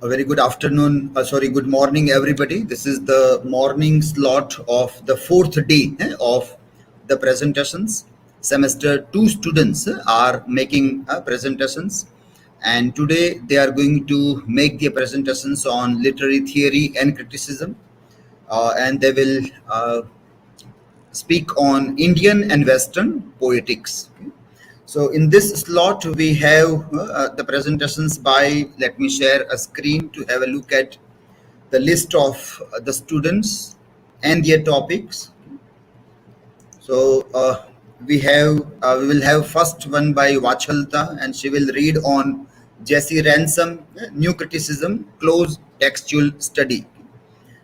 A very good afternoon, good morning, everybody. This is the morning slot of the fourth day of the presentations. Semester 2 students are making presentations, and today they are going to make their presentations on literary theory and criticism, and they will speak on Indian and Western poetics. Okay. So in this slot, we have the presentations by, let me share a screen to have a look at the list of the students and their topics. So we will have first one by Vachchalata, and she will read on J.C.Ransom, New Criticism, Close Textual Study.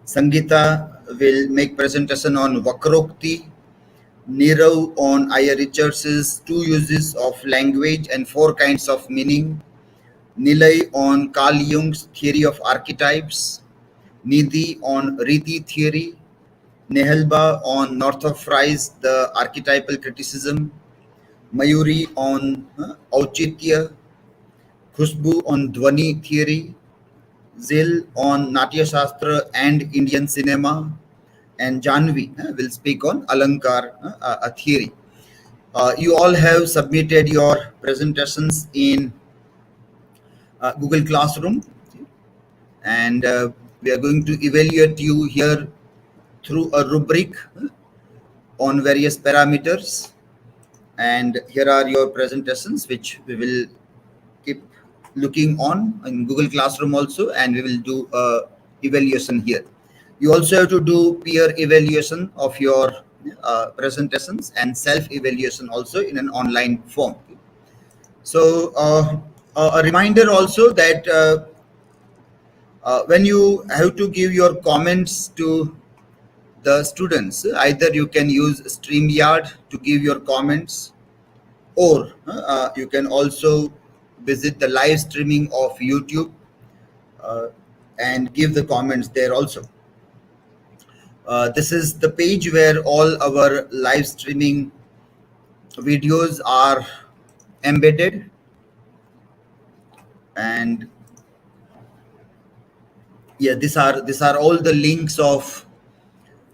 Sangita will make presentation on Vakrokti, Nirav on I.A. Richards's two uses of language and four kinds of meaning, Nilay on Carl Jung's theory of archetypes, Nidhi on Riti theory, Nehalba on Northrop the archetypal criticism, Mayuri on Auchitya, Khushboo on Dhvani theory, Jheel on Natyashastra and Indian cinema, and Janvi will speak on Alamkar a theory. You all have submitted your presentations in Google Classroom, and we are going to evaluate you here through a rubric on various parameters. And here are your presentations, which we will keep looking on in Google Classroom also, and we will do a evaluation here. You also have to do peer evaluation of your presentations and self-evaluation also in an online form. So a reminder also that when you have to give your comments to the students, either you can use StreamYard to give your comments, or you can also visit the live streaming of YouTube uh, and give the comments there also. This is the page where all our live streaming videos are embedded, and yeah, these are all the links of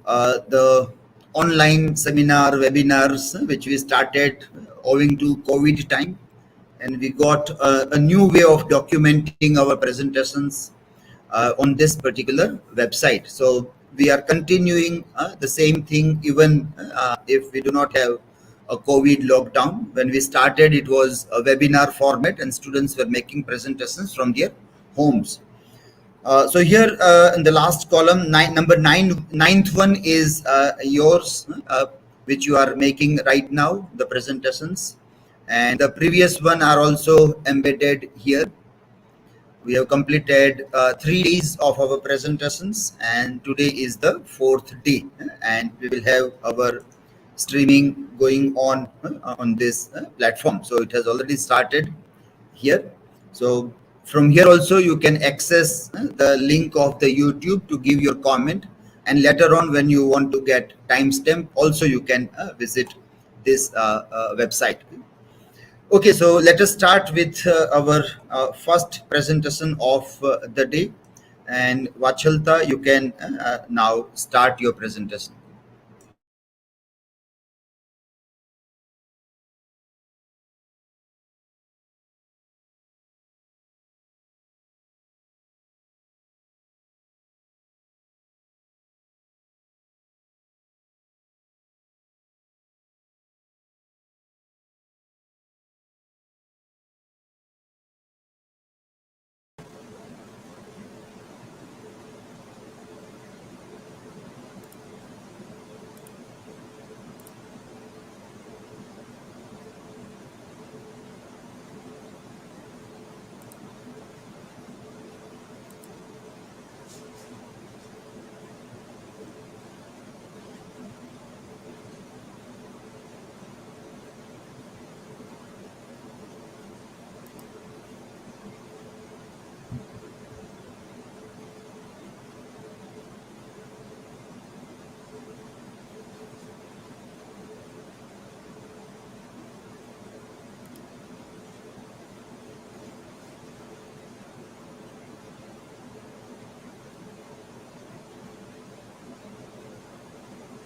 the online seminar webinars which we started owing to COVID time, and we got a new way of documenting our presentations on this particular website. So we are continuing the same thing even if we do not have a COVID lockdown. When we started, it was a webinar format, and students were making presentations from their homes. So here in the last column, ninth one is yours, which you are making right now, the presentations. And the previous one are also embedded here. We have completed 3 days of our presentations, and today is the fourth day. And we will have our streaming going on this platform. So it has already started here. So from here also you can access the link of the YouTube to give your comment, and later on when you want to get timestamp also you can visit this website. Okay, so let us start with our first presentation of the day, and Vachchalata, you can now start your presentation.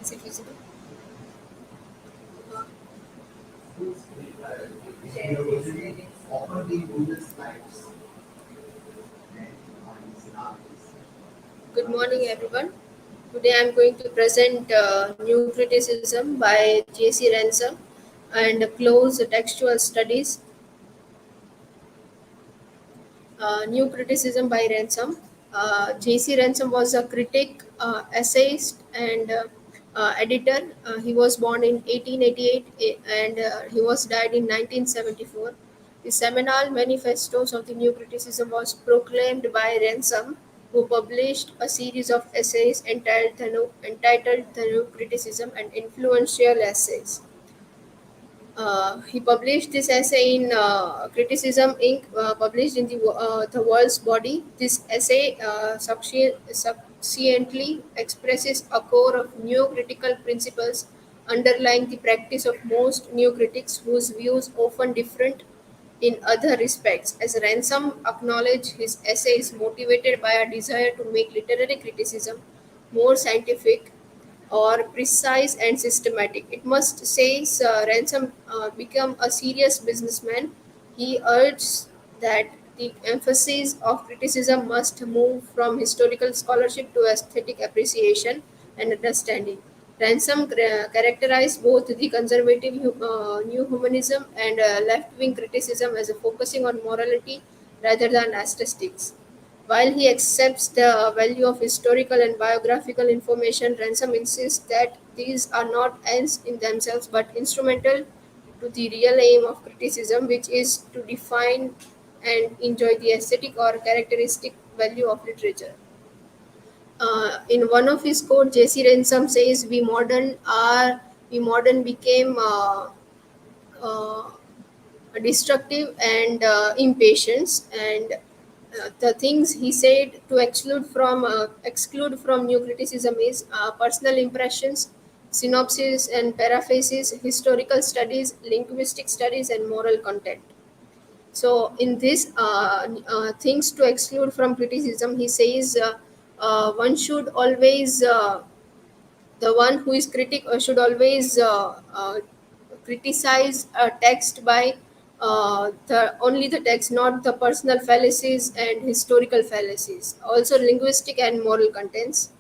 Is it visible? Good morning, everyone. Today I'm going to present New Criticism by J.C.Ransom and Close Textual Studies. New Criticism by Ransom. J.C. Ransom was a critic, essayist, and editor. He was born in 1888 and he was died in 1974. The seminal manifestos of the New Criticism was proclaimed by Ransom, who published a series of essays entitled The New Criticism and Influential Essays. He published this essay in Criticism Inc., published in the World's Body. This essay succinctly expresses a core of new critical principles underlying the practice of most new critics, whose views often different in other respects. As Ransom acknowledged, his essay is motivated by a desire to make literary criticism more scientific or precise and systematic. It must, says Ransom, become a serious businessman. He urges that the emphasis of criticism must move from historical scholarship to aesthetic appreciation and understanding. Ransom characterized both the conservative new humanism and left wing criticism as a focusing on morality rather than aesthetics. While he accepts the value of historical and biographical information, Ransom insists that these are not ends in themselves but instrumental to the real aim of criticism, which is to define and enjoy the aesthetic or characteristic value of literature. In one of his quotes, J.C. Ransom says, we modern became uh, destructive and impatience, and the things he said to exclude from new criticism is personal impressions, synopsis and paraphrases, historical studies, linguistic studies, and moral content. So in this things to exclude from criticism, he says one should always the one who is critic should always criticize a text by the only the text, not the personal fallacies and historical fallacies. Also, linguistic and moral contents.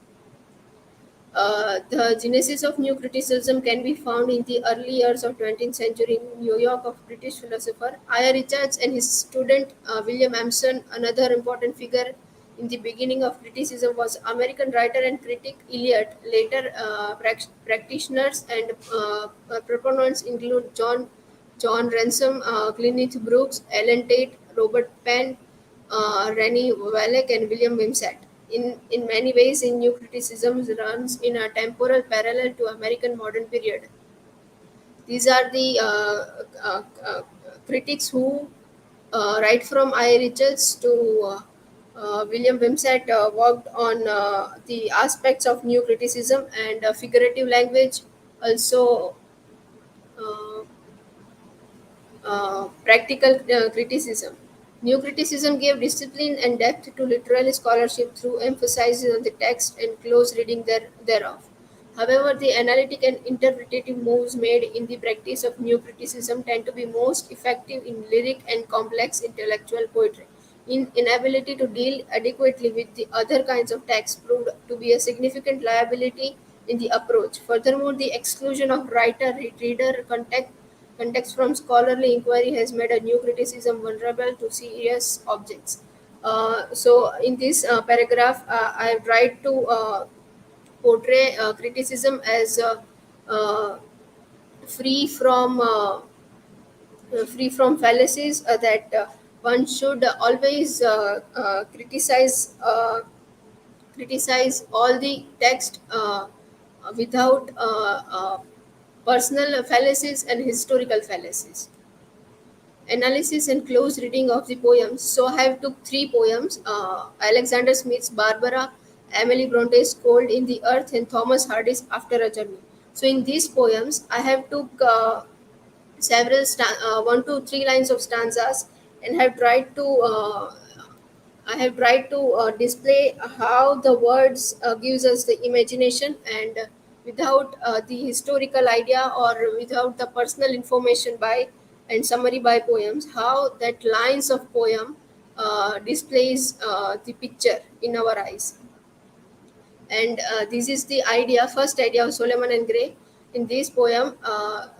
The genesis of new criticism can be found in the early years of 20th century in New York of British philosopher I. Richards and his student William Emerson. Another important figure in the beginning of criticism was American writer and critic Eliot. Later, practitioners and proponents include John Ransom, Kenneth Brooks, Ellen Tate, Robert Penn, Rennie Wallach, and William Wimsatt. In many ways, in new criticism runs in a temporal parallel to American modern period. These are the critics who, right from I. Richards to William Wimsatt, worked on the aspects of new criticism and figurative language, also uh, practical criticism. New criticism gave discipline and depth to literary scholarship through emphasis on the text and close reading thereof. However, the analytic and interpretative moves made in the practice of new criticism tend to be most effective in lyric and complex intellectual poetry. Inability to deal adequately with the other kinds of text proved to be a significant liability in the approach. Furthermore, the exclusion of writer-reader context from scholarly inquiry has made a new criticism vulnerable to serious objects. So, in this paragraph, I have tried to portray criticism as uh, free from uh, free from fallacies, that one should always criticize all the text without personal fallacies and historical fallacies. Analysis and close reading of the poems. So I have took three poems: Alexander Smith's Barbara, Emily Bronte's Cold in the Earth, and Thomas Hardy's After a Journey. So in these poems, I have took one to three lines of stanzas and have tried to display how the words gives us the imagination and without the historical idea or without the personal information by and summary by poems, how that lines of poem displays the picture in our eyes. And this is the idea, first idea of Solomon and Gray. In this poem,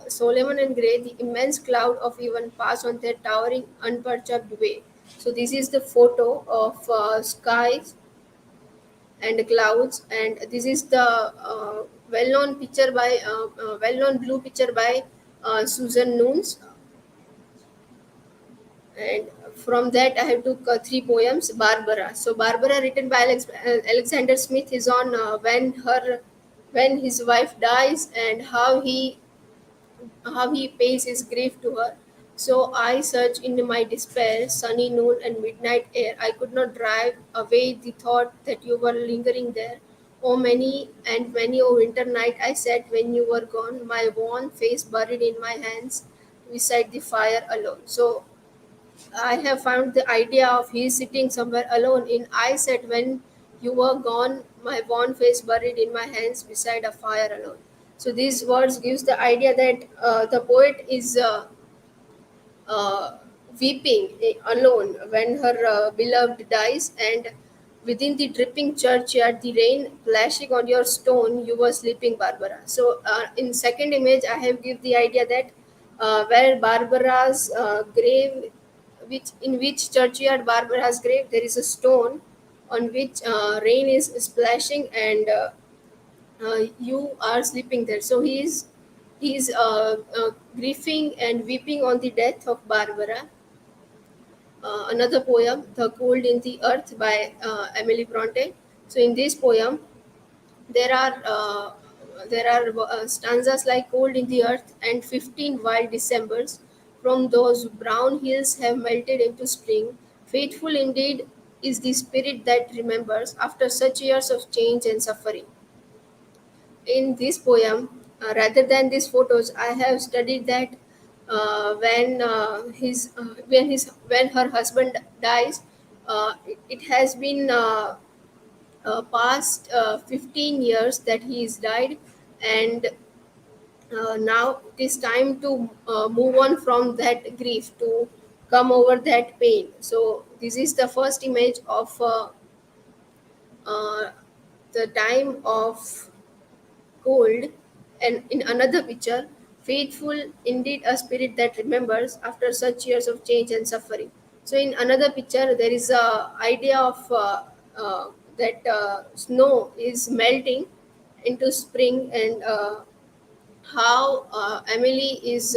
Solomon and Gray, the immense cloud of even pass on their towering, unperturbed way. So this is the photo of skies and clouds, and this is the well-known picture by well-known blue picture by Susan Nunes. And from that I have took three poems. Barbara. So Barbara, written by Alexander Smith, is on when his wife dies and how he pays his grief to her. So I searched in my despair, sunny noon and midnight air. I could not drive away the thought that you were lingering there. Oh, many and many a winter night I sat when you were gone, my worn face buried in my hands beside the fire alone. So I have found the idea of he sitting somewhere alone in I said when you were gone, my worn face buried in my hands beside a fire alone. So these words gives the idea that the poet is uh, weeping alone when her beloved dies, and within the dripping churchyard, the rain plashing on your stone, you were sleeping, Barbara. So in second image, I have give the idea that where Barbara's grave, which in which churchyard Barbara's grave, there is a stone on which rain is splashing, and you are sleeping there. So he's grieving and weeping on the death of Barbara. Another poem, The Cold in the Earth by Emily Bronte. So in this poem, there are stanzas like cold in the earth and 15 wild Decembers from those brown hills have melted into spring. Faithful indeed is the spirit that remembers after such years of change and suffering. In this poem, rather than these photos, I have studied that when her husband dies, it has been past 15 years that he is died, and now it is time to move on from that grief to come over that pain. So this is the first image of uh, the time of cold, and in another picture, faithful indeed a spirit that remembers after such years of change and suffering. So in another picture there is a idea of that snow is melting into spring, and how Emily is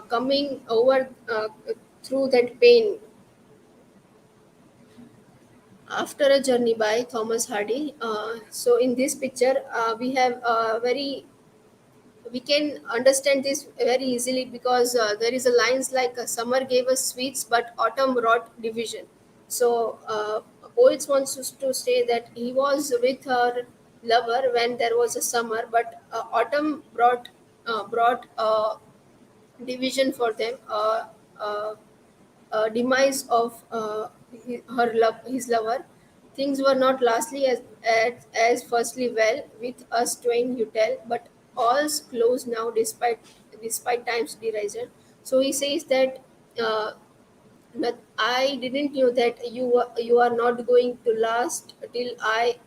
coming over through that pain after a journey by Thomas Hardy. So in this picture we have a very we can understand this very easily because there is a lines like summer gave us sweets but autumn brought division. So poets wants us to say that he was with her lover when there was a summer, but autumn brought division for them, demise of his lover. Things were not lastly as firstly well with us twain, you tell, but all's closed now despite time's derision. So he says that I didn't know that you are not going to last till I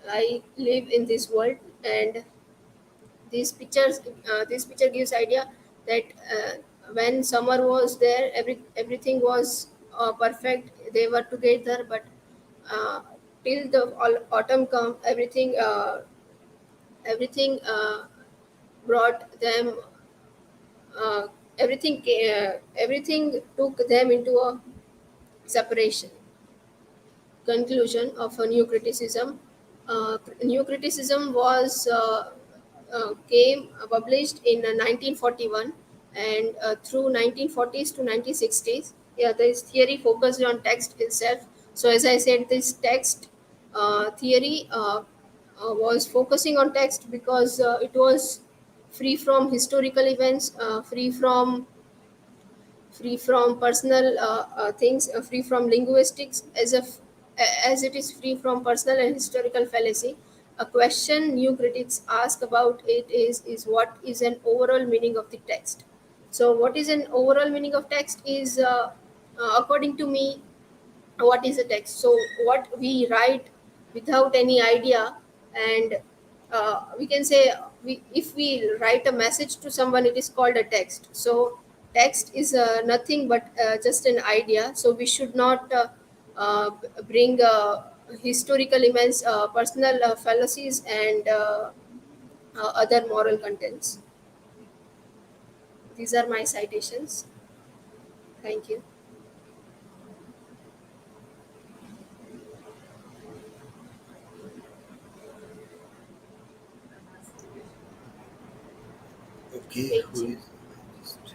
I live in this world. And this picture gives idea that when summer was there, everything was perfect, they were together, but uh, till the autumn come, everything brought them uh, everything took them into a separation. Conclusion of a new criticism. New criticism was came published in 1941, and through 1940s to 1960s. Yeah, this theory focused on text itself. So as I said, this text theory was focusing on text because it was free from historical events, free from personal things, free from linguistics, as it is free from personal and historical fallacy. A question new critics ask about it is what is an overall meaning of the text. So, what is an overall meaning of text is, according to me, what is a text. So what we write without any idea, and we can say, if we write a message to someone, it is called a text. So text is nothing but just an idea. So we should not bring historical events, personal fallacies, and other moral contents. These are my citations. Thank you. Okay, who H. is just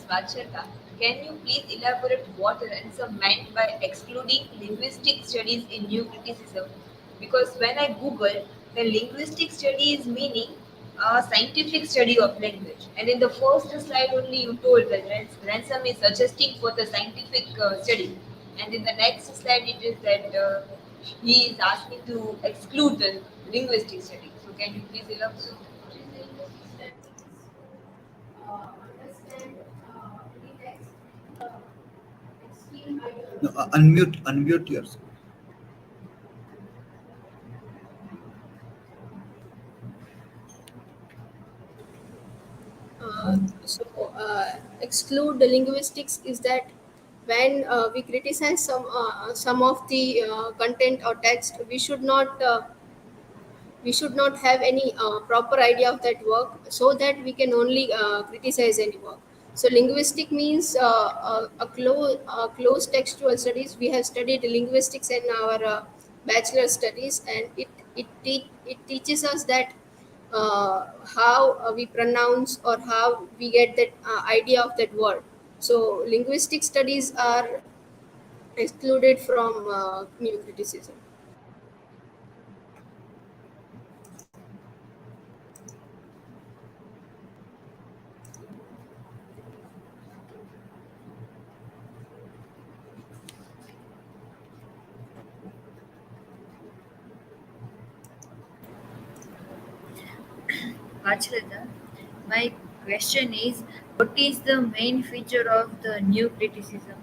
Vachchhalata, can you please elaborate what Ransom meant by excluding linguistic studies in new criticism? Because when I Google, the linguistic studies meaning a scientific study of language. And in the first slide only you told that Ransom is suggesting for the scientific study. And in the next slide it is that he is asking to exclude the linguistic study. So can you please elaborate? Understand the text, uh, extreme no, ideology. unmute yourself. Exclude the linguistics is that when we criticize some of the content or text, we should not have any proper idea of that work, so that we can only criticize any work. So linguistic means close textual studies. We have studied linguistics in our bachelor studies, and it teaches us that how we pronounce, or how we get that idea of that word. So linguistic studies are excluded from new criticism. Vachhhalata, my question is, what is the main feature of the new criticism?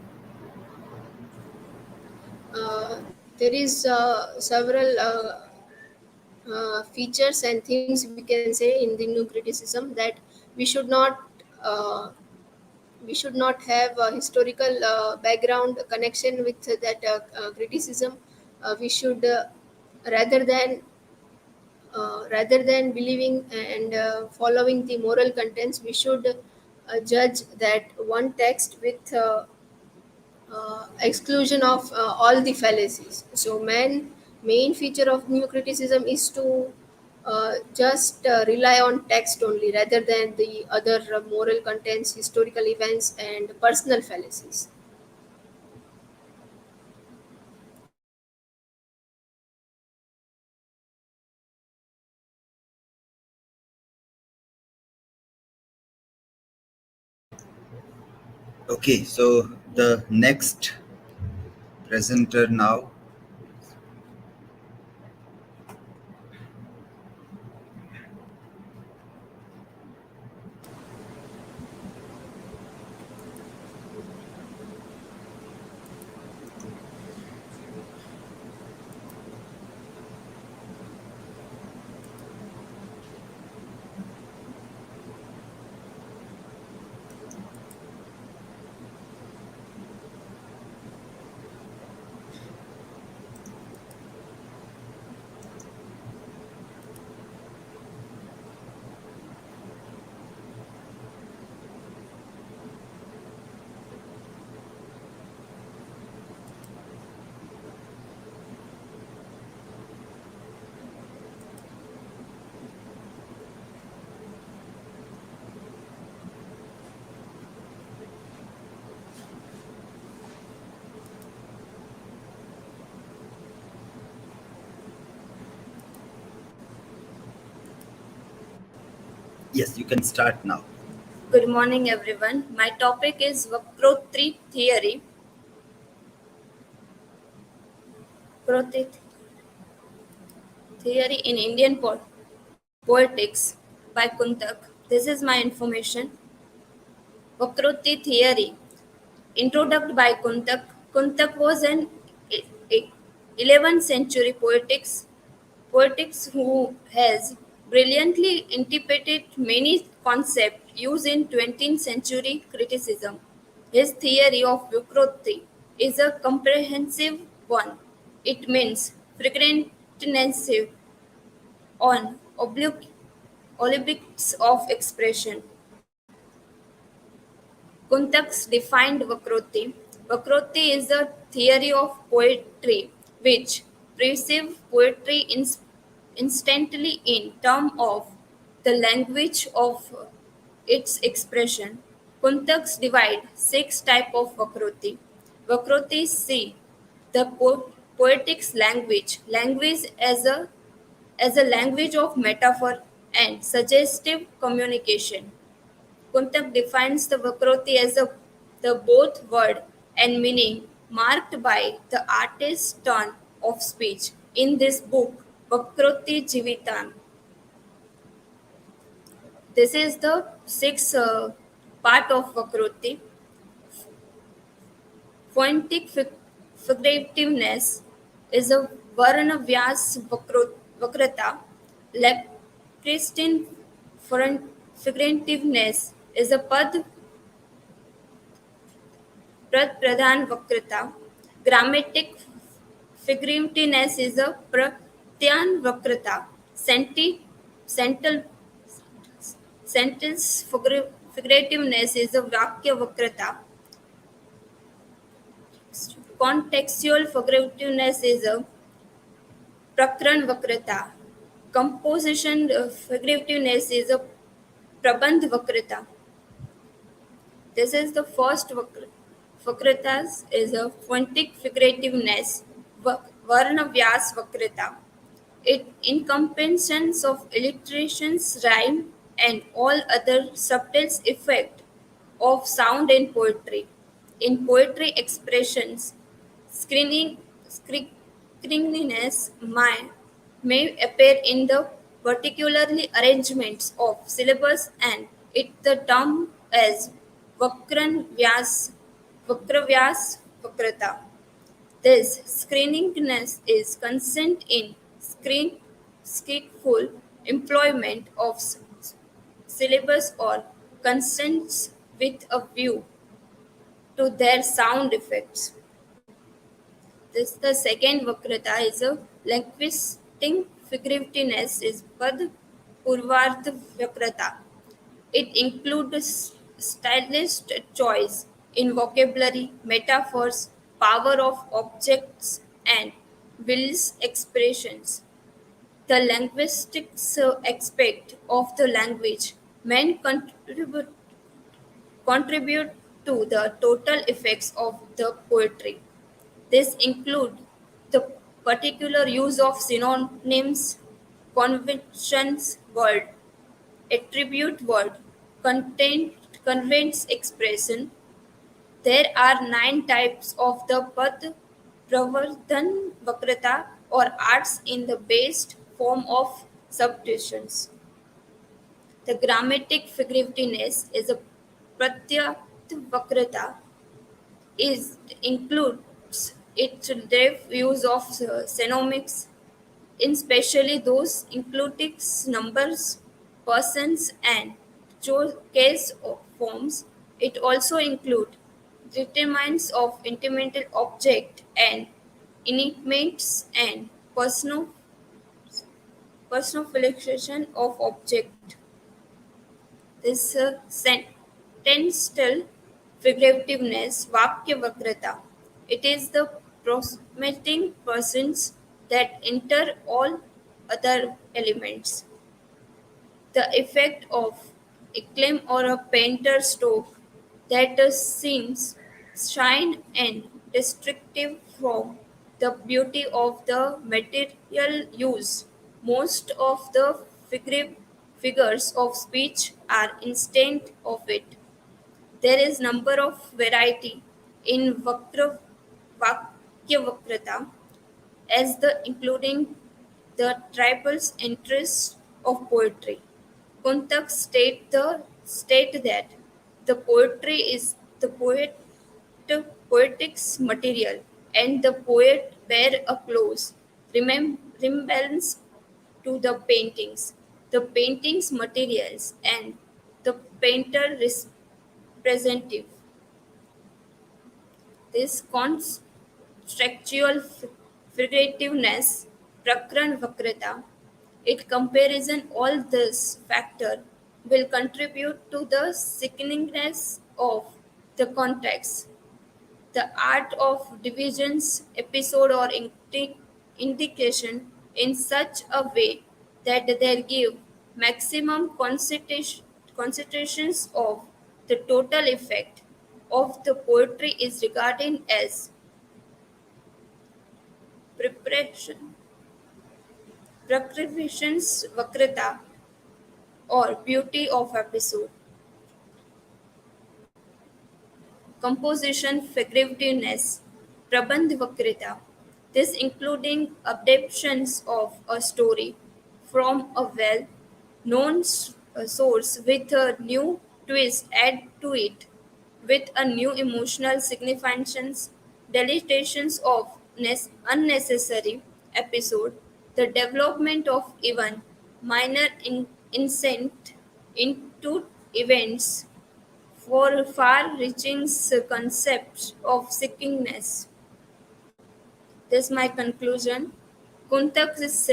uh, there is several features and things we can say in the new criticism, that we should not uh, we should not have a historical background connection with that criticism. We should rather than believing and following the moral contents, we should judge that one text with exclusion of all the fallacies. So, main feature of new criticism is to just rely on text only, rather than the other moral contents, historical events, and personal fallacies. Okay, so the next presenter now. Yes, you can start now. Good morning, everyone. My topic is Vakrokti theory. Vakrokti theory in Indian poetics by Kuntak. This is my information. Vakrokti theory, introduced by Kuntak. Kuntak was an e- e- 11th century poetics who has brilliantly interpreted many concepts used in 20th century criticism. His theory of Vakrokti is a comprehensive one. It means frequentness on obliques of expression. Kuntak defined Vakrokti. Vakrokti is a theory of poetry which perceives poetry instantly in terms of the language of its expression. Kuntaks divide six types of Vakrokti. Vakrokti C, the poetics language, language as a language of metaphor and suggestive communication. Kuntak defines the Vakroti as the both word and meaning marked by the artist's turn of speech. In this book, Vakroti Jivitan, this is the sixth part of Vakroti. Phonetic figurativeness is a Varna Vyas Vakrata. Christian figurativeness is a Pad Pradhan Vakrata. Grammatic figurativeness is a Pratyan Vakrata. Central sentence figurativeness is a Vakya Vakrata. Contextual figurativeness is a Prakran Vakrata. Composition figurativeness is a Prabandh Vakrata. This is the first Vakratas is a phonetic figurativeness, Varna Vyas Vakrata. It encompasses of illustrations, rhyme, and all other subtle effect of sound in poetry. In poetry expressions, screening, screeniness may appear in the particularly arrangements of syllables and it the term as Vakran Vyas, Vakravyas Vakrata. This screeningness is consent in skillful employment of syllables or consents with a view to their sound effects. This the second Vakrata is a linguistic figurativeness is Pad Purvarth Vakrata. It includes stylist choice in vocabulary, metaphors, power of objects, and Will's expressions. The linguistics aspect of the language men contribute to the total effects of the poetry. This include the particular use of synonyms, conventions word, attribute word, content, conveys expression. There are 9 types of the Pad Pravardhan Vakrata or arts in the based form of subdivisions. The grammatic figurativeness is a Pratyat Vakrata is includes its depth use of synonyms, especially those including numbers, persons, and case forms. It also includes determinants of intimate object and intimates and personification of object. This textual figurativeness, Vakya Vakrata. It is the proximate persons that enter all other elements. The effect of a claim or a painter's stroke that the scenes shine and distinctive from the beauty of the material used. Most of the figures of speech are instant of it. There is number of variety in Vakyavakrata as the including the tribal interests of poetry. Kuntak state that the poetry is the poetics material, and the poet bear a close resemblance to the paintings, the paintings materials, and the painter representative. This contextual figurativeness, prakran vakrata, it comparison all this factor will contribute to the sickeningness of the context. The art of divisions, episode or indication in such a way that they give maximum concentrations of the total effect of the poetry is regarded as preparation, prepositions vakrata or beauty of episode, composition figurativeness, prabandh vakrita. This including adaptations of a story from a well-known source with a new twist add to it, with a new emotional significance, deletions of unnecessary episode, the development of even minor incent into events for far-reaching concepts of sickiness. This is my conclusion. Kuntak's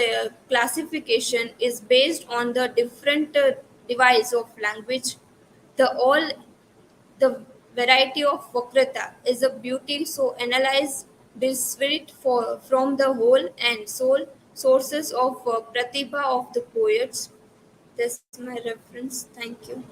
classification is based on the different device of language. The variety of Vakrata is a beauty, so analyze this spirit from the whole and soul sources of Pratibha of the poets. This is my reference. Thank you.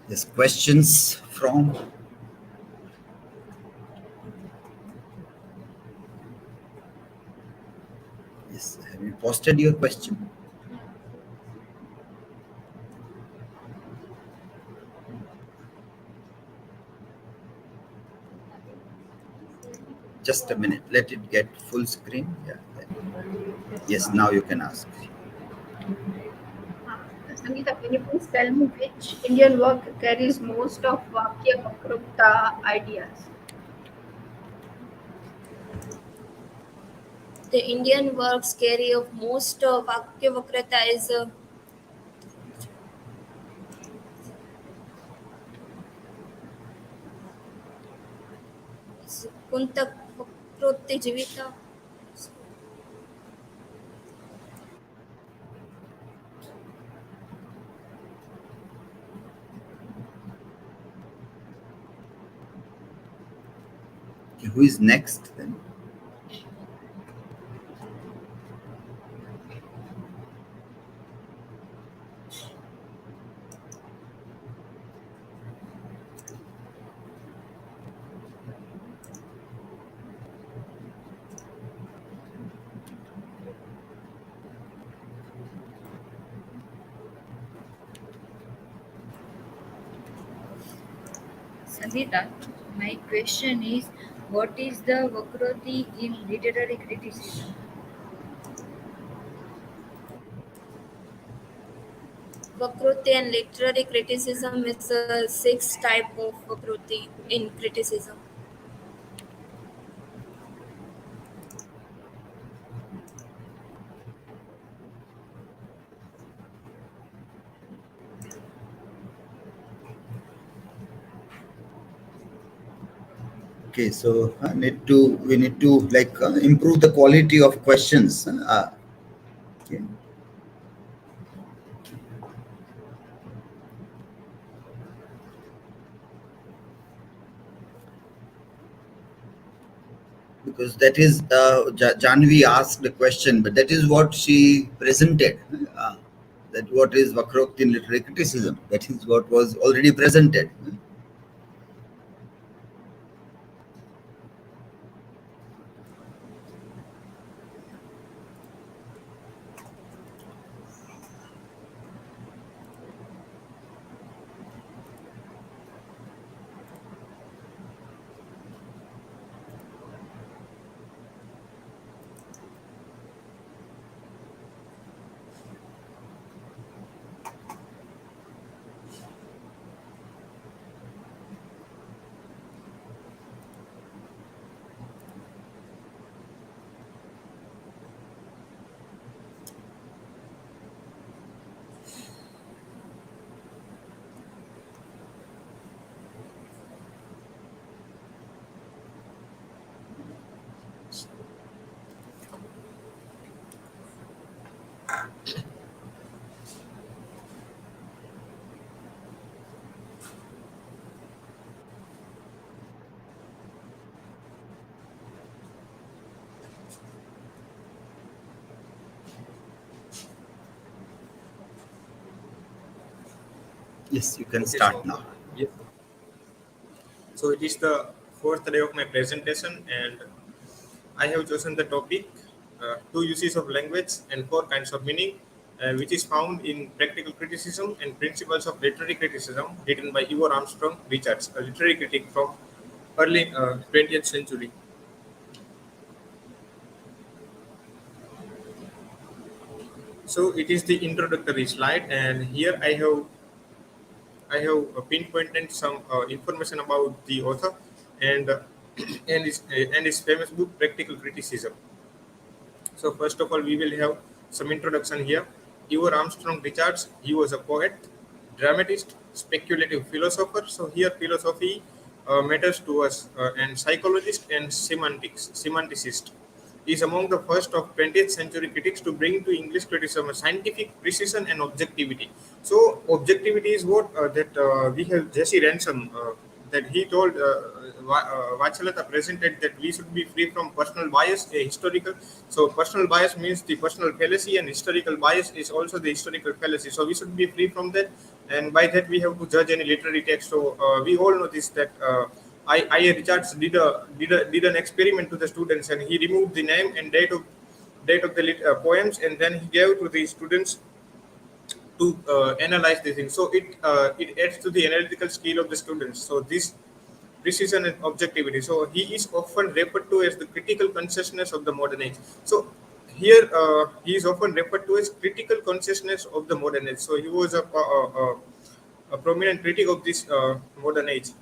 Yes, questions from. Yes, have you posted your question? Just a minute. Let it get full screen. Yeah. Yes, now you can ask. Sangita, can you please tell me which Indian work carries most of Vakya Vakrokta ideas? The Indian works carry of most Vakya Vakrata is Kuntak Vakroti Jivita. Okay, who is next then? Sangita, my question is, what is the Vakroti in literary criticism? Vakroti and literary criticism is a sixth type of Vakroti in criticism. Okay, so we need to like improve the quality of questions. Okay. Because that is Janvi asked the question, but that is what she presented. that what is Vakrokti in literary criticism. That is what was already presented. Yes, you can Okay, start now. yes. So it is the fourth day of my presentation, and I have chosen the topic two uses of language and four kinds of meaning, which is found in Practical Criticism and Principles of Literary Criticism, written by Ivor Armstrong Richards, a literary critic from early 20th century. So it is the introductory slide, and here I have pinpointed some information about the author and and his famous book Practical Criticism. So first of all, we will have some introduction here. Ivor Armstrong Richards, he was a poet, dramatist, speculative philosopher. So here philosophy matters to us, and psychologist and semanticist. He is among the first of 20th century critics to bring to English criticism a scientific precision and objectivity. So objectivity is what we have J.C.Ransom that he told Vachchalata presented that we should be free from personal bias, a historical. So personal bias means the personal fallacy, and historical bias is also the historical fallacy. So we should be free from that, and by that we have to judge any literary text. So we all know this that. I Richards did an experiment to the students, and he removed the name and date of the poems, and then he gave to the students to analyze the thing. So it adds to the analytical skill of the students. So this precision and objectivity. So he is often referred to as the critical consciousness of the modern age. So here he is often referred to as critical consciousness of the modern age. So he was a prominent critic of this modern age.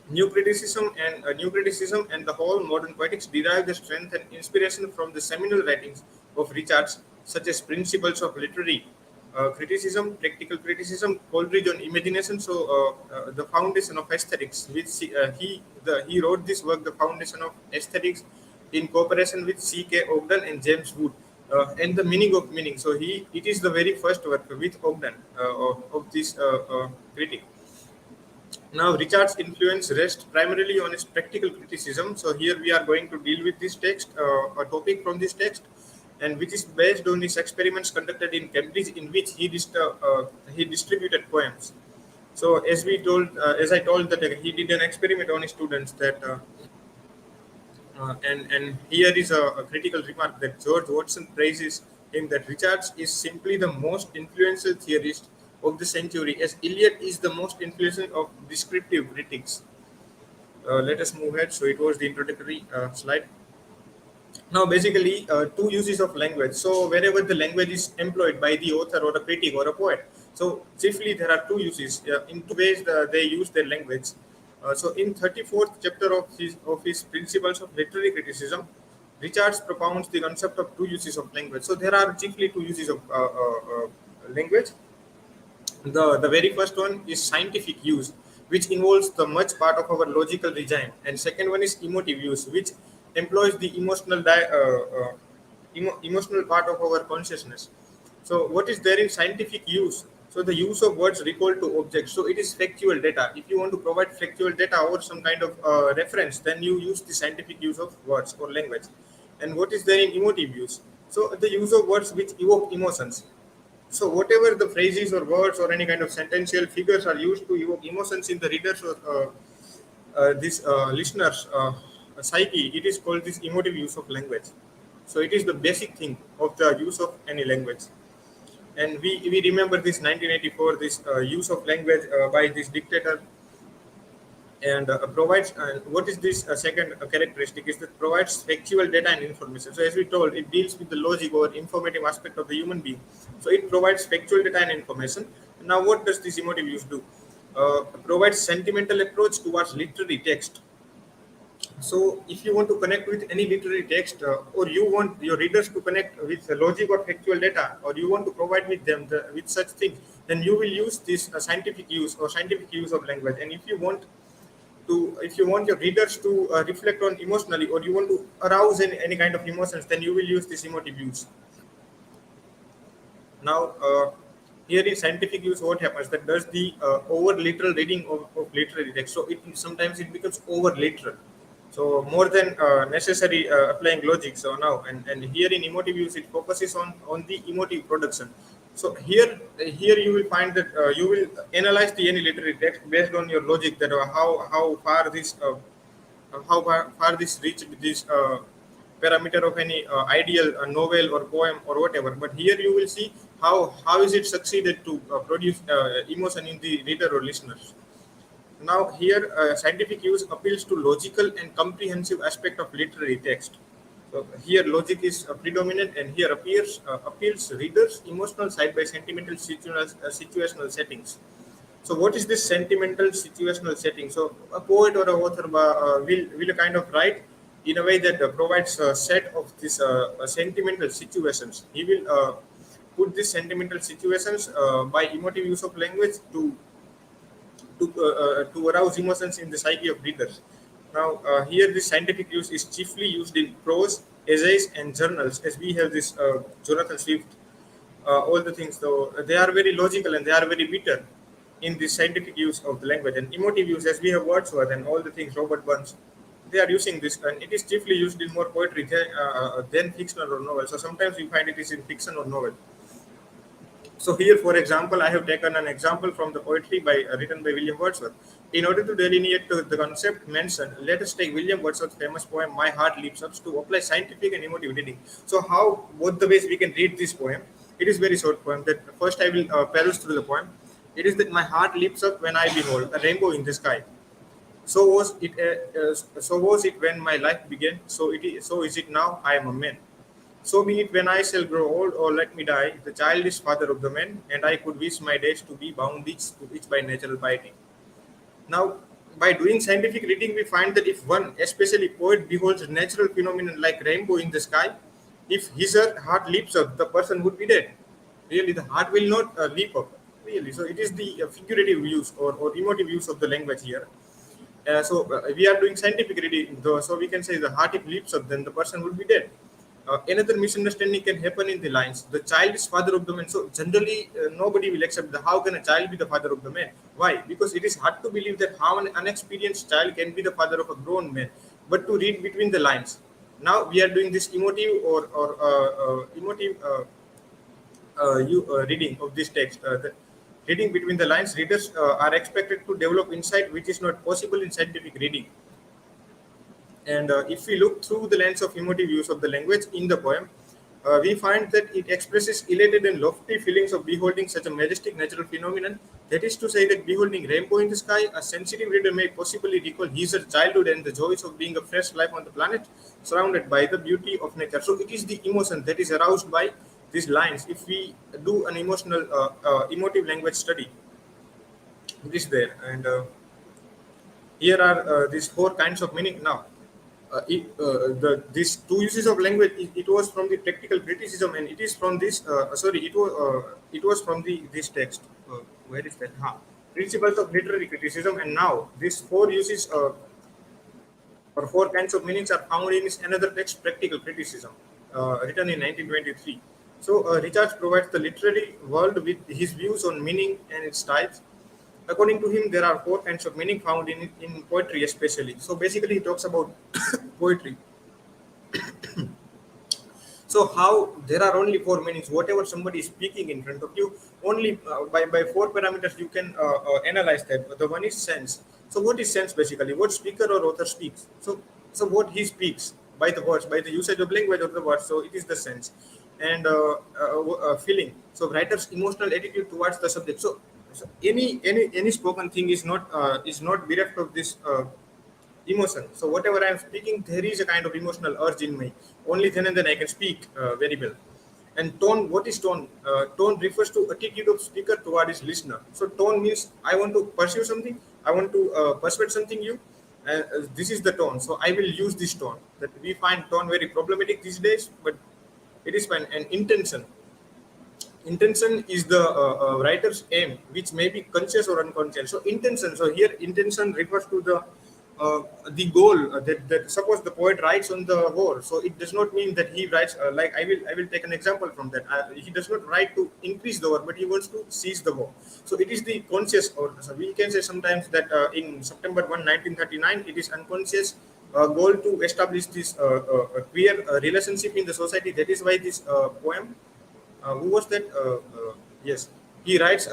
New criticism and the whole modern poetics derive the strength and inspiration from the seminal writings of Richards, such as Principles of Literary Criticism, Practical Criticism, Coleridge on Imagination. So, the foundation of aesthetics, which he wrote this work, the foundation of aesthetics, in cooperation with C.K. Ogden and James Wood. And the meaning of meaning. So it is the very first work with Ogden of this critic. Now, Richard's influence rests primarily on his practical criticism. So here we are going to deal with this text, a topic from this text, and which is based on his experiments conducted in Cambridge, in which he distributed poems. So as I told that he did an experiment on his students that. And here is a critical remark that George Watson praises him that Richards is simply the most influential theorist of the century, as Eliot is the most influential of descriptive critics. Let us move ahead. So it was the introductory slide. Now, basically, two uses of language. So wherever the language is employed by the author or a critic or a poet, so chiefly there are two uses. In two ways they use their language. So in 34th chapter of his Principles of Literary Criticism, Richards propounds the concept of two uses of language. So there are chiefly two uses of language. The very first one is scientific use, which involves the much part of our logical regime, and second one is emotive use, which employs the emotional part of our consciousness. So what is there in scientific use? So the use of words recall to objects. So it is factual data. If you want to provide factual data or some kind of reference, then you use the scientific use of words or language. And what is there in emotive use? So the use of words which evoke emotions. So whatever the phrases or words or any kind of sentential figures are used to evoke emotions in the readers or this listeners psyche, it is called this emotive use of language. So it is the basic thing of the use of any language. And we remember this 1984, this use of language by this dictator, and provides what is this second characteristic is that provides factual data and information. So as we told, it deals with the logic or informative aspect of the human being. So it provides factual data and information. Now what does this emotive use do? Provides sentimental approach towards literary text. So if you want to connect with any literary text, or you want your readers to connect with the logic or factual data, or you want to provide with them with such things, then you will use this scientific use or scientific use of language. And if you want your readers to reflect on emotionally, or you want to arouse any kind of emotions, then you will use this emotive use. Now here in scientific use, what happens that does the over literal reading of literary text. So it sometimes it becomes over literal, so more than necessary applying logic. So now and here in emotive use, it focuses on the emotive production. So here you will find that you will analyze the any literary text based on your logic, that how far this far this reached this parameter of any ideal novel or poem or whatever. But here you will see how is it succeeded to produce emotion in the reader or listeners. Now here scientific use appeals to logical and comprehensive aspect of literary text. So here logic is predominant, and here appeals readers emotional side by sentimental situational settings. So what is this sentimental situational setting? So a poet or a author will kind of write in a way that provides a set of these sentimental situations. He will put these sentimental situations by emotive use of language to arouse emotions in the psyche of readers. Now, here this scientific use is chiefly used in prose, essays, and journals, as we have this Jonathan Swift, all the things. So they are very logical and they are very bitter in the scientific use of the language. And emotive use, as we have Wordsworth and all the things, Robert Burns, they are using this, and it is chiefly used in more poetry than fictional or novel. So sometimes we find it is in fiction or novel. So here, for example, I have taken an example from the poetry written by William Wordsworth. In order to delineate the concept mentioned, let us take William Wordsworth's famous poem "My Heart Leaps Up" to apply scientific and emotive reading. So how both the ways we can read this poem? It is very short poem. That first I will peruse through the poem. It is that my heart leaps up when I behold a rainbow in the sky. So was it when my life began. So is it now. I am a man. So be it when I shall grow old or let me die, the child is father of the man, and I could wish my days to be bound each by natural piety. Now, by doing scientific reading, we find that if one, especially poet, beholds a natural phenomenon like rainbow in the sky, if his or her heart leaps up, the person would be dead. Really, the heart will not leap up. Really, so it is the figurative use or emotive use of the language here. So we are doing scientific reading, though, so we can say the heart if leaps up, then the person would be dead. Another misunderstanding can happen in the lines. The child is father of the man. So generally, nobody will accept the how can a child be the father of the man? Why? Because it is hard to believe that how an unexperienced child can be the father of a grown man. But to read between the lines. Now we are doing this emotive reading of this text. Reading between the lines, readers are expected to develop insight which is not possible in scientific reading. And if we look through the lens of emotive use of the language in the poem, we find that it expresses elated and lofty feelings of beholding such a majestic natural phenomenon. That is to say that beholding rainbow in the sky, a sensitive reader may possibly recall his or her childhood and the joys of being a fresh life on the planet, surrounded by the beauty of nature. So it is the emotion that is aroused by these lines. If we do an emotive language study, it is there. And here are these four kinds of meaning. Now, these two uses of language, it was from the practical criticism, and it is from this. It was from the this text. Where is that? Principles of literary criticism, and now these four uses or four kinds of meanings are found in his another text, Practical Criticism, written in 1923. So Richards provides the literary world with his views on meaning and its types. According to him, there are four kinds of meaning found in poetry, especially. So basically, he talks about poetry. So So how there are only four meanings. Whatever somebody is speaking in front of you, only by four parameters you can analyze that. The one is sense. So what is sense basically? What speaker or author speaks. So what he speaks by the words, by the usage of language of the words. So it is the sense, and feeling. So writer's emotional attitude towards the subject. So any spoken thing is not bereft of this. Emotion. So whatever I am speaking, there is a kind of emotional urge in me. Only then and then I can speak very well. And tone, what is tone? Tone refers to attitude of speaker toward his listener. So tone means I want to pursue something, I want to persuade something you. This is the tone. So I will use this tone. That we find tone very problematic these days, but it is fine. And intention. Intention is the writer's aim, which may be conscious or unconscious. So intention. So here intention refers to the goal that suppose the poet writes on the whole. So it does not mean that he writes like I will take an example from that. He does not write to increase the war, but he wants to seize the war. So it is the conscious, or so we can say sometimes that in September 1, 1939, it is unconscious goal to establish this queer relationship in the society. That is why this poem. Who was that? Yes, he writes.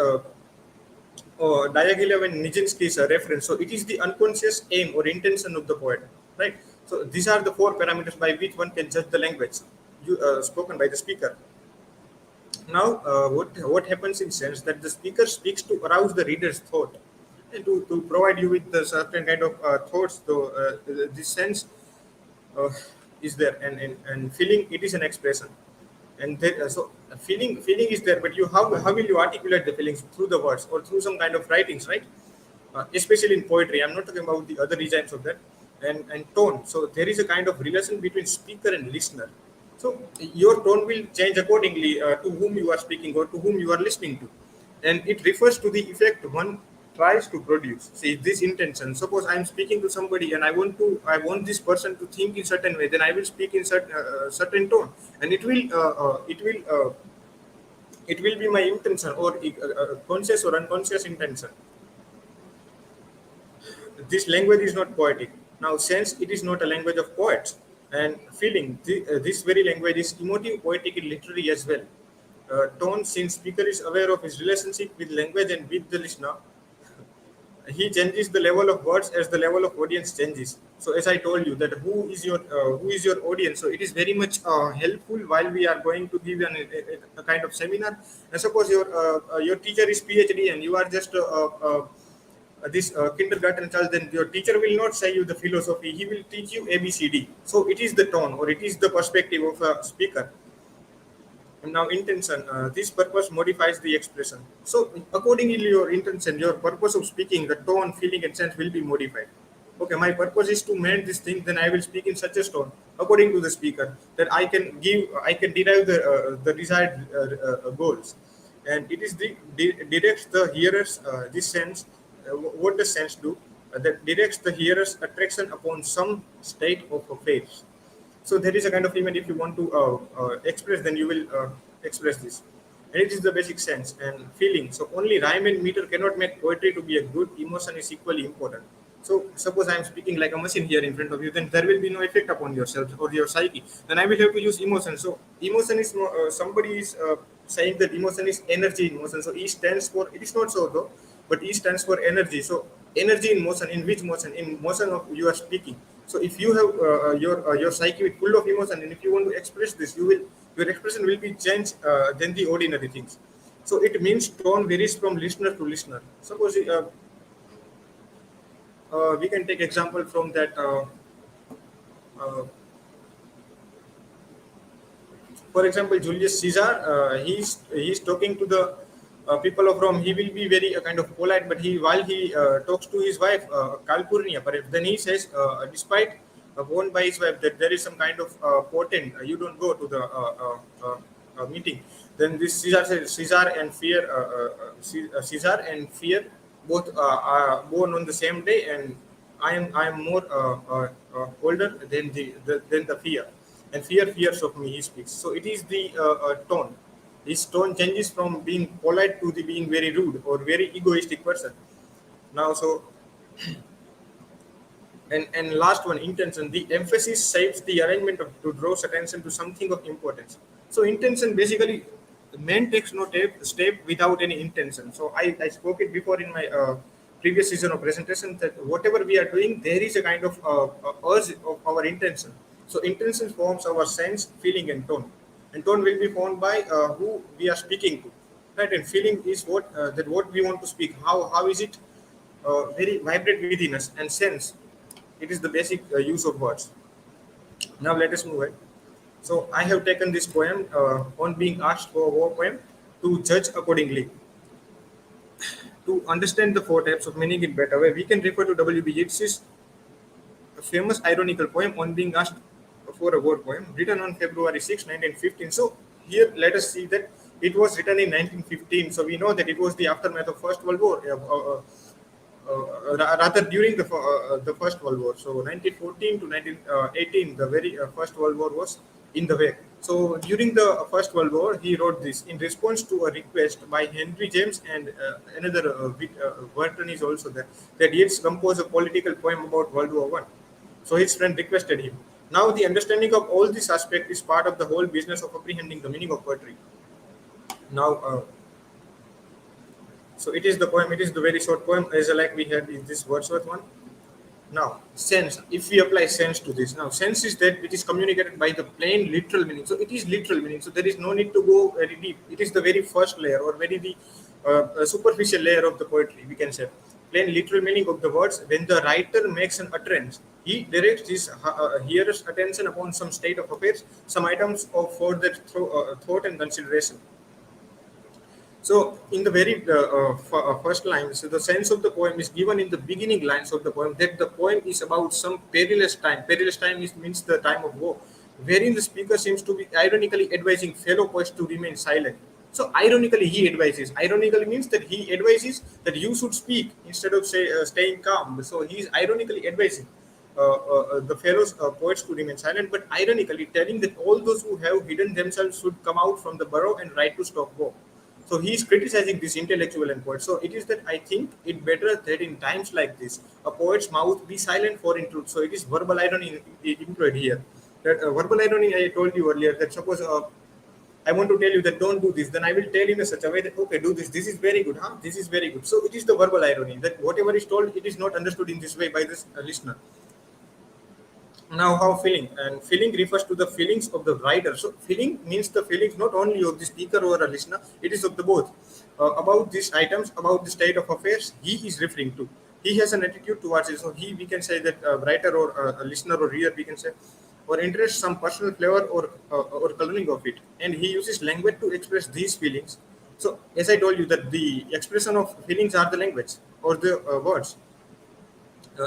Diaghilev and Nijinsky is a reference. So it is the unconscious aim or intention of the poet, right? So these are the four parameters by which one can judge the language spoken by the speaker. Now, what happens in sense that the speaker speaks to arouse the reader's thought and to provide you with the certain kind of thoughts. So this sense uh, is there, and feeling, it is an expression. And then, so feeling is there, but you how will you articulate the feelings? Through the words or through some kind of writings, right? Especially in poetry, I'm not talking about the other designs of that. And tone, so there is a kind of relation between speaker and listener. So your tone will change accordingly to whom you are speaking or to whom you are listening to, and it refers to the effect one tries to produce. See this intention. Suppose I'm speaking to somebody and I want this person to think in certain way, then I will speak in certain tone, and it will be my intention or conscious or unconscious intention. This language is not poetic. Now, sense, it is not a language of poets. And feeling, this very language is emotive, poetic, and literary as well. Tone, since speaker is aware of his relationship with language and with the listener, he changes the level of words as the level of audience changes. So as I told you that who is your audience, so it is very much helpful while we are going to give a kind of seminar. And suppose your teacher is PhD and you are just this kindergarten child, then your teacher will not say you the philosophy, he will teach you ABCD. So it is the tone or it is the perspective of a speaker. And now intention, this purpose modifies the expression. So accordingly your intention, your purpose of speaking, the tone, feeling and sense will be modified. Okay, my purpose is to mend this thing, then I will speak in such a tone according to the speaker that I can derive the desired goals. And it is directs the hearers this sense. What does sense do? That directs the hearer's attraction upon some state of affairs. So there is a kind of event. If you want to express, then you will express this, and it is the basic sense and feeling. So only rhyme and meter cannot make poetry to be a good. Emotion is equally important. So suppose I am speaking like a machine here in front of you, then there will be no effect upon yourself or your psyche. Then I will have to use emotion. So emotion is somebody is saying that emotion is energy in motion. So E stands for, it is not so though, but E stands for energy. So energy in motion. In which motion? In motion of you are speaking. So if you have your psyche with full of emotion, and if you want to express this, your expression will be changed than the ordinary things. So it means tone varies from listener to listener. Suppose we can take example from that. Uh, for example, Julius Caesar, he's talking to the people of Rome. He will be very kind of polite, but he while he talks to his wife Calpurnia, perhaps, then he says, despite warned by his wife that there is some kind of portent, you don't go to the meeting. Then this Caesar says, Caesar and fear both are born on the same day, and I am more older than the fear, and fear fears of me, he speaks. So it is the tone. His tone changes from being polite to the being very rude or very egoistic person. Now, so And last one, intention. The emphasis shapes the arrangement to draw attention to something of importance. So intention basically, the man takes no step without any intention. So I spoke it before in my previous season of presentation that whatever we are doing, there is a kind of urge of our intention. So intention forms our sense, feeling, and tone. And tone will be formed by who we are speaking to, right? And feeling is what we want to speak. How is it very vibrate within us, and sense, it is the basic use of words. Now let us move ahead. So I have taken this poem on being asked for a war poem to judge accordingly. To understand the four types of meaning in better way, we can refer to W.B. Yeats's famous ironical poem on being asked for a war poem, written on February 6, 1915. So here let us see that it was written in 1915. So we know that it was the aftermath of First World War. Rather during the First World War. So 1914 to 1918, the very First World War was in the way. So during the First World War, he wrote this in response to a request by Henry James and another Burton is also there, that Yeats compose a political poem about World War One. So his friend requested him. Now the understanding of all this aspect is part of the whole business of apprehending the meaning of poetry. Now, so it is the poem. It is the very short poem, as like we had in this Wordsworth one. Now, sense. If we apply sense to this, now sense is that which is communicated by the plain literal meaning. So it is literal meaning. So there is no need to go very deep. It is the very first layer or very the superficial layer of the poetry. We can say plain literal meaning of the words. When the writer makes an utterance, he directs his hearer's attention upon some state of affairs, some items of further thought and consideration. So, in the very first line, so the sense of the poem is given in the beginning lines of the poem that the poem is about some perilous time. Perilous time means the time of war, wherein the speaker seems to be ironically advising fellow poets to remain silent. So, ironically, he advises. Ironically means that he advises that you should speak instead of staying calm. So, he is ironically advising the fellow poets to remain silent, but ironically telling that all those who have hidden themselves should come out from the burrow and try to stop war. So he is criticizing this intellectual and poet. So it is that I think it better that in times like this, a poet's mouth be silent for in truth. So it is verbal irony employed here. That verbal irony I told you earlier that suppose I want to tell you that don't do this, then I will tell in a such a way that okay, do this. This is very good, huh? This is very good. So it is the verbal irony that whatever is told, it is not understood in this way by this listener. Now, how feeling? And feeling refers to the feelings of the writer. So, feeling means the feelings not only of the speaker or a listener, it is of the both. About these items, about the state of affairs, he is referring to. He has an attitude towards it. So, we can say that a writer or a listener or reader, we can say, or interest some personal flavor or coloring of it. And he uses language to express these feelings. So, as I told you, that the expression of feelings are the language or the words.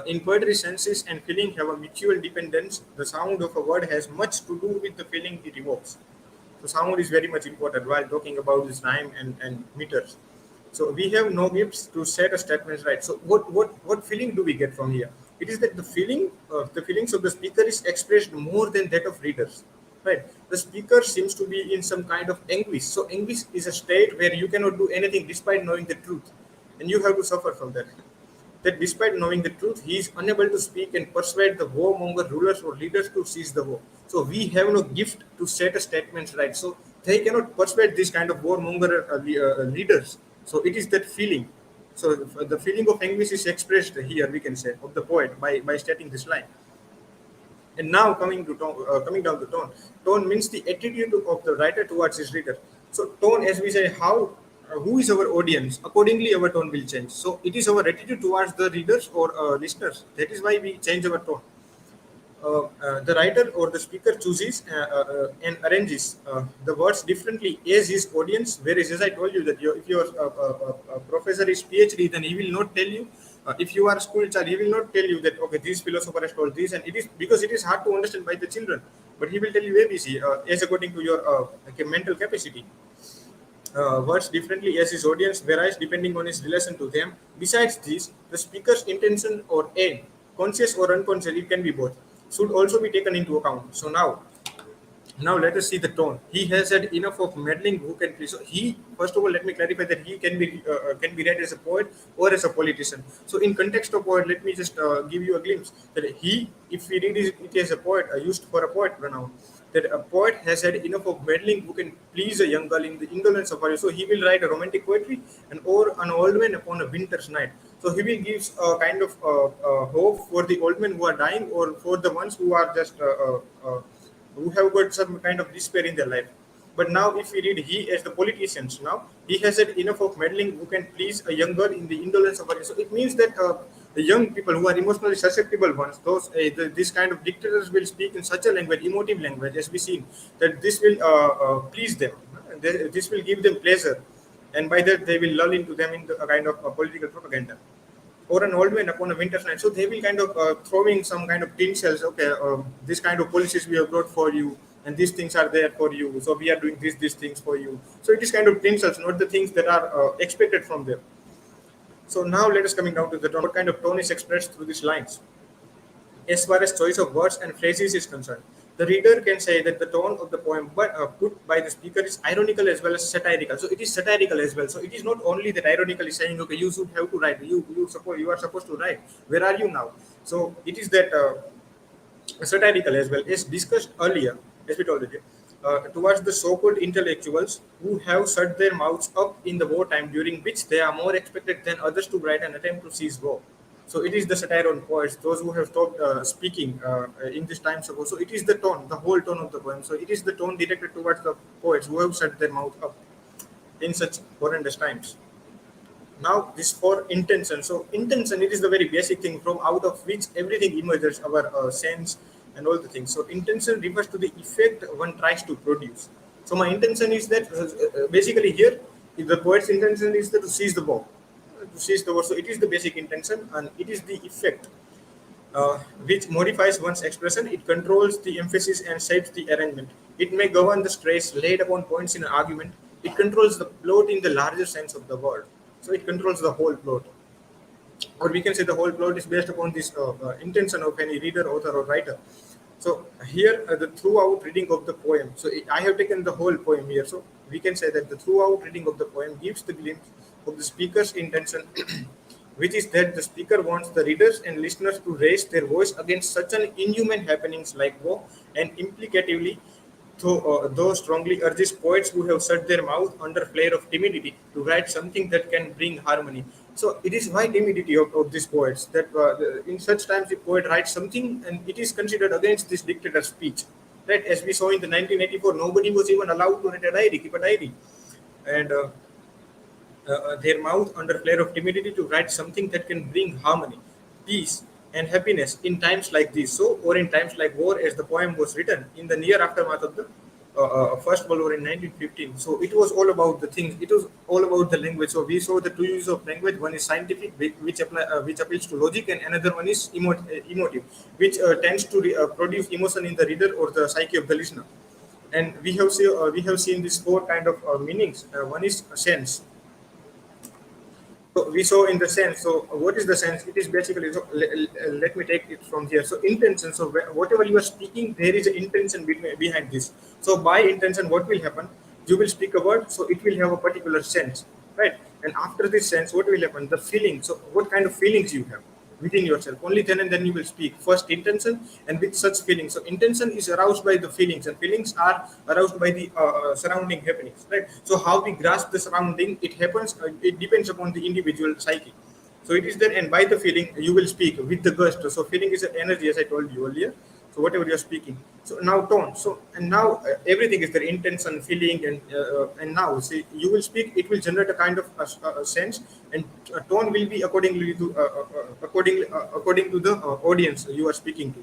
In poetry, senses and feeling have a mutual dependence. The sound of a word has much to do with the feeling it evokes. So sound is very much important while talking about this rhyme and meters. So we have no gifts to set a statement right. So what feeling do we get from here? It is that the feelings of the speaker is expressed more than that of readers. Right. The speaker seems to be in some kind of anguish. So anguish is a state where you cannot do anything despite knowing the truth, and you have to suffer from that. That despite knowing the truth, he is unable to speak and persuade the warmonger rulers or leaders to seize the war. So we have no gift to set a statements right. So they cannot persuade this kind of warmonger leaders. So it is that feeling. So the feeling of anguish is expressed here, we can say, of the poet by stating this line. And now coming down to tone. Tone means the attitude of the writer towards his reader. So tone, as we say, who is our audience? Accordingly, our tone will change. So it is our attitude towards the readers or listeners. That is why we change our tone. The writer or the speaker chooses and arranges the words differently as his audience. Whereas, as I told you, that if your professor is PhD, then he will not tell you. If you are a school child, he will not tell you that okay, this philosopher has told this, and it is because it is hard to understand by the children. But he will tell you ABC as according to your mental capacity. Words differently as his audience varies depending on his relation to them. Besides this, the speaker's intention or aim, conscious or unconscious, it can be both, should also be taken into account. So now, Now let us see the tone. He has had enough of meddling who can please. So he, first of all, let me clarify that he can be read as a poet or as a politician. So in context of poet, let me just give you a glimpse that he, if we read it as a poet, used for a poet pronoun, that a poet has had enough of meddling who can please a young girl in the indolence of her. So he will write a romantic poetry and or an old man upon a winter's night. So he will give a kind of hope for the old men who are dying or for the ones who are just who have got some kind of despair in their life. But now, if we read he as the politicians, now he has had enough of meddling who can please a young girl in the indolence of her. So it means that the young people who are emotionally susceptible ones, this kind of dictators will speak in such a language, emotive language, as we seen, that this will please them. This will give them pleasure, and by that they will lull into them in the, a kind of political propaganda or an old man upon a winter's night. So they will kind of throwing some kind of tin shells. Okay, this kind of policies we have brought for you, and these things are there for you. So we are doing these things for you. So it is kind of tin shells, not the things that are expected from them. So now let us coming down to the tone. What kind of tone is expressed through these lines? As far as choice of words and phrases is concerned, the reader can say that the tone of the poem put by the speaker is ironical as well as satirical. So it is satirical as well. So it is not only that ironical is saying, okay, you should have to write. You are supposed to write. Where are you now? So it is that satirical as well. As discussed earlier, as we told earlier, towards the so-called intellectuals who have shut their mouths up in the wartime, during which they are more expected than others to write an attempt to seize war. So it is the satire on poets, those who have stopped speaking in this times ago. So it is the tone, the whole tone of the poem. So it is the tone directed towards the poets who have shut their mouth up in such horrendous times. Now this for intention. So intention, it is the very basic thing from out of which everything emerges, our sense and all the things. So intention refers to the effect one tries to produce. So my intention is that basically here, if the poet's intention is that to seize the ball, to seize the word. So it is the basic intention and it is the effect which modifies one's expression. It controls the emphasis and shapes the arrangement. It may govern the stress laid upon points in an argument. It controls the plot in the larger sense of the word. So it controls the whole plot. Or we can say the whole plot is based upon this intention of any reader, author, or writer. So here, the throughout reading of the poem. So I have taken the whole poem here. So we can say that the throughout reading of the poem gives the glimpse of the speaker's intention, which is that the speaker wants the readers and listeners to raise their voice against such an inhuman happenings like war, and implicatively, though strongly urges poets who have shut their mouth under flare of timidity to write something that can bring harmony. So it is why timidity of these poets that in such times the poet writes something and it is considered against this dictator's speech. Right, as we saw in the 1984, nobody was even allowed to write a diary, keep a diary, and their mouth under flare of timidity to write something that can bring harmony, peace, and happiness in times like this. So, or in times like war, as the poem was written in the near aftermath of the First World War in 1915. So, it was all about the things. It was all about the language. So, we saw the two uses of language. One is scientific, which appeals to logic, and another one is emotive, which tends to produce emotion in the reader or the psyche of the listener. And we have seen these four kind of meanings. One is sense. So we saw in the sense. So what is the sense? It is basically. So let me take it from here. So intention. So whatever you are speaking, there is an intention behind this. So by intention, what will happen? You will speak a word, so it will have a particular sense, right? And after this sense, what will happen? The feeling. So what kind of feelings you have within yourself? Only then and then you will speak. First intention, and with such feelings. So intention is aroused by the feelings, and feelings are aroused by the surrounding happenings, right? So how we grasp the surrounding, it happens. It depends upon the individual psyche. So it is there, and by the feeling you will speak with the gust. So feeling is an energy, as I told you earlier. So whatever you are speaking. So now tone. So and now everything is there, intention, feeling, and now see you will speak. It will generate a kind of a sense, and tone will be according to the audience you are speaking to.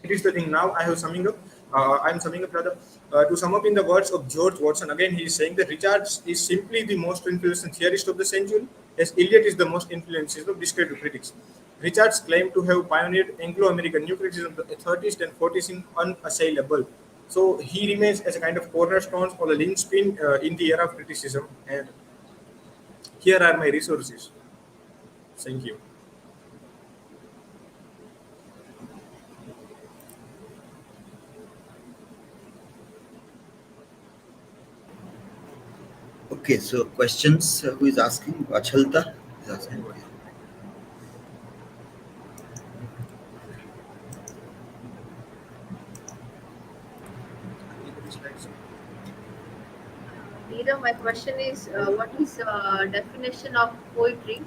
It is the thing. Now I have summing up. I'm summing up rather to sum up in the words of George Watson. Again, he is saying that Richards is simply the most influential theorist of the century, as Eliot is the most influential of descriptive critics. Richards claimed to have pioneered Anglo-American new criticism of the 30s and 40s in unassailable. So he remains as a kind of cornerstone or a linchpin in the era of criticism. And here are my resources. Thank you. Okay, so questions. Who is asking? Vachchalata is asking. Nirav, my question is, what is definition of poetry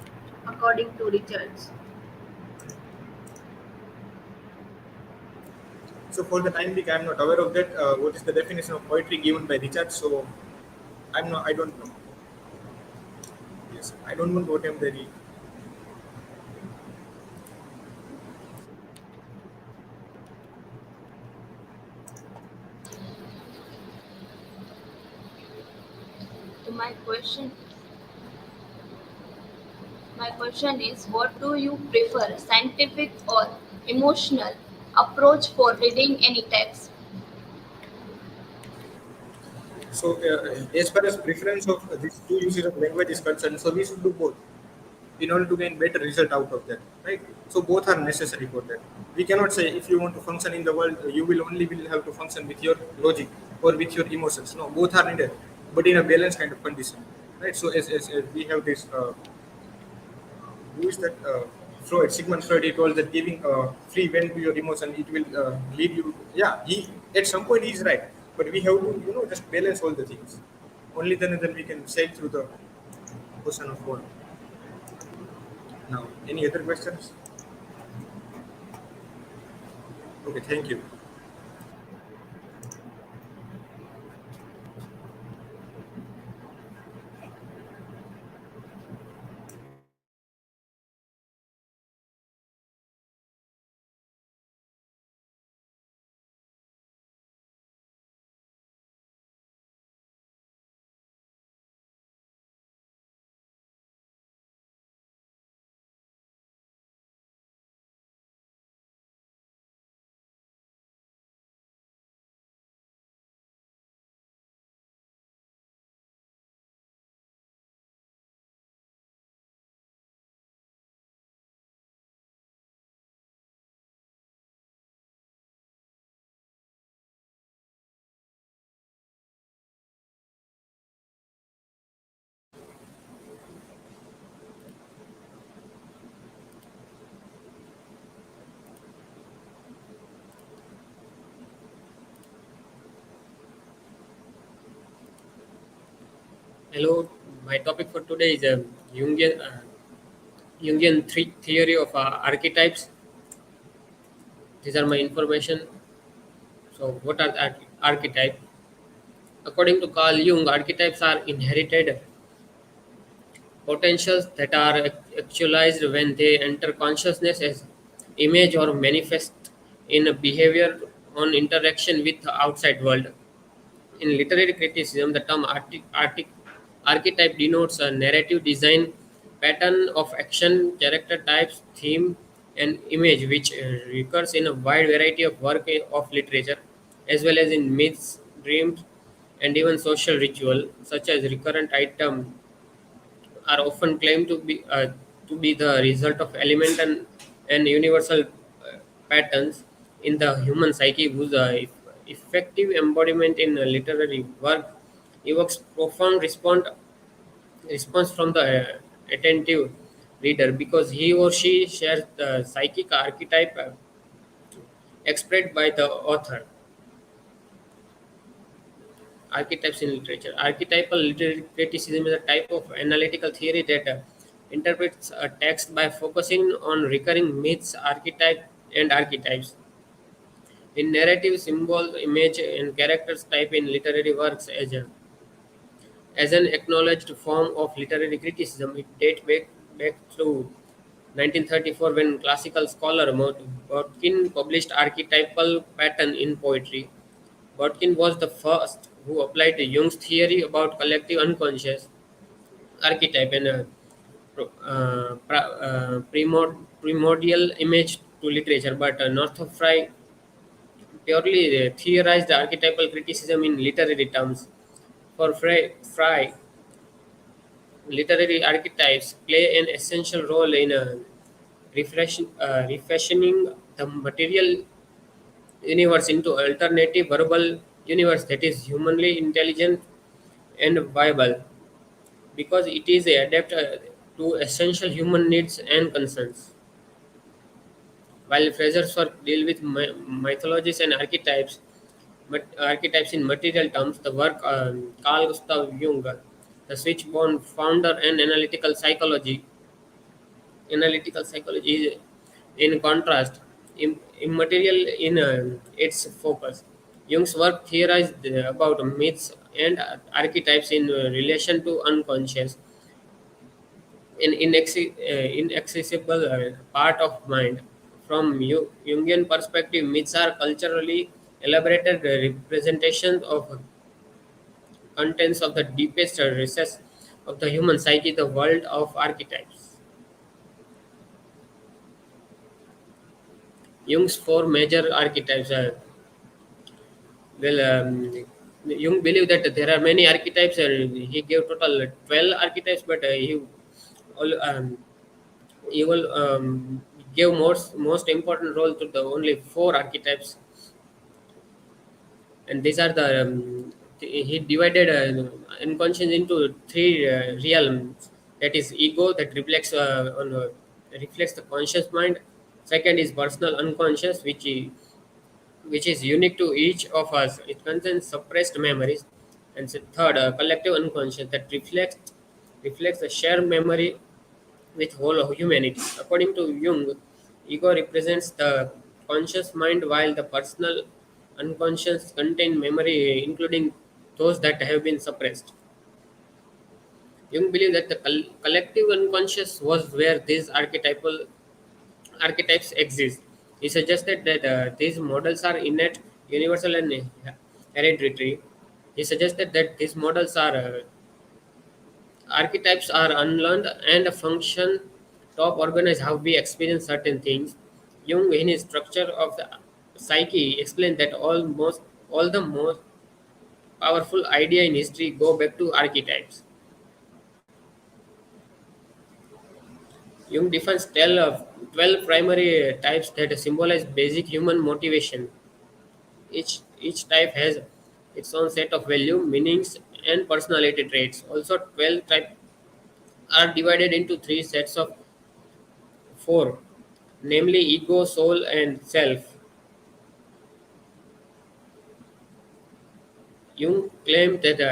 according to Richards? So for the time being, I'm not aware of that. What is the definition of poetry given by Richard? So I'm not. I don't know. Yes, I don't know what I'm the. So my question is, what do you prefer, scientific or emotional approach for reading any text? So as far as preference of these two uses of language is concerned, so we should do both in order to gain better result out of that, right? So both are necessary for that. We cannot say if you want to function in the world, you will have to function with your logic or with your emotions. No, both are needed, but in a balanced kind of condition, right? So as we have this, who is that? Freud, Sigmund Freud, he told that giving free vent to your emotion, it will lead you. Yeah, he at some point he's right, but we have to just balance all the things. Only then we can sail through the ocean of world. Now, any other questions? Okay, thank you. Hello, my topic for today is Jungian theory of archetypes. These are my information. So, what are archetypes? According to Carl Jung, archetypes are inherited potentials that are actualized when they enter consciousness as image or manifest in a behavior on interaction with the outside world. In literary criticism, the term archetype denotes a narrative design pattern of action, character types, theme, and image, which recurs in a wide variety of work of literature, as well as in myths, dreams, and even social ritual, such as recurrent item are often claimed to be the result of element and universal patterns in the human psyche whose effective embodiment in literary work evokes profound response from the attentive reader because he or she shares the psychic archetype expressed by the author. Archetypes in literature. Archetypal literary criticism is a type of analytical theory that interprets a text by focusing on recurring myths, archetypes. In narrative, symbol, image, and characters type in literary works as an acknowledged form of literary criticism. It dates back to 1934 when classical scholar Botkin published archetypal pattern in poetry. Botkin was the first who applied Jung's theory about collective unconscious archetype and primordial image to literature, but Northrop purely theorized archetypal criticism in literary terms. For Fry, literary archetypes play an essential role in refashioning the material universe into alternative verbal universe that is humanly intelligent and viable. because it is adapt to essential human needs and concerns. While Fraser's work deal with mythologies and archetypes, archetypes in material terms, the work Carl Gustav Jung, the switchborn founder and analytical psychology is, in contrast, immaterial in its focus. Jung's work theorized about myths and archetypes in relation to unconscious, an inaccessible part of mind. From Jungian perspective, myths are culturally elaborated representations of contents of the deepest recess of the human psyche, the world of archetypes. Jung's four major archetypes are well. Jung believed that there are many archetypes. He gave total 12 archetypes, but all, he will give most important role to the only four archetypes, and these are the he divided unconscious into three realms. That is ego, that reflects the conscious mind. Second is personal unconscious, which is unique to each of us. It contains suppressed memories. And third, collective unconscious, that reflects the shared memory with whole of humanity. According to Jung, ego represents the conscious mind, while the personal unconscious contain memory, including those that have been suppressed. Jung believed that the collective unconscious was where these archetypes exist. He suggested that these models are innate, universal, and hereditary. He suggested that these models are archetypes are unlearned and function top organize how we experience certain things. Jung, in his structure of the psyche, explained that all the most powerful idea in history go back to archetypes. Jung defines 12 primary types that symbolize basic human motivation. Each type has its own set of value, meanings, and personality traits. Also, 12 types are divided into three sets of four, namely ego, soul, and self. Jung claimed to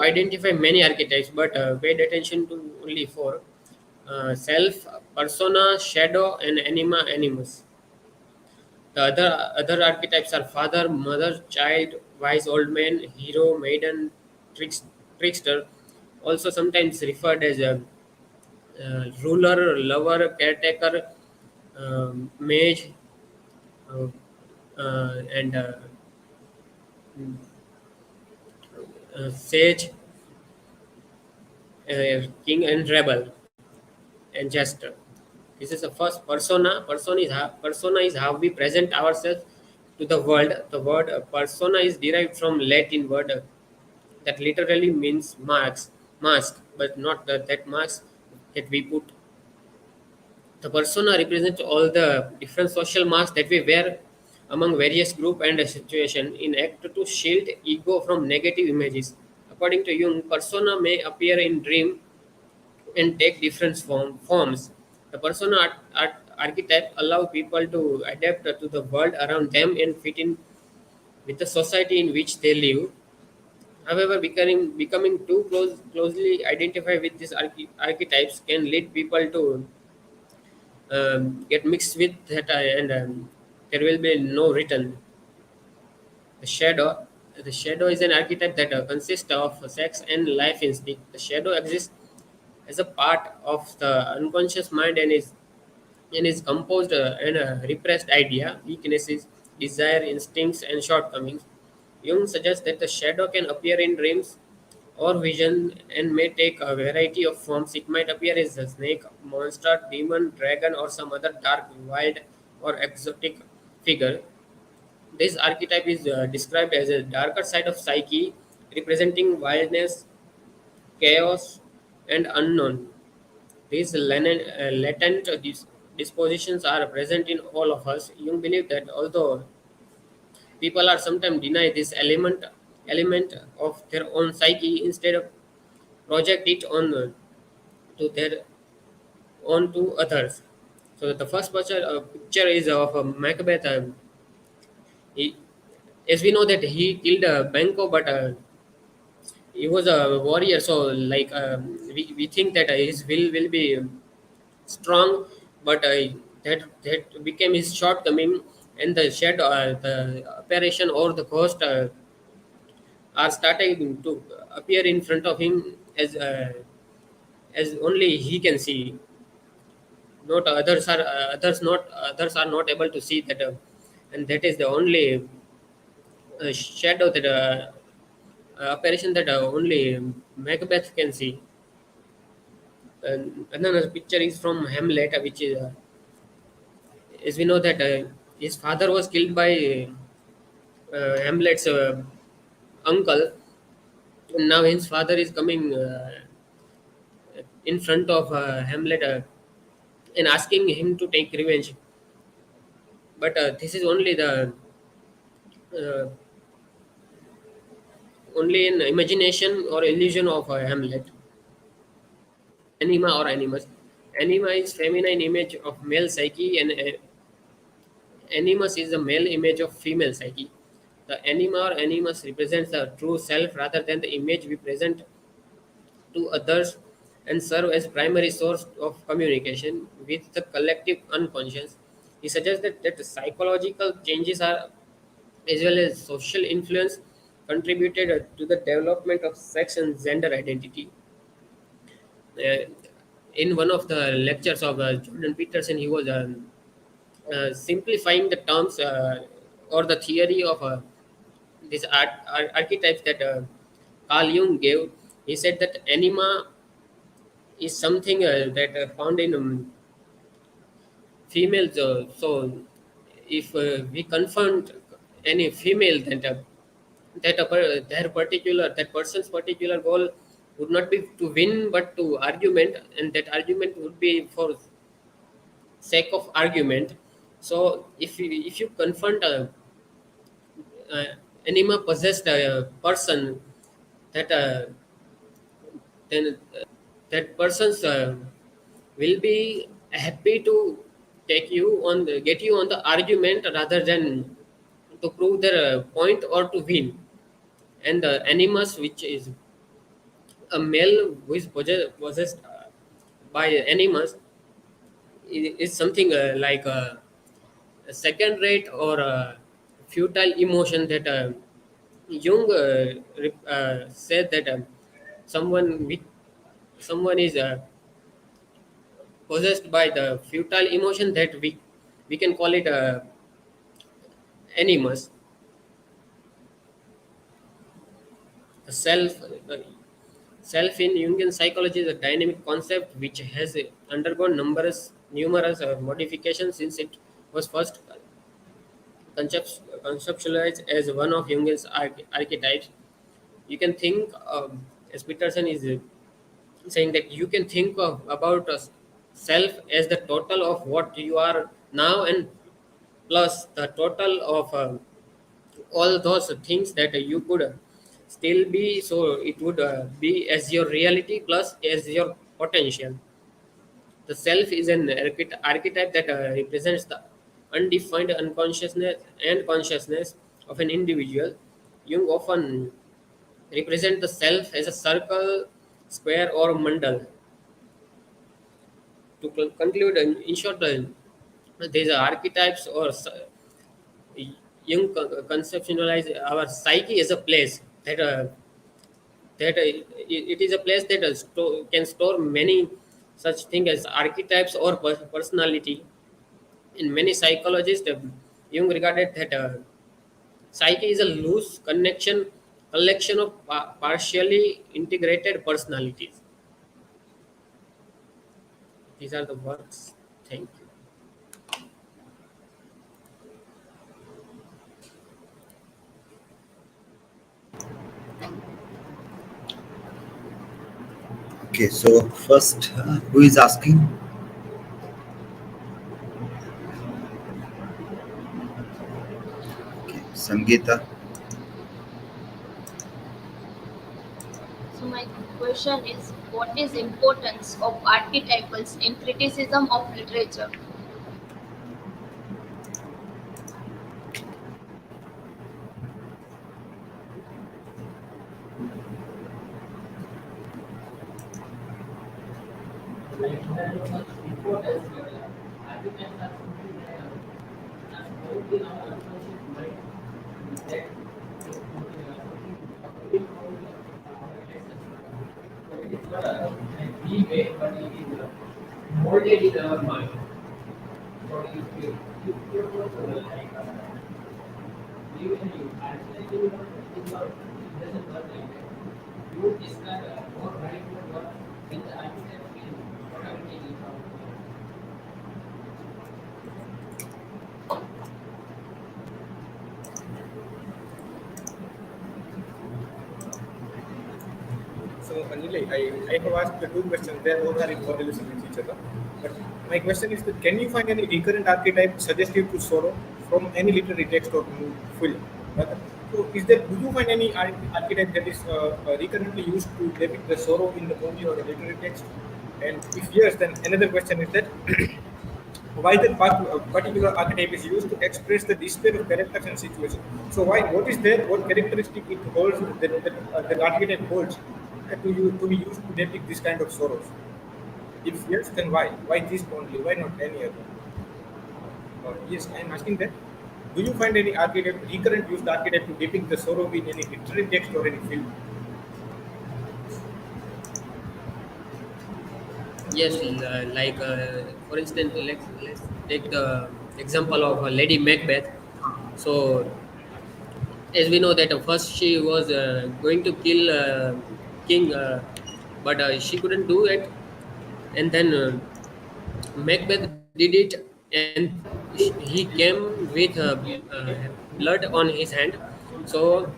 identify many archetypes, but paid attention to only four: self, persona, shadow, and animus. The other archetypes are father, mother, child, wise old man, hero, maiden, trickster. Also, sometimes referred as a ruler, lover, caretaker, mage, uh, and sage, king, and rebel, and jester. This is the first persona. Persona is how we present ourselves to the world. The word persona is derived from Latin word that literally means mask, but not that mask that we put. The persona represents all the different social masks that we wear among various group and situation in act to shield ego from negative images. According to Jung, persona may appear in dream and take different forms. The persona archetype allow people to adapt to the world around them and fit in with the society in which they live. However, becoming too closely identified with these archetypes can lead people to get mixed with that, and there will be no return. The shadow. The shadow is an archetype that consists of sex and life instinct. The shadow exists as a part of the unconscious mind and is composed and repressed idea, weaknesses, desire, instincts, and shortcomings. Jung suggests that the shadow can appear in dreams or vision and may take a variety of forms. It might appear as a snake, monster, demon, dragon, or some other dark, wild, or exotic figure. This archetype is described as a darker side of psyche, representing wildness, chaos, and unknown. These latent dispositions are present in all of us. Jung believed that although people are sometimes deny this element of their own psyche instead of project it on to their on to others. So the first picture is of Macbeth. He, as we know that he killed Banco, but he was a warrior. So like we think that his will be strong, but that became his shortcoming, and the shed, the apparition or the ghost are starting to appear in front of him as only he can see. Not others are not able to see that, and that is the only shadow that apparition that only Macbeth can see. And another picture is from Hamlet, which is as we know that his father was killed by Hamlet's uncle, and now his father is coming in front of Hamlet and asking him to take revenge. But this is uh, only an imagination or illusion of Hamlet. Anima or animus. Anima is feminine image of male psyche, and animus is the male image of female psyche. The anima or animus represents the true self rather than the image we present to others, and serve as primary source of communication with the collective unconscious. He suggests that psychological changes are as well as social influence contributed to the development of sex and gender identity. Uh, in one of the lectures of Jordan Peterson, he was simplifying the terms or the theory of these archetypes that Carl Jung gave. He said that anima is something that found in females. So, if we confront any female, that person's particular goal would not be to win but to argument, and that argument would be for sake of argument. So, if you confront a anima possessed person, that then that person's will be happy to get you on the argument rather than to prove their point or to win. And the animus, which is a male who is possessed by animus, is something like a second rate or a futile emotion that Jung said that someone with someone is possessed by the futile emotion, that we can call it animus. The self in Jungian psychology is a dynamic concept which has undergone numerous modifications since it was first conceptualized as one of Jungian's archetypes. You can think, as Peterson is saying, that you can think of about a self as the total of what you are now and plus the total of all those things that you could still be. So it would be as your reality plus as your potential. The self is an archetype that represents the undefined unconsciousness and consciousness of an individual. Jung often represent the self as a circle, square, or mandal. To conclude, in short, these are archetypes or Jung conceptualize our psyche as a place that it is a place that can store many such things as archetypes or personality. In many psychologists, Jung regarded that psyche is a loose collection of partially integrated personalities. These are the works. Thank you. Okay, so first, who is asking? Okay, Sangita. question is, what is importance of archetypals in criticism of literature? So, Nilay, I have asked the two questions. They both are in correlation with each other. But my question is that can you find any recurrent archetype suggestive to sorrow from any literary text or film? Rather, so, do you find any archetype that is recurrently used to depict the sorrow in the movie or the literary text? And if yes, then another question is that why that particular archetype is used to express the despair of characters and situations. So why, what is there, what characteristic it holds that archetype holds to be used to depict this kind of sorrows? If yes, then why? Why this only? Why not any other? Yes, I am asking that. Do you find any archetype, recurrent used archetype to depict the sorrow in any literary text or any film? Yes, for instance, let's take the example of Lady Macbeth. So, as we know that first she was going to kill king, but she couldn't do it, and then Macbeth did it, and he came with blood on his hand. So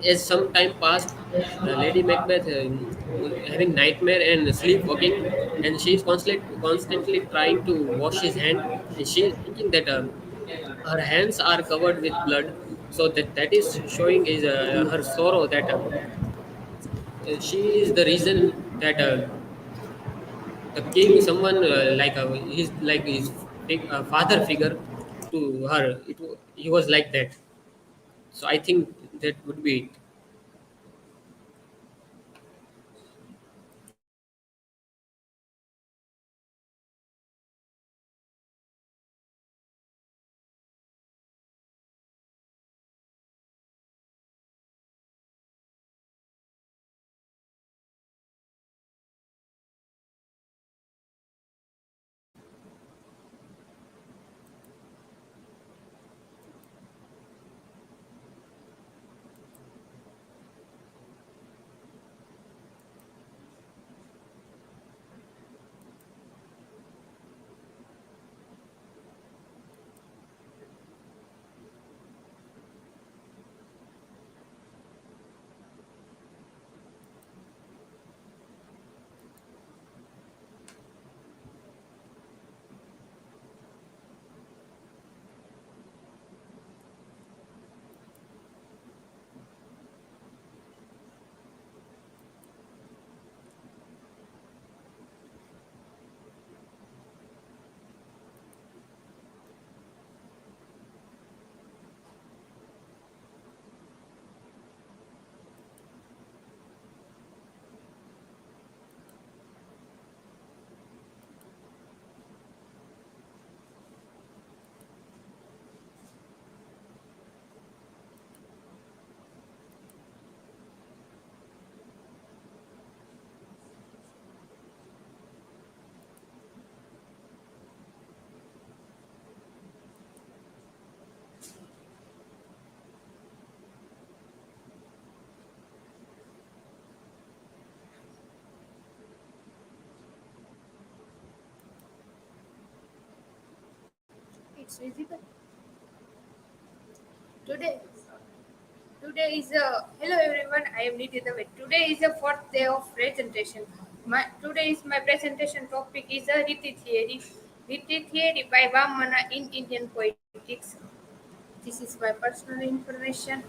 as some time passed, Lady Macbeth was having nightmare and sleepwalking, and she is constantly trying to wash his hand, and she is thinking that her hands are covered with blood. So that is showing is her sorrow that she is the reason that the king, someone like his father figure to her. He was like that. So I think that would be it. It's visible. Today, today is a hello everyone. I am Nidhi. Today is the fourth day of presentation. Today is my presentation topic is a Riti theory. Riti theory by Vamana in Indian poetics. This is my personal information.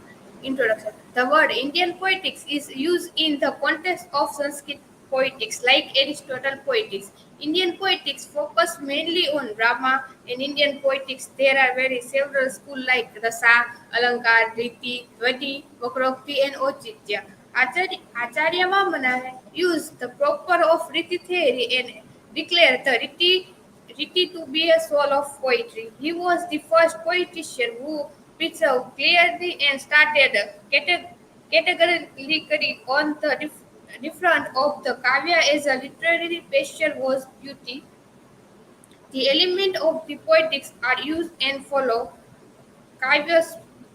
Introduction. The word Indian poetics is used in the context of Sanskrit poetics, like Aristotle poetics. Indian poetics focus mainly on drama. In Indian poetics, there are very several schools like Rasa, Alankar, Riti, Dhvani, Vakrokti, and Auchitya. Acharya Vamana used the proper of Riti theory and declared the Riti to be a soul of poetry. He was the first poetician who preserved clearly and started categorically on the different of the kavya as a literary passion was beauty. The element of the poetics are used and follow Kavya,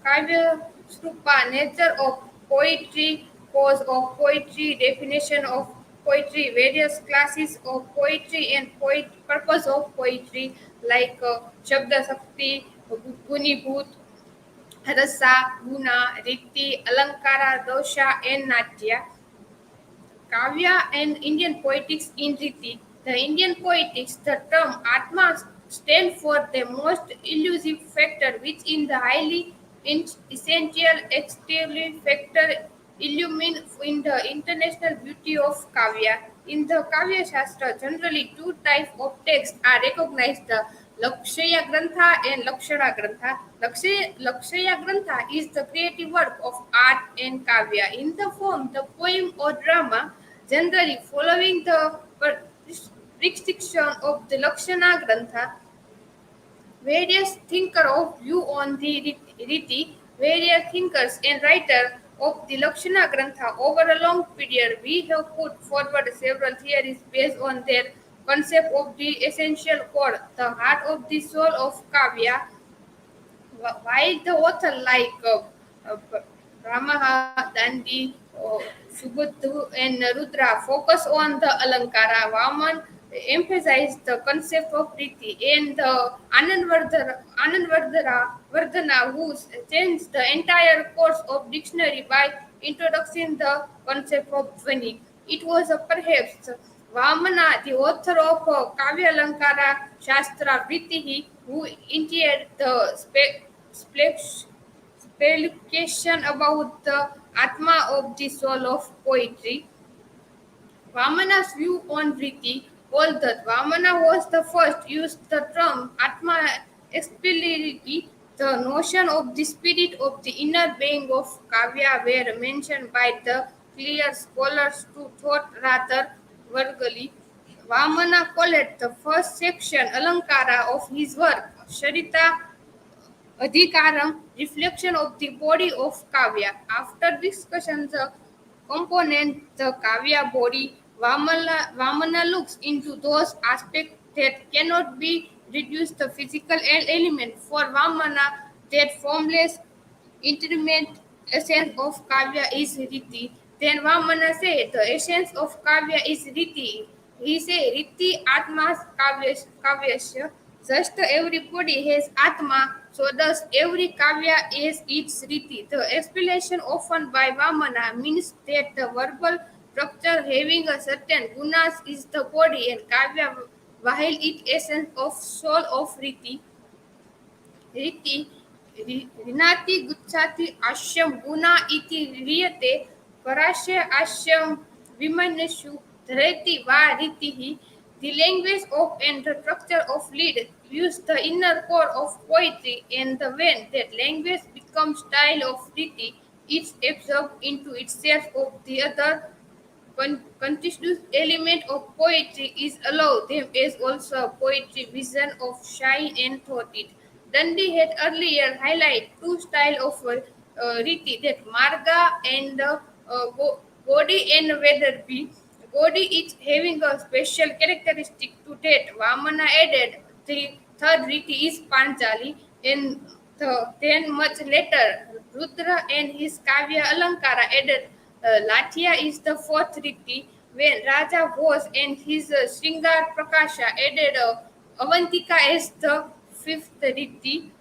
Kavya Stupa, nature of poetry, cause of poetry, definition of poetry, various classes of poetry, and purpose of poetry like Shabda Sakti, Gunibhut, Rasa, Guna, Riti, Alankara, Dosha, and Natya. Kavya and Indian poetics in Riti. The Indian poetics, the term Atma stands for the most elusive factor, which in the highly essential exterior factor illumine in the international beauty of Kavya. In the Kavya Shastra, generally two types of texts are recognized, the Lakshya Grantha and Lakshana Grantha. Lakshya Grantha is the creative work of art and Kavya in the form, the poem or drama, generally following the restriction of the Lakshana Grantha. Various thinkers of view on the Riti, various thinkers and writers of the Lakshana Grantha over a long period, we have put forward several theories based on their concept of the essential core, the heart of the soul of Kavya, while the author like Ramaha, Dandi, Subudhu, and Rudra focus on the Alankara, Vaman emphasize the concept of Riti, and the Vardhana who changed the entire course of dictionary by introducing the concept of Dhvani. It was perhaps Vamana, the author of Kavya Alankara Shastra Vritihi, who initiated the speculation about the Atma of the soul of poetry. Vamana's view on Riti holds that Vamana was the first used the term Atma explicitly. The notion of the spirit of the inner being of Kavya were mentioned by the clear scholars to thought rather vulgarly. Vamana called the first section Alankara of his work Sharita Adhikaram, reflection of the body of Kavya. After discussion the component the Kavya body, Vamana looks into those aspects that cannot be reduced to physical element. For Vamana, that formless intimate essence of Kavya is Riti. Then Vamana said the essence of Kavya is Riti. He said Riti Atma Kavyasya. Just everybody has Atma, so does every Kavya is its Riti. The explanation often by Vamana means that the verbal structure having a certain gunas is the body and Kavya while it essence of soul of Riti Rinati Guchati Ashyam Guna iti Riyate Parasya Ashyam Vimaneshu Dhareti Va Ritihi. The language of and the structure of lead use the inner core of poetry and the when that language becomes style of Riti, it's absorbed into itself of the other constitutes element of poetry is allowed them as also poetry vision of shine and thought it. Dundee had earlier highlighted two styles of Riti that Marga and Godi and Weatherby. Godi is having a special characteristic to that. Vamana added the third Riti is Panchali and then much later Rudra and his Kavya Alankara added Lathia is the fourth Riti when Raja was and his Sringar Prakasha added Avantika as the fifth Riti.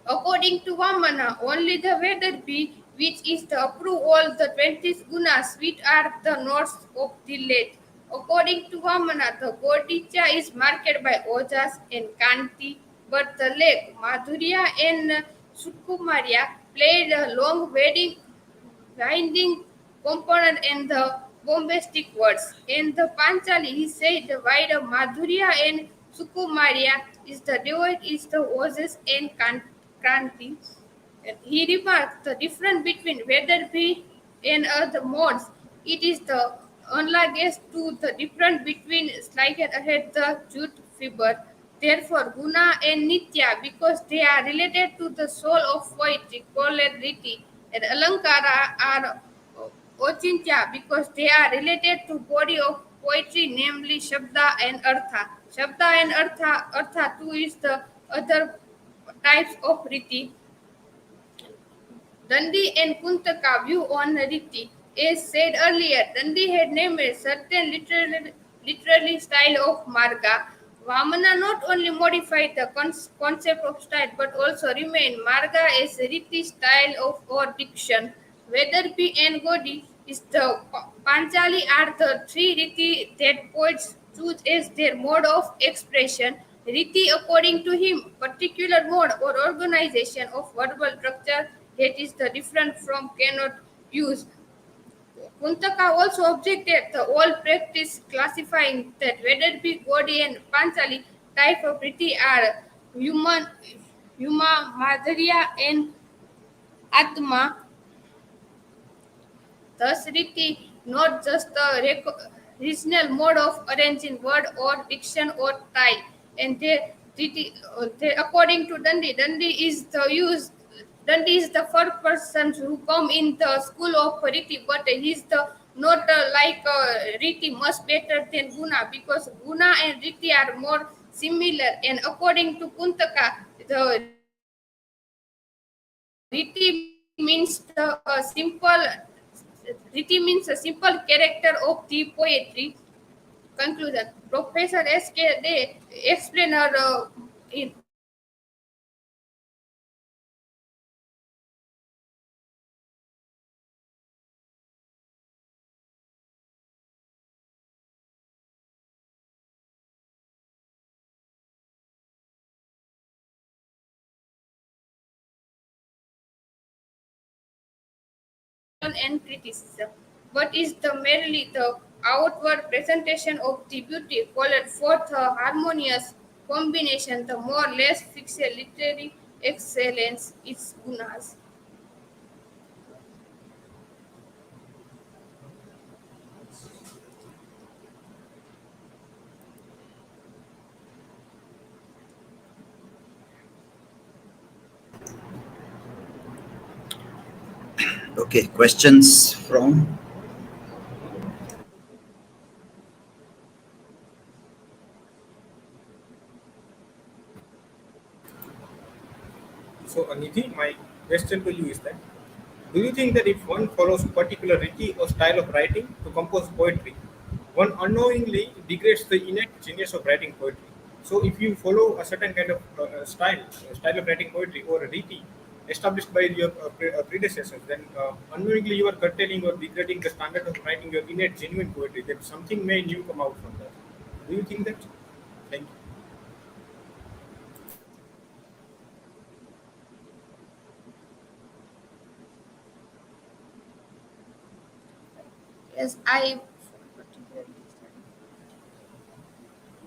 According to Vamana, only the Vedarbi, which is the approve all the 20 gunas, which are the north of the lake. According to Vamana, the Godicha is marked by Ojas and Kanti, but the lake Madhurya and Sukumarya played a long winding component in the bombastic words. In the Panchali, he said the wide Madhurya and Sukumarya is the devoid is the Oasis and Kranti. He remarked the difference between whether be and other modes. It is the analogous to the difference between slighted ahead the jute fiber. Therefore, Guna and Nitya, because they are related to the soul of poetry, called Riti, and Alankara are Auchitya, because they are related to body of poetry, namely Shabda and Artha. Shabda and Artha too is the other types of Riti. Dundee and Kuntaka view on Riti. As said earlier, Dundee had named a certain literary style of Marga. Vamana not only modified the concept of style but also remained Marga as Riti style of or diction. Whether P and Godi is the Panchali are the three Riti that poets choose as their mode of expression. Riti, according to him, particular mode or organization of verbal structure that is the different from cannot use. Kuntaka also objected the old practice classifying that whether be Godi and Panchali type of Riti are human, Yuma, Madhurya, and Atma. Thus, Riti not just the regional mode of arranging word or diction or tie, and according to Dundee is the use. Dundee is the first person who come in the school of Riti, but he is the not like Riti much better than Guna because Guna and Riti are more similar. And according to Kuntaka, the Riti means Riti means a simple character of the poetry. Conclusion. Professor S.K. Day explainer in and criticism, but is the merely the outward presentation of the beauty called forth a harmonious combination, the more or less fixed literary excellence its gunas. Okay, questions from. So, Nidhi, my question to you is that do you think that if one follows particular riti or style of writing to compose poetry, one unknowingly degrades the innate genius of writing poetry? So, if you follow a certain kind of style of writing poetry or a riti established by your predecessors, then unknowingly you are curtailing or degrading the standard of writing your innate genuine poetry. That something may new come out from that. Do you think that? Thank you. Yes, I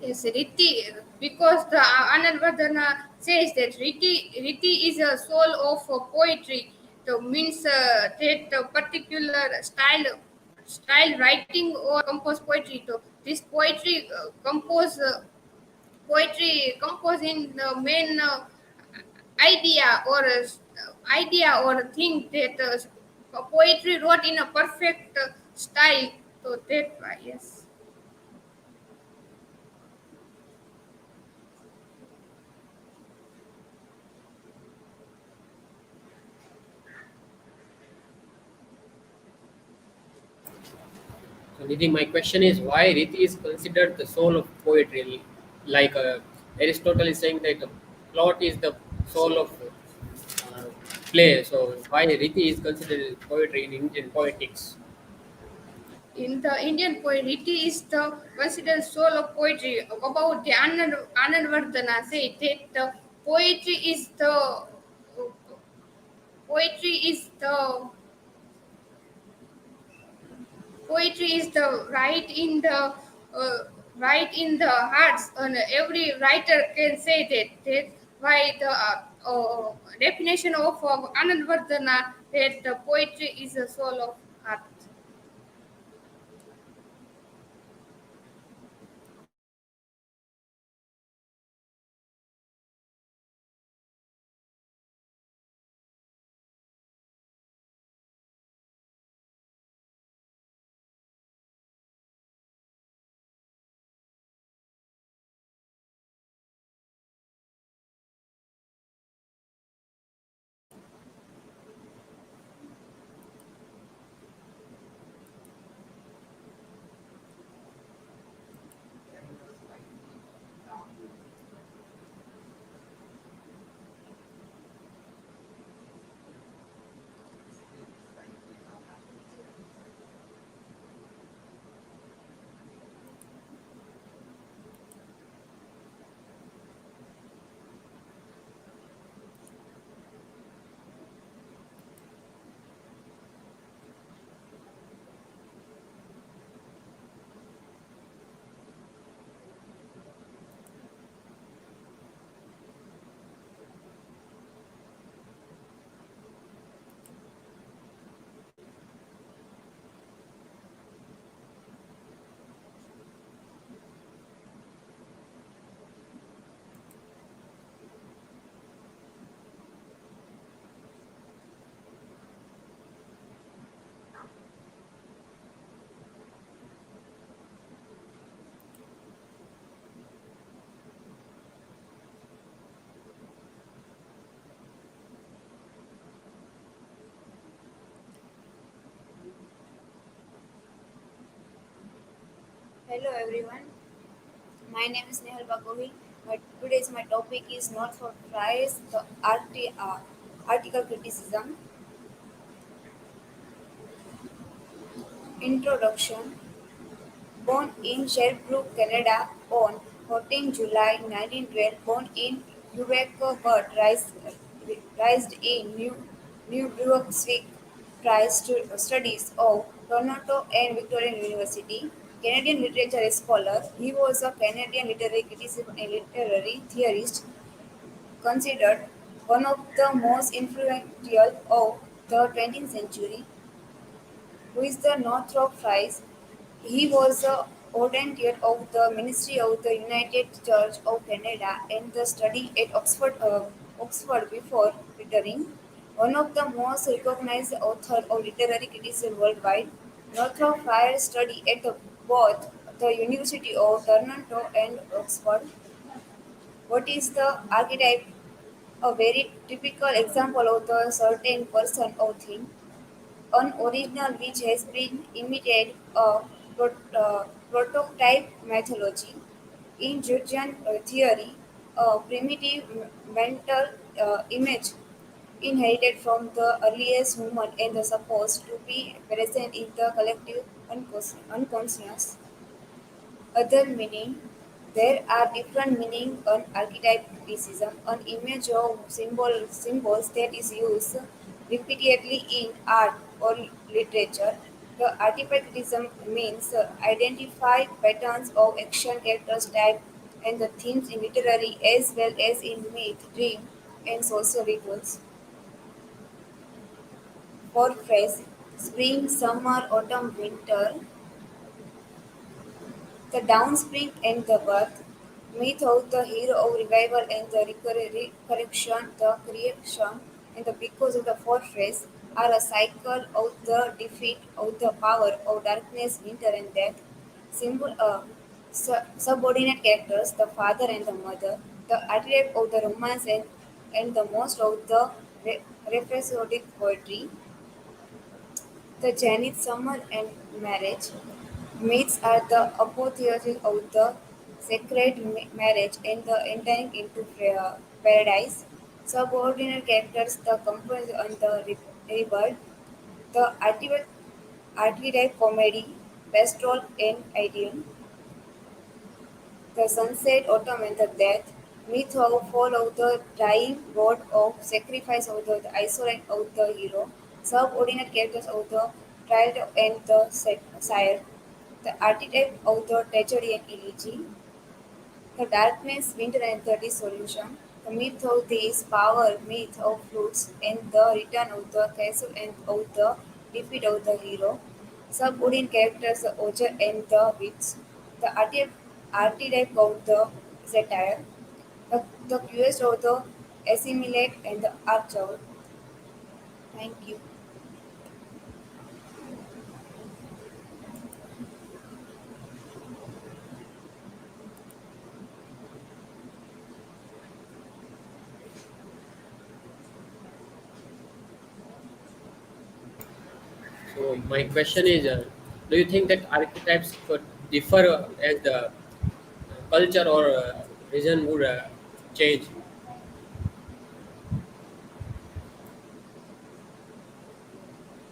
yes, Riti, because the Anarvadana says that Riti is a soul of poetry. So means that particular style writing or compose poetry. So this poetry compose in the main idea or idea or thing that poetry wrote in a perfect style. So that why yes. So, Nidhi, my question is why Riti is considered the soul of poetry? Like Aristotle is saying that the plot is the soul of uh, play. So, why Riti is considered poetry in Indian poetics? In the Indian poetry, is the considered soul of poetry. About the Anandvardhana say that the poetry is the poetry is the poetry is the uh, right in the hearts, and every writer can say that. That's why the definition of Anand Vardhana that the poetry is the soul of art. Hello everyone, my name is Nehalba Gohil. Today's my topic is not for price, the article criticism. Introduction. Born in Sherbrooke, Canada on 14 July 1912, born in Quebec but raised in New Brunswick, prior studies of Toronto and Victorian University. Canadian literature scholar, he was a Canadian literary critic and literary theorist, considered one of the most influential of the 20th century, who is the Northrop Prize. He was the ordained of the Ministry of the United Church of Canada and the study at Oxford before retiring. One of the most recognized authors of literary criticism worldwide, Northrop prior studied at both the University of Toronto and Oxford. What is the archetype? A very typical example of the certain person or thing, an original which has been imitated, a prototype mythology. In Jungian theory, a primitive mental image inherited from the earliest human and supposed to be present in the collective unconscious. Other meaning, there are different meaning on archetype criticism. An image of symbols that is used repeatedly in art or literature. The archetype criticism means identify patterns of action, characters, type, and the themes in literary as well as in myth, dream, and social rituals. For phrase, spring, summer, autumn, winter, the downspring and the birth, myth of the hero of revival and the resurrection, the creation, and the because of the fortress are a cycle of the defeat of the power of darkness, winter, and death. Symbol subordinate characters, the father and the mother, the archetype of the romance and the most of the rhapsodic poetry, the Janet summer and marriage. Myths are the apotheosis of the sacred marriage and the entering into paradise. Subordinate characters, the companion and the rebirth, the archetype comedy, pastoral and ideal, the sunset, autumn and the death, Myth of fall of the dying god of sacrifice of the isolate of the hero. Subordinate characters of the child and the sire. The archetype of the tragedy and elegy. The darkness, winter and the dissolution. The myth of this power, myth of flutes, and the return of the castle and of the defeat of the hero. Subordinate characters, the Oger and the witch. The archetype of the satire. The quest of the assimilate and the archer. Thank you. So my question is, do you think that archetypes could differ as the culture or region would change?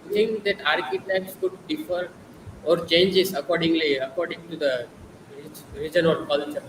You think that archetypes could differ or changes accordingly according to the region or culture?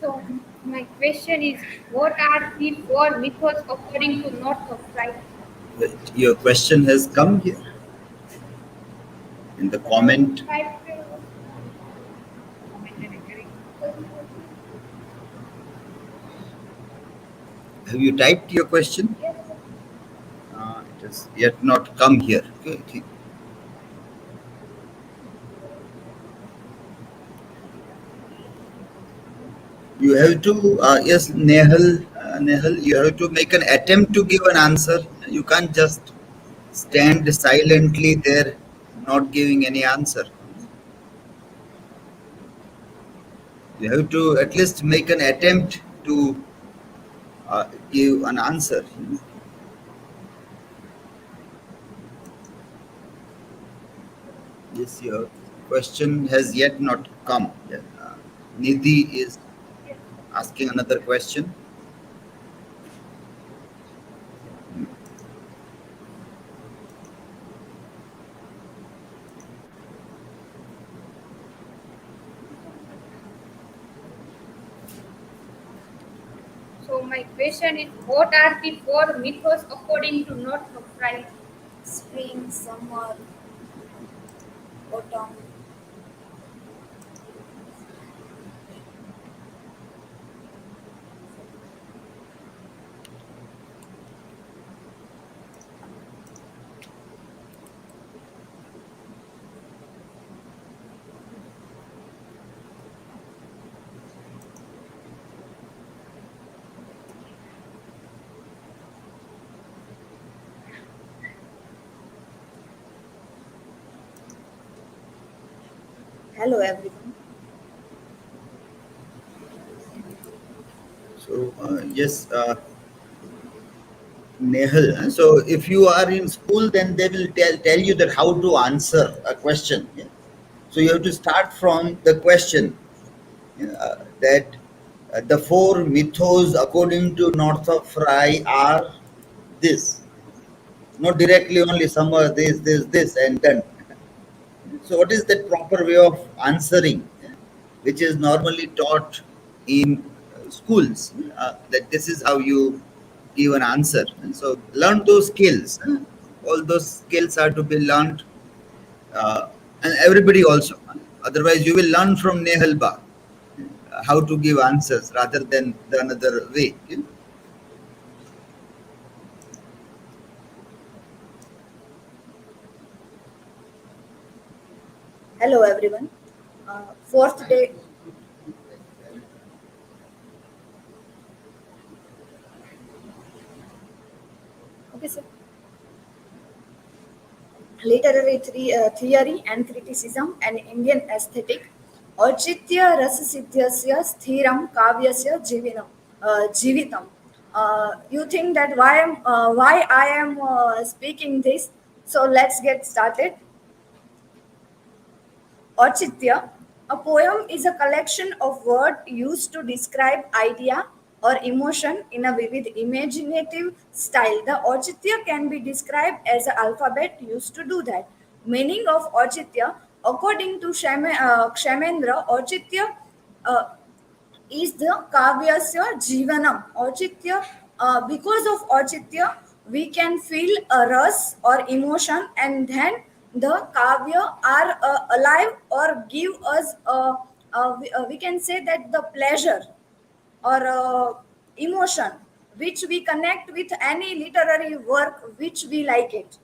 So my question is, what are the four mythos according to Northrop, right? Your question has come here in the comment. Right. Have you typed your question? Yes. It has yet not come here. Okay. You have to, yes, Nehal, you have to make an attempt to give an answer. You can't just stand silently there, not giving any answer. You have to at least make an attempt to give an answer. Yes, your question has yet not come. Yeah. Nidhi is asking another question. So my question is, what are the four mythos according to Northrop, right? Spring, summer, autumn. Hello everyone. So, yes, Nehal. So, if you are in school, then they will tell you that how to answer a question. Yeah? So, you have to start from the question, that the four mythos according to Northrop Frye are this. Not directly only summer, this, and then. So, what is that proper way of answering, which is normally taught in schools? That this is how you give an answer. And so, learn those skills. All those skills are to be learned, and everybody also. Otherwise, you will learn from Nehalba how to give answers rather than the another way. Hello everyone. Fourth day. Okay, sir. literary theory and criticism, and Indian aesthetic. Auchitya rasasiddhyasya sthiram kavyasya jivitam. You think that why I am speaking this? So let's get started. Auchitya, a poem is a collection of words used to describe idea or emotion in a vivid imaginative style. The Auchitya can be described as an alphabet used to do that. Meaning of Auchitya, according to Kshamendra, Auchitya uh, is the kavyasya jivanam. Auchitya, because of Auchitya, we can feel a ras or emotion, and then the kavya are alive or give us, we can say that the pleasure or emotion which we connect with any literary work which we like it.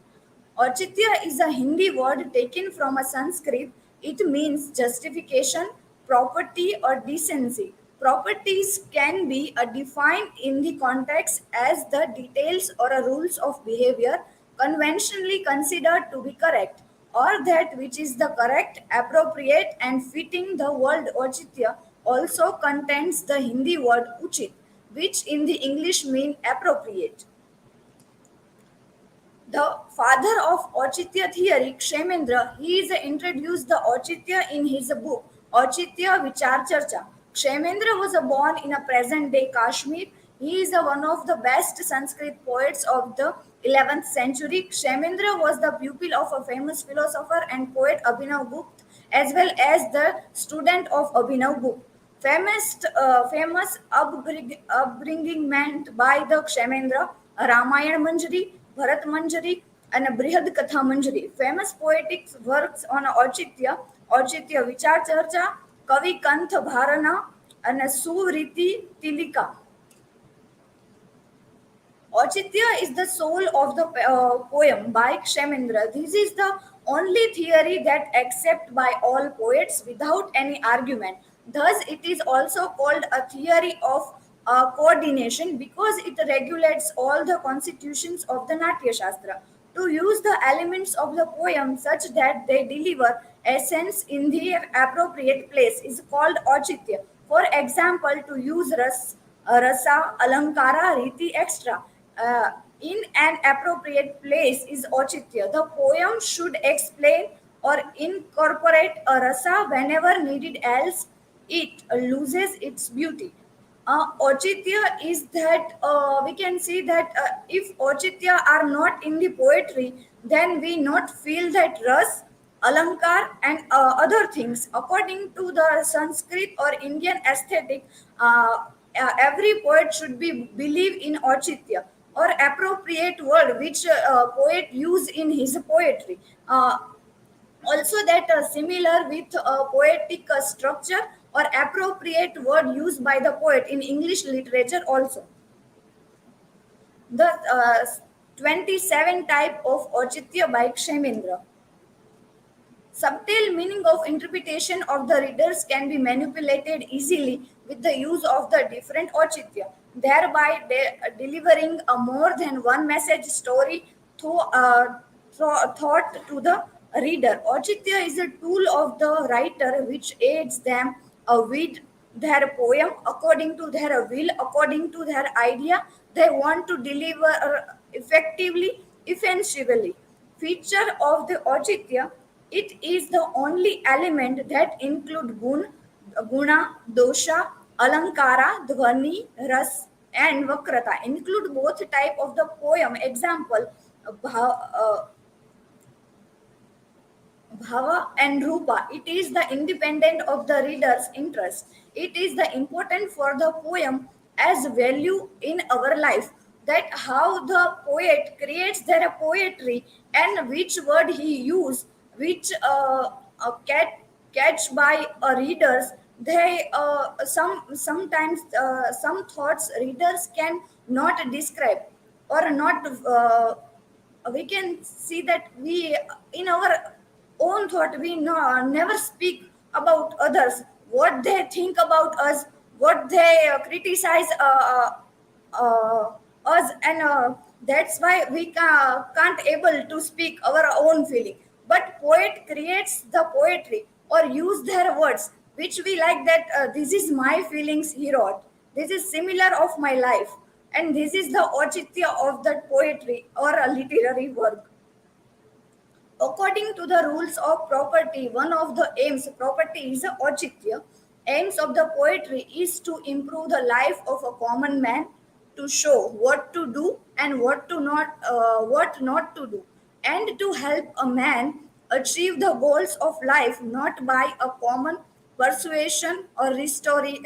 Auchitya is a Hindi word taken from a Sanskrit. It means justification, property, or decency. Properties can be defined in the context as the details or rules of behavior conventionally considered to be correct, or that which is the correct, appropriate, and fitting. The word Auchitya also contains the Hindi word uchit, which in the English mean appropriate. The father of Auchitya theory, Kshemendra, he is introduced the Auchitya in his book Auchitya Vichar Charcha. Kshemendra was born in a present-day Kashmir. He is one of the best Sanskrit poets of the 11th century. Kshemendra was the pupil of a famous philosopher and poet Abhinav Gupta, as well as the student of Abhinav Gupta. Famous upbringing meant by the Kshamendra, Ramayana Manjari, Bharat Manjari, and Brihad Katha Manjari. Famous poetics works on Auchitya, Auchitya Vichar Charcha, Kavi Kanth Bharana, and Riti Tilika. Auchitya is the soul of the poem by Kshemendra. This is the only theory that accepted by all poets without any argument. Thus, it is also called a theory of coordination because it regulates all the constitutions of the Natyashastra. To use the elements of the poem such that they deliver essence in their appropriate place is called Auchitya. For example, to use rasa, Alamkara, Riti, etc. In an appropriate place is Auchitya. The poem should explain or incorporate a rasa whenever needed, else it loses its beauty. Auchitya is that we can see that if Auchitya are not in the poetry, then we not feel that ras, Alankar, and other things. According to the Sanskrit or Indian aesthetic, every poet should be believe in Auchitya or appropriate word which poet use in his poetry. Also that similar with poetic structure or appropriate word used by the poet in English literature also. The 27 type of Auchitya by Kshemendra. Subtle meaning of interpretation of the readers can be manipulated easily with the use of the different Auchitya, thereby delivering a more than one message story thought to the reader. Auchitya is a tool of the writer which aids them with their poem according to their will, according to their idea they want to deliver effectively, offensively. Feature of the Auchitya, it is the only element that include guna, dosha, alankara, dhvani, ras, and vakrata. Include both type of the poem. Example, bhava and rupa. It is the independent of the reader's interest. It is the important for the poem as value in our life, that how the poet creates their poetry and which word he use, which catch by readers. They sometimes some thoughts readers can not describe or not. We can see that we in our own thought we never speak about others, what they think about us, what they criticize us, and That's why we can't able to speak our own feeling. But poet creates the poetry or use their words, which we like that this is my feelings he wrote. This is similar of my life. And this is the Auchitya of that poetry or a literary work. According to the rules of property, one of the aims property is Auchitya. Aims of the poetry is to improve the life of a common man, to show what to do and what not to do, and to help a man achieve the goals of life not by a common persuasion or restoring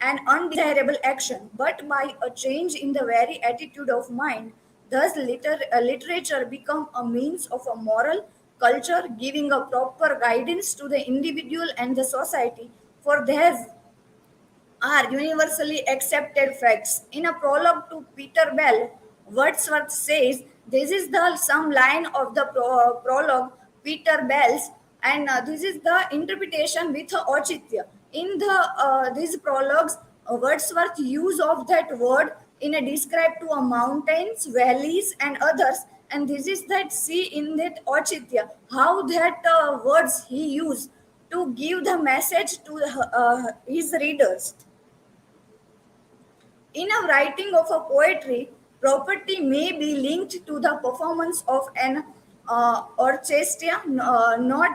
an undesirable action, but by a change in the very attitude of mind. Thus, literature become a means of a moral culture, giving a proper guidance to the individual and the society for theirs are universally accepted facts. In a prologue to Peter Bell, Wordsworth says, "This is the some line of the prologue, Peter Bell's, and this is the interpretation with Auchitya." In the these prologues, Wordsworth use of that word in a describe to a mountains, valleys, and others, and this is that see in that Auchitya how that words he used to give the message to his readers. In a writing of a poetry, property may be linked to the performance of an orchestra, not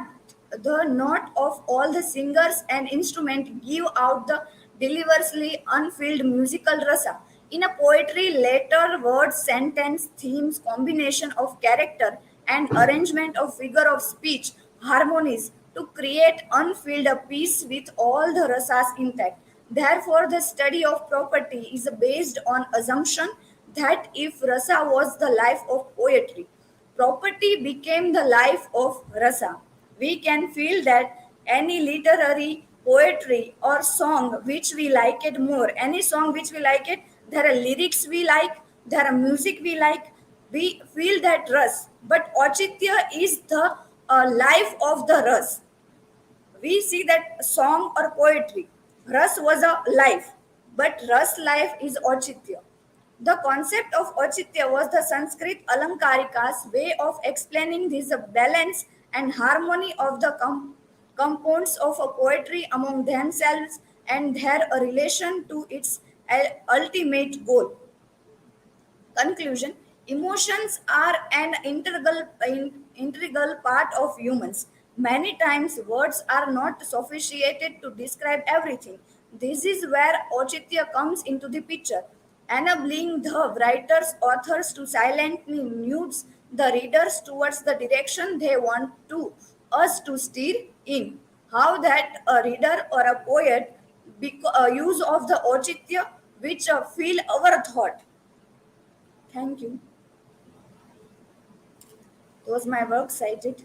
the not of all the singers and instrument give out the deliberately unfilled musical rasa. In a poetry, later words, sentence, themes, combination of character, and arrangement of figure of speech, harmonies to create unfilled a piece with all the rasas intact. Therefore, the study of property is based on assumption that if rasa was the life of poetry, property became the life of rasa. We can feel that any literary poetry or song which we like it more, any song which we like it, there are lyrics we like, there are music we like, we feel that ras. But Auchitya is the life of the ras. We see that song or poetry. Ras was a life, but Ras life is Auchitya. The concept of Auchitya was the Sanskrit Alamkarika's way of explaining this balance and harmony of the compounds of a poetry among themselves and their relation to its ultimate goal. Conclusion. Emotions are an integral part of humans. Many times words are not sufficient to describe everything. This is where Auchitya comes into the picture, enabling the writers authors to silently nudge the readers towards the direction they want to us to steer in. How that a reader or a poet use of the Auchitya which feel our thought. Thank you. Was my work cited?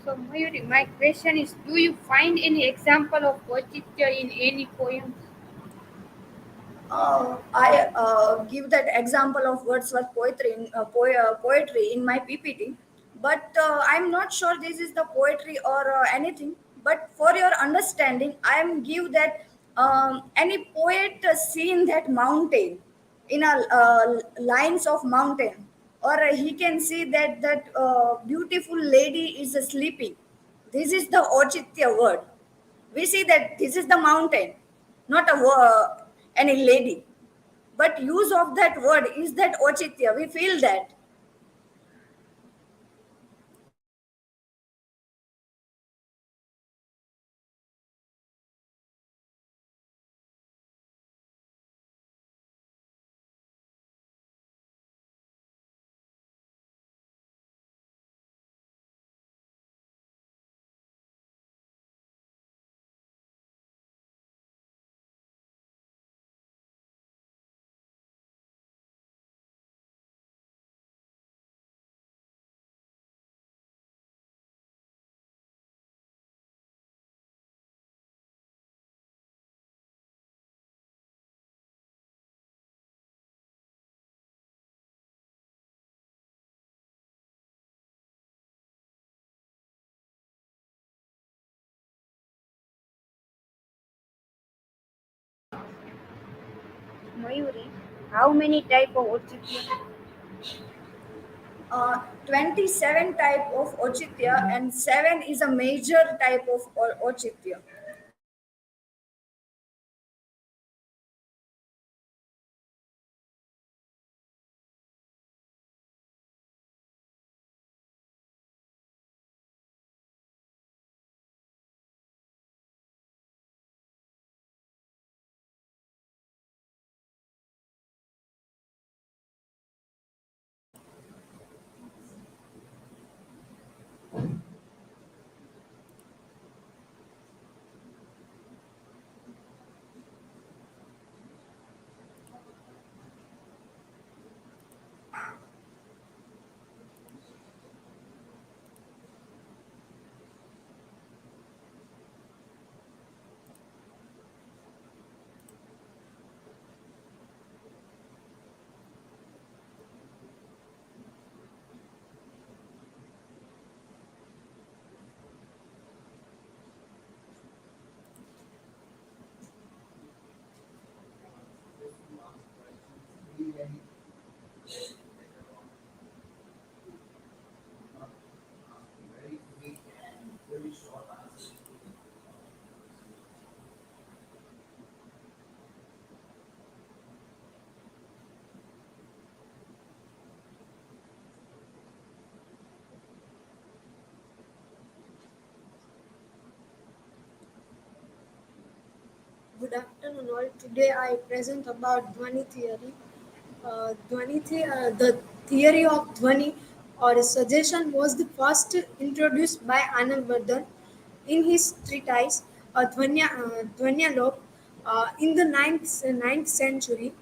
So, Mayuri, my question is, do you find any example of Auchitya in any poems? I give that example of Wordsworth poetry poetry in my PPT, but I'm not sure this is the poetry or anything. But for your understanding, I am give that any poet seen that mountain in a lines of mountain, or he can see that beautiful lady is sleeping. This is the Auchitya word. We see that this is the mountain, not any lady, but use of that word is that Auchitya. We feel that. Mayuri, how many type of Auchitya? 27 type of Auchitya and 7 is a major type of Auchitya. Good afternoon, all. Today I present about Dhvani theory. The theory of Dhvani or suggestion was the first introduced by Anand in his treatise Dhvanyalok in the ninth century.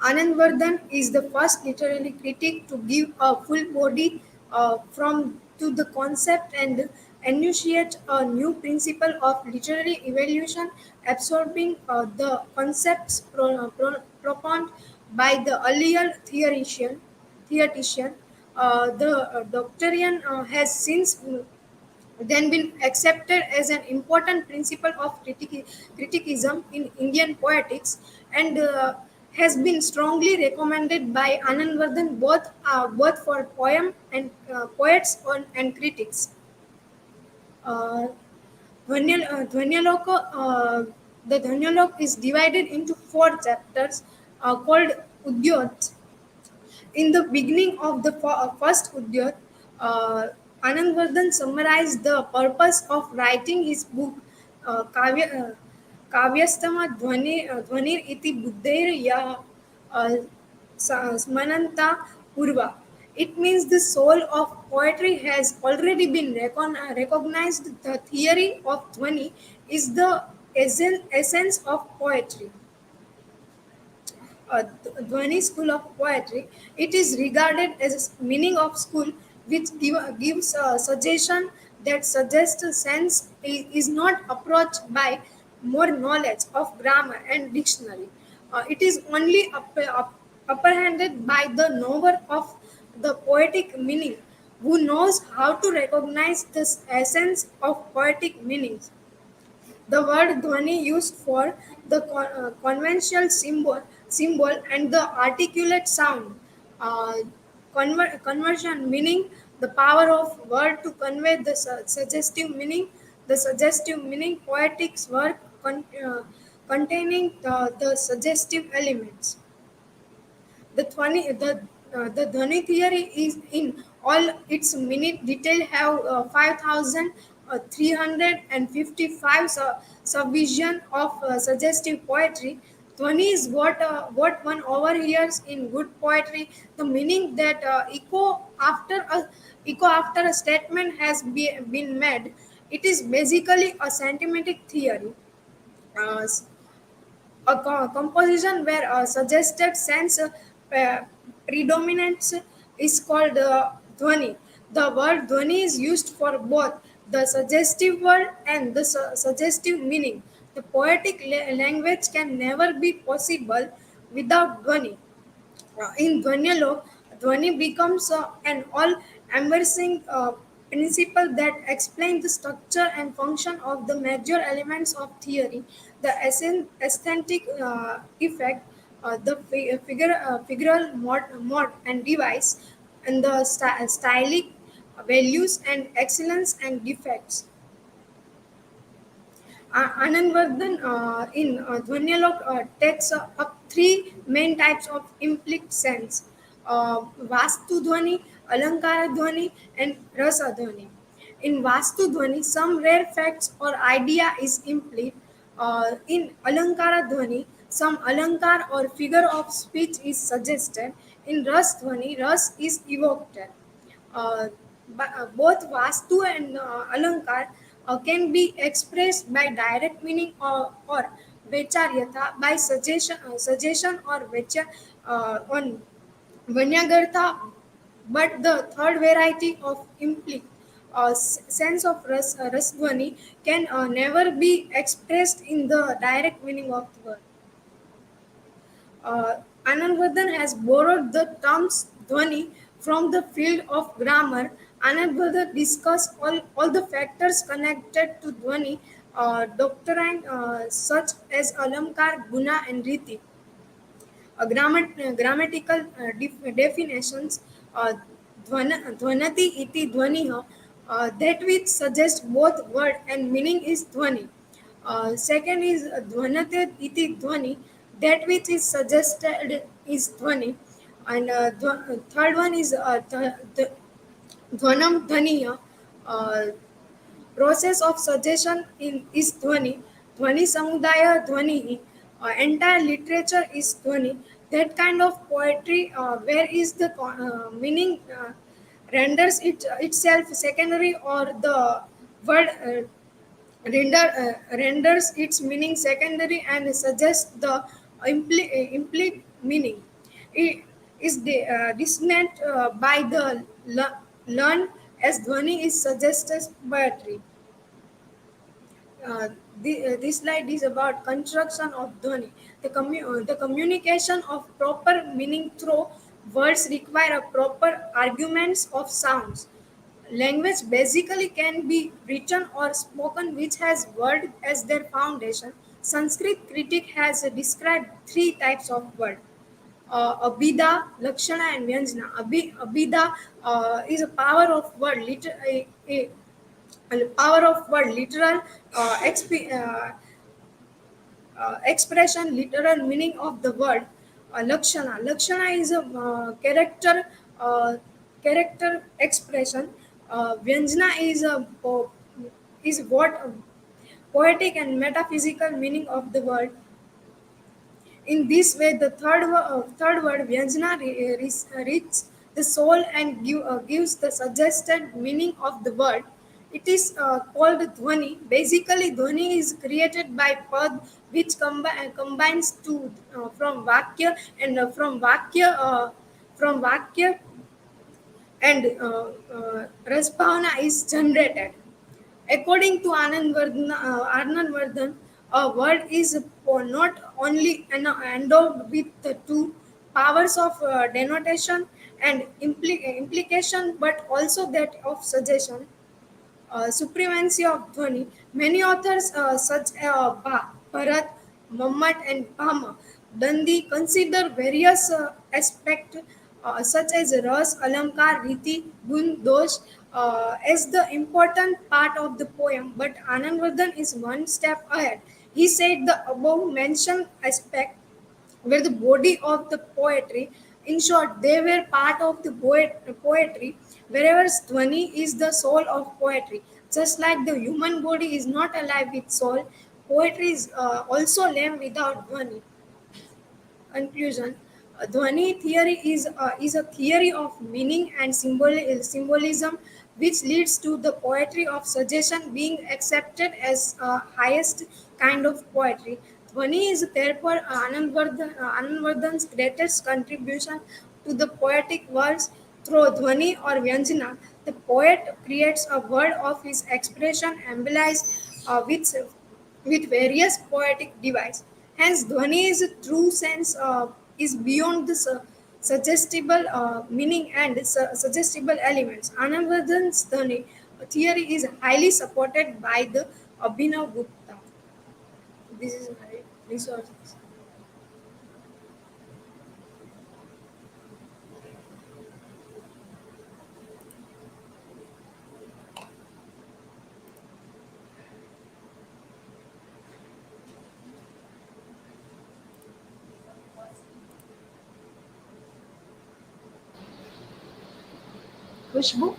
Anandvardhan is the first literary critic to give a full body from to the concept and enunciate a new principle of literary evolution, absorbing the concepts propounded by the earlier theoretician. The doctrine has since then been accepted as an important principle of criticism in Indian poetics and has been strongly recommended by Anandvardhan both for poets and critics. Uh, Dhvanyaloka, the Dhvanyalok is divided into four chapters called Udyot. In the beginning of the first Udyot, uh, Anandvardhan summarized the purpose of writing his book Kavyastama Dhvanir iti buddhair ya uh, smananta purva. It means the soul of poetry has already been recognized. The theory of Dhvani is the essence of poetry. Dhvani School of Poetry. It is regarded as a meaning of school, which gives a suggestion that suggests a sense is not approached by more knowledge of grammar and dictionary. It is only apprehended by the knower of the poetic meaning, who knows how to recognize the essence of poetic meanings. The word dhvani used for the conventional symbol and the articulate sound. Uh, Conversion meaning the power of word to convey the suggestive meaning. The suggestive meaning poetics work containing the suggestive elements. The Dhvani theory is in all its minute detail have 5,355 subdivision of suggestive poetry. Dhvani is what one overhears in good poetry. The meaning that echo after a statement has been made. It is basically a scientific theory. Uh, a composition where a suggested sense predominates is called dhvani. The word dhvani is used for both the suggestive word and the suggestive meaning. The poetic language can never be possible without dhvani. In Dhvanyalo, Dhvani becomes an all-embracing principle that explains the structure and function of the major elements of theory, the aesthetic effect, figural mod and device, and the stylic values and excellence and defects. Anandvardhan in Dhvanyalok takes up three main types of implicit sense: Vastu Dhvani, Alankara Dhvani, and Rasa Dhvani. In Vastu Dhvani, some rare facts or idea is implicit. In Alankara Dhvani, some Alankar or figure of speech is suggested. In Ras Dhvani, Ras is evoked. Uh, Both Vastu and Alankar can be expressed by direct meaning or Vacharyatha by suggestion or on Vanyagartha. But the third variety of implicit sense of Rasdhvani can never be expressed in the direct meaning of the word. Anandvardhan has borrowed the terms dhvani from the field of grammar. Anandvardhan discussed all the factors connected to dhvani doctrine such as Alamkar, Guna, and Riti. Grammatical definitions. uh, Dhvanati iti dhvaniha, that which suggests both word and meaning is dhvani. Second is dhvanate iti dhvani, that which is suggested is dhvani. And third one is dhvanam dhaniya, uh, process of suggestion in is dhvani. Dhvani samudaya dhvani, entire literature is dhvani. That kind of poetry where is the meaning renders itself secondary, or the word renders its meaning secondary and suggests the implicit meaning. It is dissonant by the learned, as dhvani is suggested poetry. This slide is about construction of dhvani. The communication of proper meaning through words require a proper arguments of sounds. Language basically can be written or spoken, which has word as their foundation. Sanskrit critic has described three types of word: Abhida, Lakshana, and Vyanjana. Abhida is a power of word, power of word, literal expression, literal meaning of the word. Lakshana is a uh, character expression. Vyanjana is what poetic and metaphysical meaning of the word. In this way, the third word Vyanjana reaches the soul and gives the suggested meaning of the word. It is called Dhvani. Basically, Dhvani is created by Pad, which combines two from Vakya, and from Vakya and Rasbhavana is generated. According to Anandvardhan, a word is not only endowed with the two powers of denotation and implication, but also that of suggestion. Supremacy of Dhvani. Many authors, such as Barad, Mammat, and Bhama, Dandi, consider various aspects such as Ras, Alamkar, Riti, Gun, Dosh as the important part of the poem, but Anandvardhan is one step ahead. He said the above mentioned aspect were the body of the poetry. In short, they were part of the poetry, wherever Dhvani is the soul of poetry. Just like the human body is not alive with soul, poetry is also lame without Dhvani. Conclusion. Dhvani theory is a theory of meaning and symbolism, which leads to the poetry of suggestion being accepted as highest kind of poetry. Dhvani is therefore Anandvardhan's greatest contribution to the poetic worlds. Through Dhvani or Vyanjana, the poet creates a world of his expression embellished with various poetic devices. Hence, Dhvani is a true sense is beyond the suggestible meaning and suggestible elements. Anandvardhan's Dhvani theory is highly supported by the Abhinav Gupta. This is my resources. Khushboo,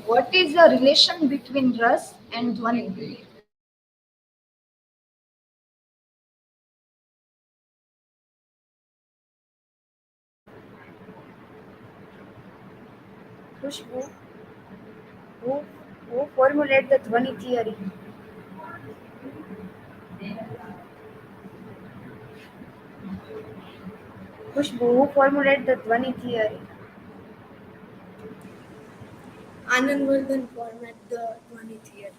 what is the relation between Ras and Dhvani? Khushboo, who, who formulated the Dhvani theory? Khushboo, who formulated the Dhvani theory? Anandvardhan format the Dhvani theory.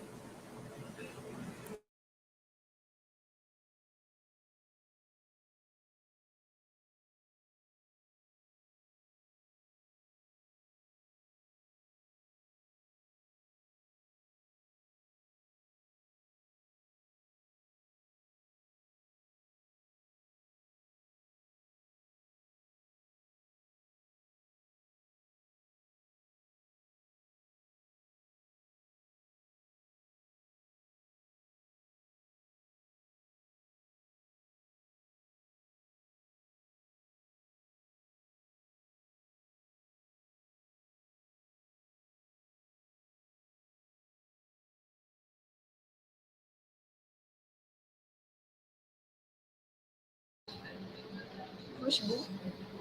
Khushboo,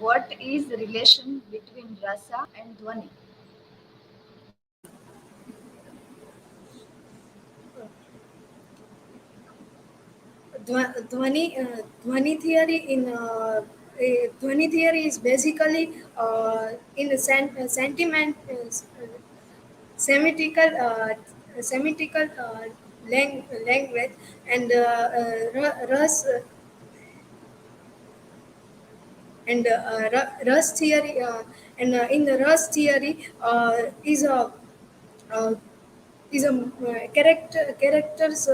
what is the relation between Rasa and Dhvani? Dhvani theory is basically in a semitical language, and Rus and Rus theory and in the Rus theory uh, is a characters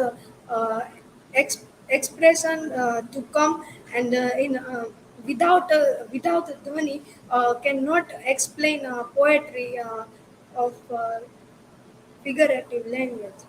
expression to come, and in without Dhvani cannot explain poetry of figurative language.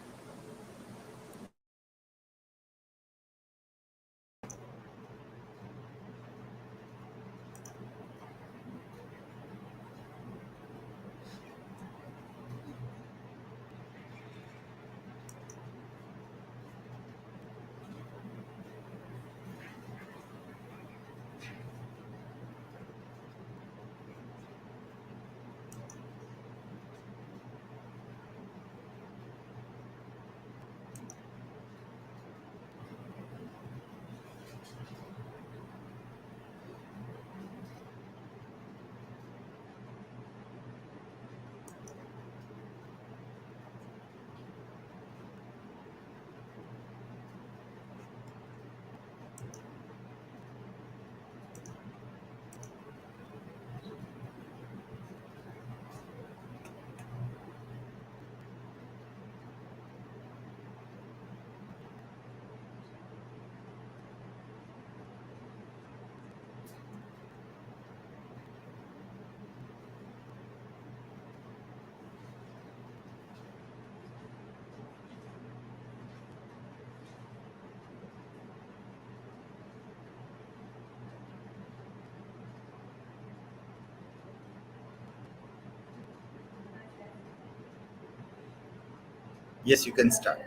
Yes, you can start.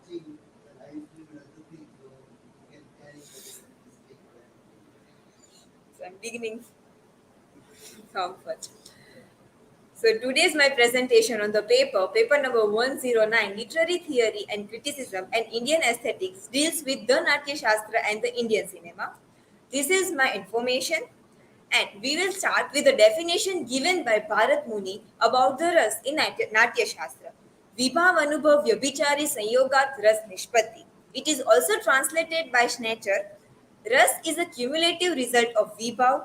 So I'm beginning from first. So today's my presentation on the paper number 109, Literary Theory and Criticism and Indian Aesthetics, deals with the Natyashastra and the Indian cinema. This is my information, and we will start with the definition given by Bharat Muni about the ras in Natyashastra. Vibhav Anubhav Vyabhichari Sanyogat Ras Nishpatti. It is also translated by Schnetter. Ras is a cumulative result of Vibhav,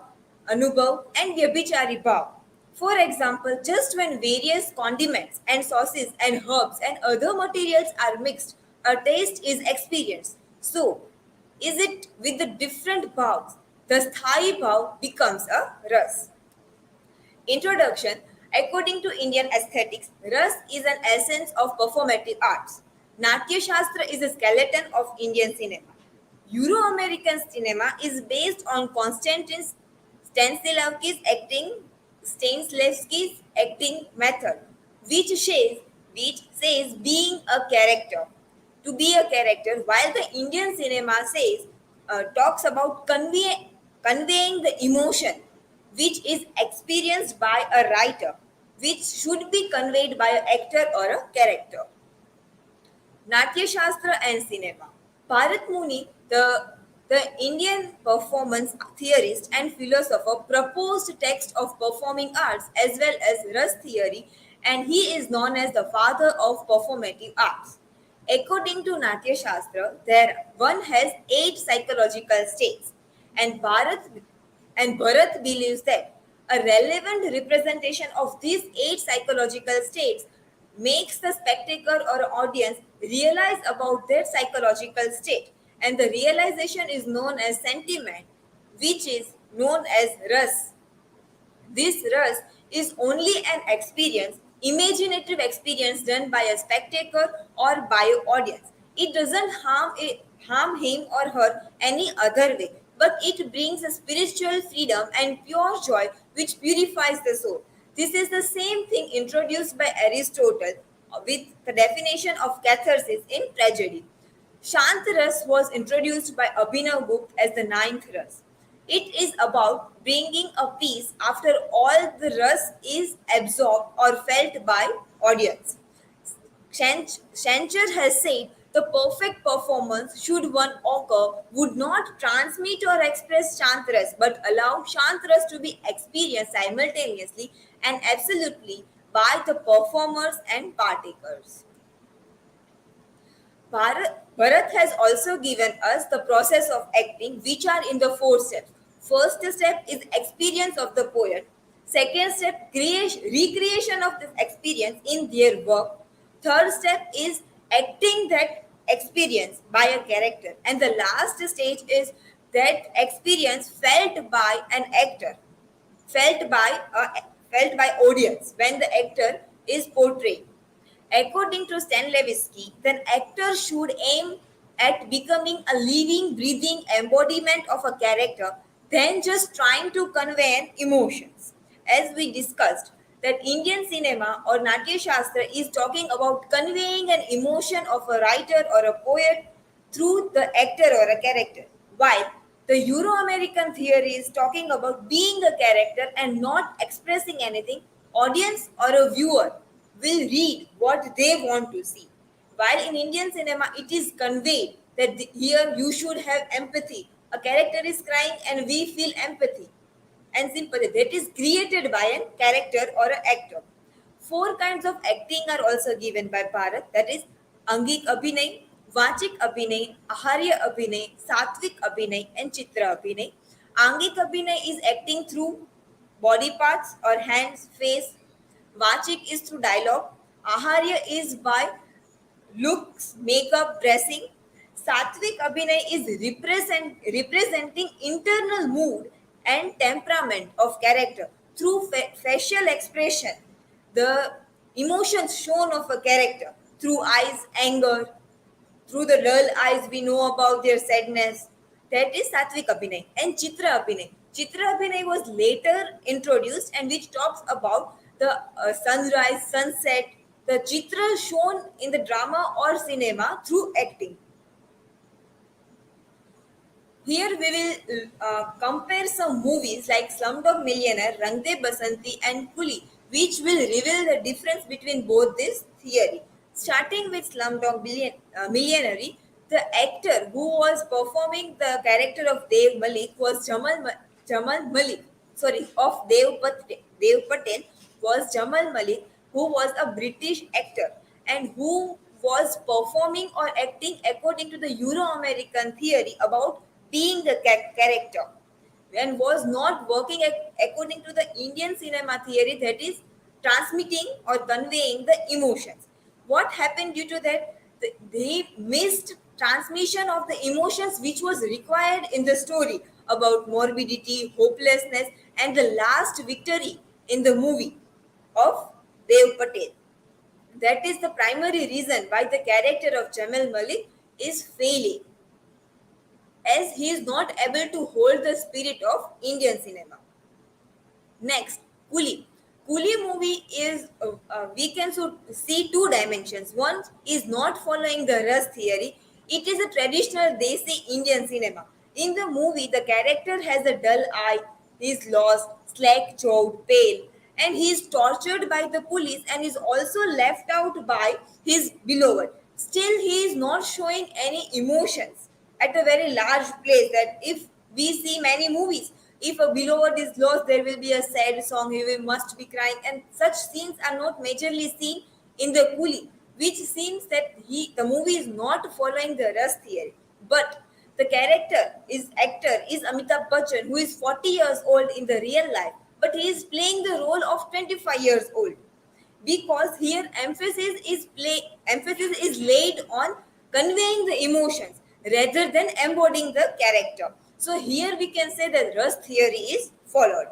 Anubhav, and Vyabhichari Bhav. For example, just when various condiments and sauces and herbs and other materials are mixed, a taste is experienced. So, is it with the different bhavs? The sthayi bhav becomes a ras. Introduction. According to Indian aesthetics, ras is an essence of performative arts. Natya Shastra is a skeleton of Indian cinema. Euro-American cinema is based on Konstantin Stanislavski's acting method, which says being a character, to be a character, while the Indian cinema says talks about conveying the emotion, which is experienced by a writer, which should be conveyed by an actor or a character. Natya Shastra and cinema. Bharat Muni, the Indian performance theorist and philosopher, proposed text of performing arts as well as Ras theory, and he is known as the father of performative arts. According to Natya Shastra, there one has 8 psychological states, and Bharat believes that a relevant representation of these 8 psychological states makes the spectator or audience realize about their psychological state, and the realization is known as sentiment, which is known as ras. This ras is only an experience, imaginative experience done by a spectator or by an audience. It doesn't harm him or her any other way, but it brings a spiritual freedom and pure joy which purifies the soul. This is the same thing introduced by Aristotle with the definition of catharsis in tragedy. Shant Ras was introduced by Abhinav Gupta as the ninth ras. It is about bringing a peace after all the ras is absorbed or felt by audience. Shancher has said the perfect performance, should one occur, would not transmit or express Shantras but allow Shantras to be experienced simultaneously and absolutely by the performers and partakers. Bharat has also given us the process of acting, which are in the 4 steps. First step is experience of the poet. Second step, recreation of this experience in their work. Third step is acting that experience by a character. And the last stage is that experience felt by an actor, felt by audience when the actor is portraying. According to Stanislavski, then actor should aim at becoming a living, breathing embodiment of a character than just trying to convey emotions. As we discussed, that Indian cinema or Natya Shastra is talking about conveying an emotion of a writer or a poet through the actor or a character, while the Euro-American theory is talking about being a character and not expressing anything. Audience or a viewer will read what they want to see. While in Indian cinema, it is conveyed that here you should have empathy. A character is crying and we feel empathy and sympathy. That is created by a character or an actor. 4 kinds of acting are also given by Bharat, that is Angik Abhinay, Vachik Abhinay, Aharya Abhinay, Satvik Abhinay, and Chitra Abhinay. Angik Abhinay is acting through body parts or hands, face. Vachik is through dialogue. Aharya is by looks, makeup, dressing. Satvik Abhinay is representing internal mood and temperament of character through facial expression, the emotions shown of a character through eyes, anger, through the dull eyes, we know about their sadness. That is Satvik Abhinay. And Chitra Abhinay. Chitra Abhinay was later introduced and which talks about the sunrise, sunset, the chitra shown in the drama or cinema through acting. Here we will compare some movies like Slumdog Millionaire, Rang De Basanti and Kuli, which will reveal the difference between both this theory. Starting with Millionaire, the actor who was performing the character of Dev Malik was Jamal Malik, sorry, of Dev Patel was Jamal Malik, who was a British actor and who was performing or acting according to the Euro-American theory about being the character and was not working according to the Indian cinema theory, that is transmitting or conveying the emotions. What happened due to that? They missed transmission of the emotions which was required in the story about morbidity, hopelessness, and the last victory in the movie of Dev Patel. That is the primary reason why the character of Jamal Malik is failing, as he is not able to hold the spirit of Indian cinema. Next, Coolie. Coolie movie is, we can see two dimensions. One is not following the Ras theory. It is a traditional Desi Indian cinema. In the movie, the character has a dull eye, he is lost, slack-jawed, pale, and he is tortured by the police and is also left out by his beloved. Still, he is not showing any emotions at a very large place. That if we see many movies, if a beloved is lost, there will be a sad song, he will must be crying, and such scenes are not majorly seen in the Coolie, which seems that the movie is not following the Ras theory. But the actor is Amitabh Bachchan, who is 40 years old in the real life, but he is playing the role of 25 years old, because here emphasis is laid on conveying the emotions rather than embodying the character. So here we can say that Ras theory is followed.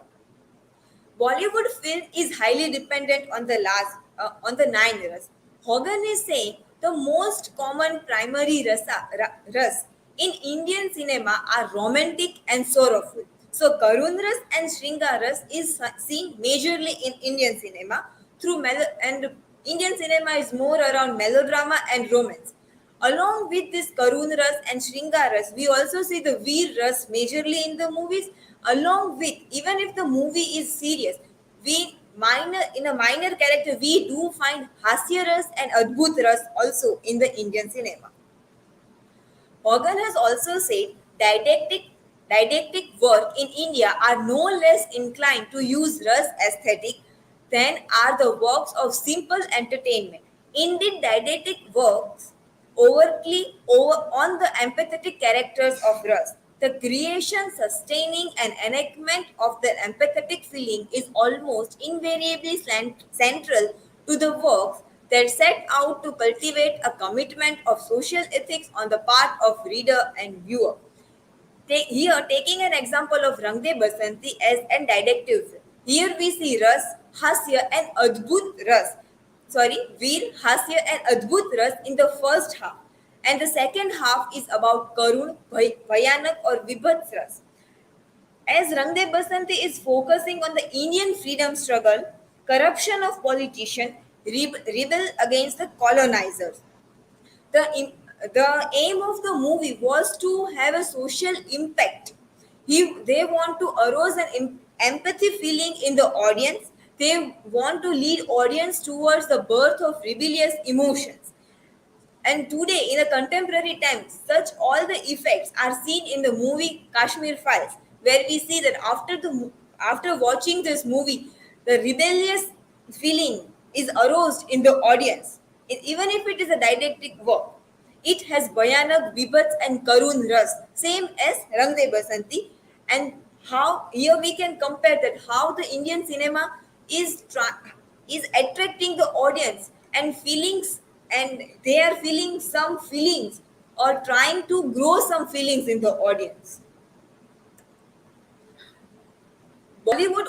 Bollywood film is highly dependent on the nine ras. Hogan is saying the most common primary ras in Indian cinema are romantic and sorrowful. So Karun ras and Shringar ras is seen majorly in Indian cinema and Indian cinema is more around melodrama and romance. Along with this Karun Ras and Shringar Ras, we also see the Veer Ras majorly in the movies. Along with, even if the movie is serious, in a minor character, we do find Hasya Ras and Adbhut Ras also in the Indian cinema. Hogan has also said didactic work in India are no less inclined to use Ras aesthetic than are the works of simple entertainment. Indeed, didactic works over on the empathetic characters of Ras. The creation, sustaining, and enactment of the empathetic feeling is almost invariably central to the works that set out to cultivate a commitment of social ethics on the part of reader and viewer. Here, taking an example of Rang De Basanti as an didactic film. Here we see Ras, Hasya, and Adbhut Ras. Veer, Hasya, and Adbhut Ras in the first half. And the second half is about Karun, Bhayanak, or Vibhats Ras. As Rang De Basanti is focusing on the Indian freedom struggle, corruption of politicians, rebel against the colonizers. The aim of the movie was to have a social impact. They want to arouse an empathy feeling in the audience. They want to lead audience towards the birth of rebellious emotions. And today, in a contemporary time, such all the effects are seen in the movie Kashmir Files, where we see that after watching this movie, the rebellious feeling is aroused in the audience. Even if it is a didactic work, it has Bhayanak, Vibhats, and Karun Ras, same as Rang De Basanti. And how here we can compare that how the Indian cinema is attracting the audience and feelings, and they are feeling some feelings or trying to grow some feelings in the audience. Bollywood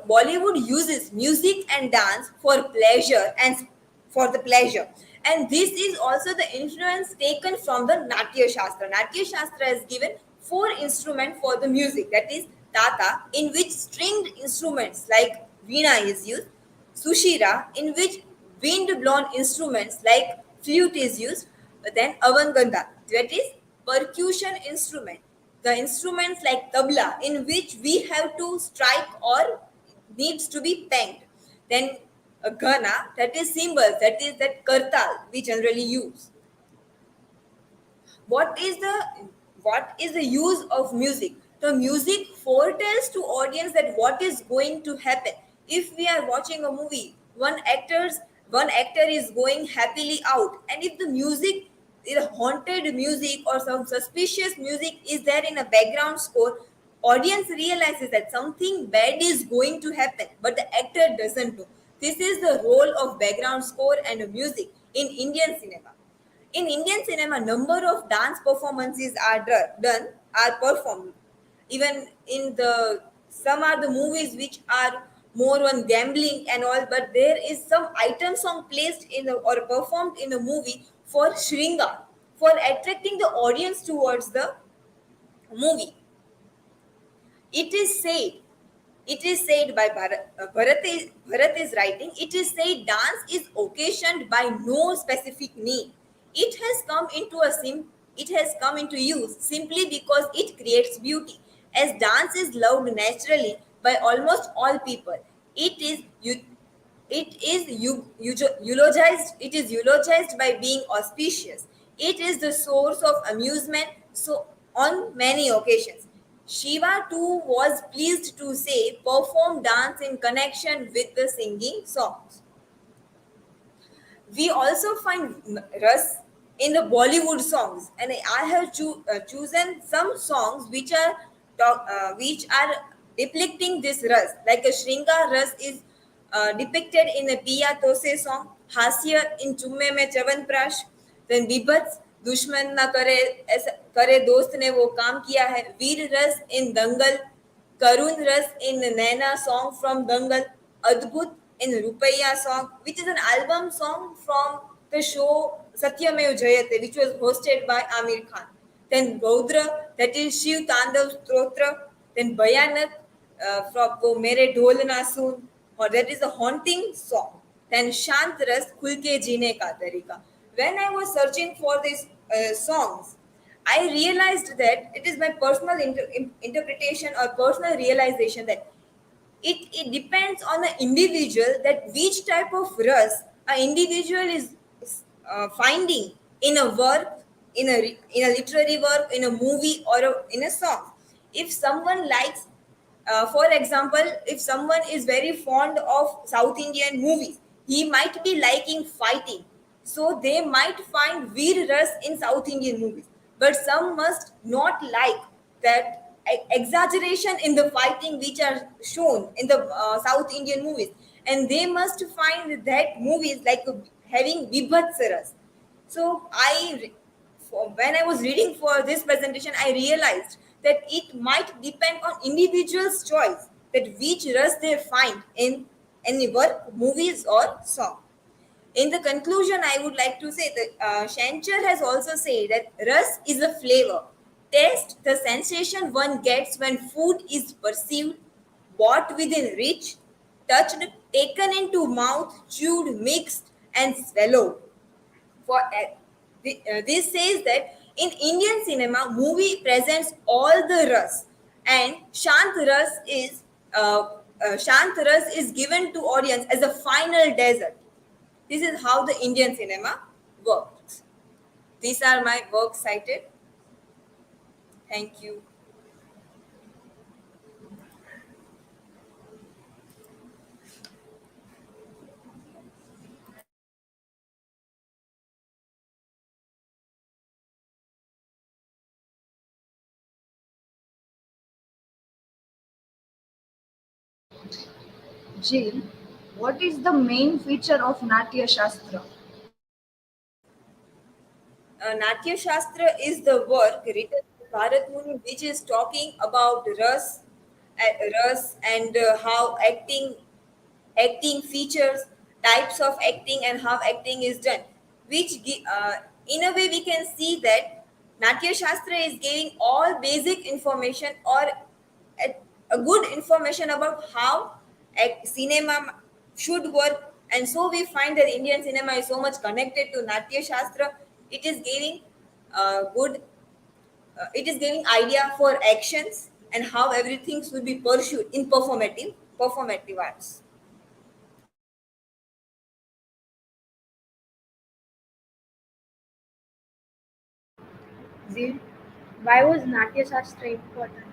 Bollywood uses music and dance for pleasure and for the pleasure. And this is also the influence taken from the Natyashastra. Natyashastra has given four instruments for the music, that is Tata, in which stringed instruments like Veena is used, Sushira, in which wind-blown instruments like flute is used. Then avanganda, that is percussion instrument. The instruments like tabla, in which we have to strike or needs to be banged. Then ghana, that is cymbals, that is that kartal we generally use. What is the use of music? The music foretells to audience that what is going to happen. If we are watching a movie, one actor is going happily out, and if the music is haunted music or some suspicious music is there in a background score, audience realizes that something bad is going to happen, but the actor doesn't know. This is the role of background score and music in Indian cinema. In Indian cinema, number of dance performances are performed. Even in the some are the movies which are more on gambling and all, but there is some item song placed in the or performed in the movie for shringa, for attracting the audience towards the movie. It is said, it is said by Bharat is writing, it is said dance is occasioned by no specific need. It has come into it has come into use simply because it creates beauty. As dance is loved naturally by almost all people, it is eulogized by being auspicious. It is the source of amusement. So on many occasions, Shiva too was pleased to say perform dance in connection with the singing songs. We also find ras in the Bollywood songs, and I have chosen some songs which are depicting this ras. Like a Shringa ras is depicted in a Piya Tose song, Hasya in Chumme में Chyavan प्राश, then Bibhats दुश्मन ना करे दोस्त ने वो काम किया है, वीर रस in Dangal, Karun Ras in Naina song from Dangal, Adbhut in Rupaiya song, which is an album song from the show Satyamev Jayate, which was hosted by Amir Khan. Then Gaudra, that is Shiv Tandav Stotra. Then Bayanak from Wo Mere Dhol Na Sun, or that is a haunting song. Then Shant Ras Khulke Jeene Ka Tarika. When I was searching for these songs, I realized that it is my personal interpretation or personal realization that it depends on the individual that which type of ras an individual is finding in a work, in a literary work, in a movie or in a song. If someone likes, for example, if someone is very fond of South Indian movies, he might be liking fighting. So they might find Veer Ras in South Indian movies. But some must not like that exaggeration in the fighting which are shown in the South Indian movies. And they must find that movies like having Vibhatsaras. So when I was reading for this presentation, I realized that it might depend on individual's choice that which ras they find in any work, movies or song. In the conclusion, I would like to say that Shancher has also said that ras is a flavor. Taste the sensation one gets when food is perceived, bought within reach, touched, taken into mouth, chewed, mixed, and swallowed. This says that in Indian cinema, movie presents all the ras, and Shant ras is given to audience as a final dessert. This is how the Indian cinema works. These are my works cited. Thank you. Jheel, what is the main feature of Natyashastra? Natyashastra is the work written by Bharat Muni which is talking about ras and how acting features, types of acting, and how acting is done. In a way, we can see that Natya Shastra is giving all basic information or a good information about how cinema should work And so we find that Indian cinema is so much connected to Natya Shastra. It is giving good it is giving idea for actions and how everything should be pursued in performative arts. Jheel, why was Natyashastra important?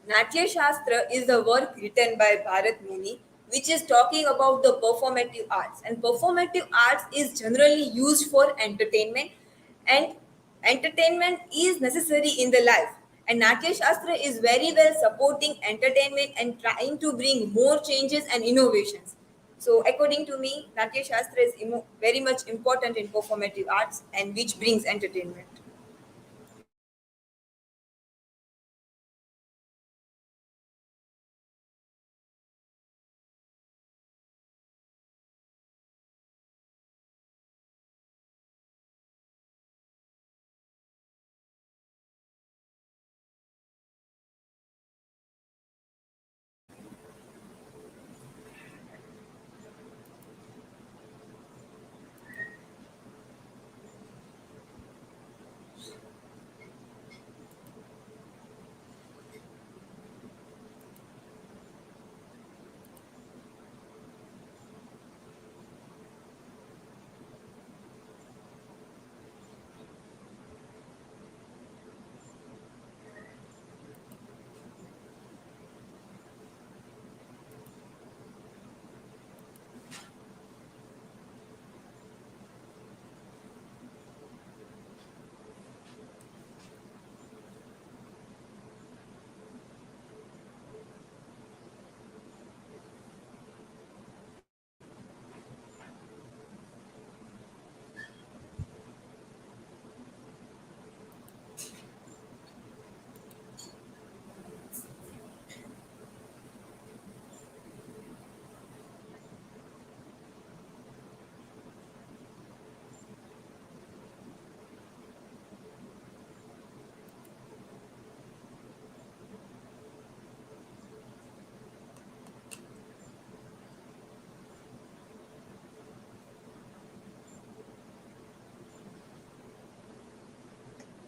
Natya Shastra is the work written by Bharat Muni, which is talking about the performative arts. And performative arts is generally used for entertainment, and entertainment is necessary in the life. And Natya Shastra is very well supporting entertainment and trying to bring more changes and innovations. So, according to me, Natya Shastra is very much important in performative arts and which brings entertainment.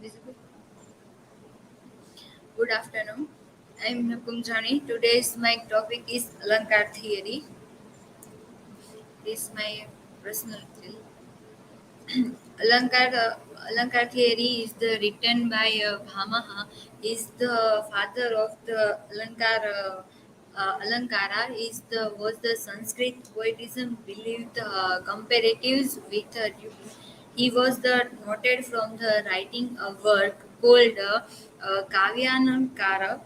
Visible. Good afternoon. I'm Nakum. Today's my topic is Alankar theory. This is my personal thrill. Alankar, Alankar theory is the written by Bhamaha. Is the father of the Alankar. Alankara is the was the Sanskrit poetism believed comparatives with he was the noted from the writing a work called Kavyanankara.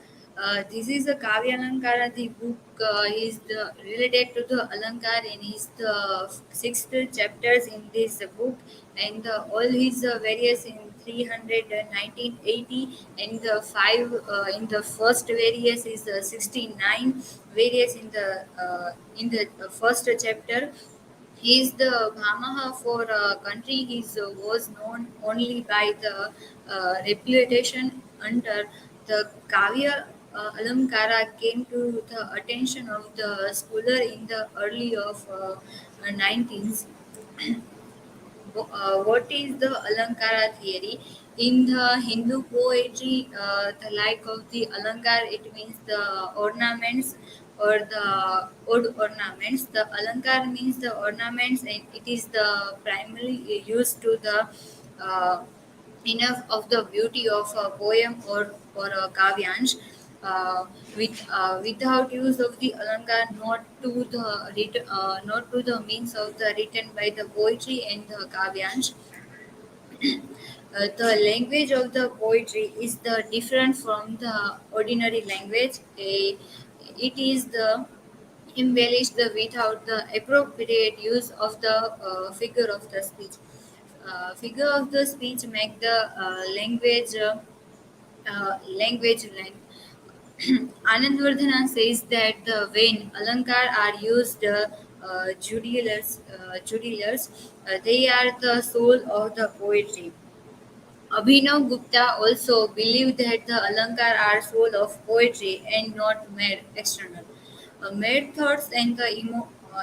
This is a Kavyanankara. The book is the, related to the Alankar and is the sixth chapters in this book, and all his various in 300 1980, and the five in the first various is 69 various in the first chapter. He is the Bhamaha for country. He was known only by the reputation under the Kavya. Alamkara came to the attention of the scholar in the early of 19th. What is the Alankara theory? In the Hindu poetry, the like of the Alankar, it means the ornaments or the odd ornaments. The Alankar means the ornaments, and it is the primarily used to the uh, enough of the beauty of a poem or a kavyansh. Without use of the alankar, not to the means of the written by the poetry and the kavyansh. The language of the poetry is the different from the ordinary language. It is the embellished without the appropriate use of the figure of the speech. Figure of the speech make the language line. Anandvardhana says that when Alankar are used judicials, they are the soul of the poetry. Abhinav Gupta also believed that the Alankar are soul of poetry and not mere external. Mere thoughts and the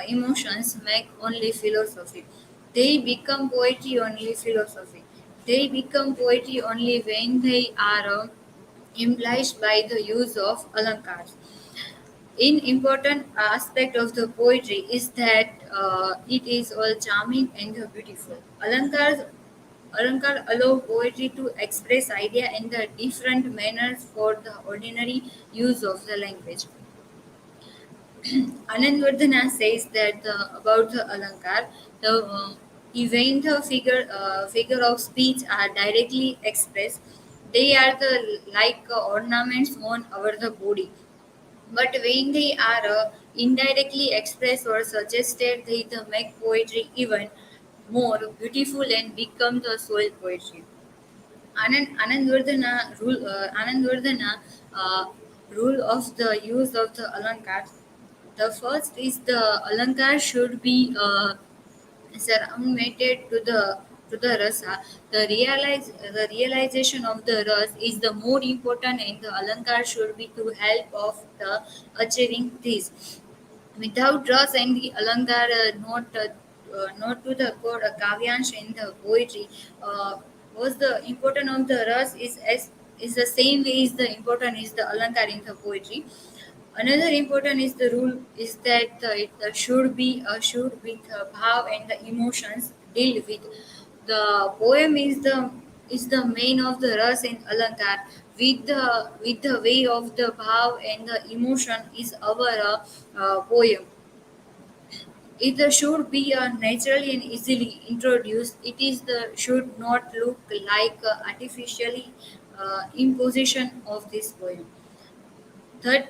emotions make only philosophy. They become poetry only philosophy. They become poetry only when they are embellished by the use of alankars. An important aspect of the poetry is that it is all charming and beautiful. Alankar allow poetry to express idea in the different manners for the ordinary use of the language. Anandvardhana says that about the Alankar, the event the figure of speech are directly expressed. They are the like ornaments on our the body. But when they are indirectly expressed or suggested, they make poetry even more beautiful and become the soul poetry. Anandvardhana rule of the use of the alankar. The first is the alankar should be surrounded to the rasa. The realization of the ras is the more important, and the alankar should be to help of the achieving this. Without ras and the Alamkar, not to the core Kavyansh in the poetry, was the important of the ras is the same way is the important is the Alankar in the poetry. Another important is the rule is that it should be assured with bhav and the emotions deal with. The poem is the main of the ras and alankar. With the way of the bhav and the emotion is our poem. It should be naturally and easily introduced. It is the should not look like artificially imposition of this poem. Third,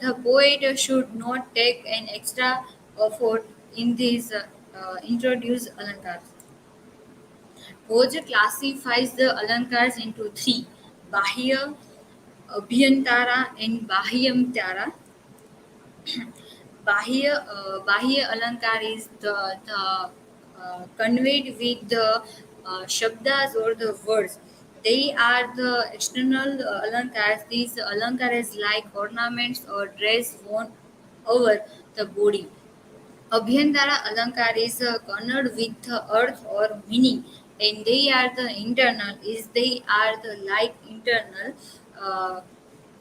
the poet should not take an extra effort in these introduced alankars. Boj classifies the alankars into three: Bahya, Abhyantara, and Bahyamtara. Bahya Alankar is conveyed with the shabdas or the words. They are the external alankars. These alankars like ornaments or dress worn over the body. Abhyantara Alankar is cornered with the earth or meaning, and they are the internal. Is they are the like uh,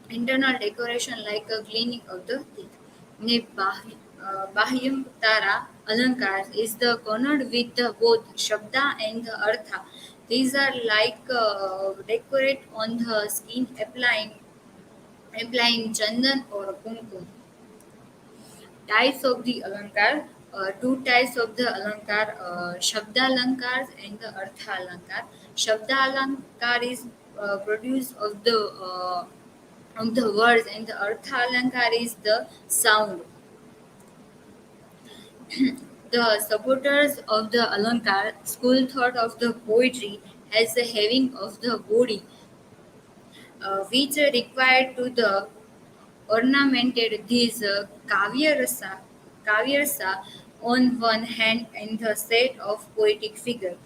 internal decoration like a cleaning of the teeth. Bahyam Tara Alankar is the cornered with the both Shabda and the Artha. These are like decorate on the skin applying chandan or kumkum. Types of the Alankar. Two types of the Alankar, Shabda Alankar and the Artha Alankar. Shabda Alankar is produced of the words, and the Artha Alankar is the sound. The supporters of the Alankar school thought of the poetry as the having of the body, which required to the ornamented these kavyarasa on one hand and the set of poetic figure.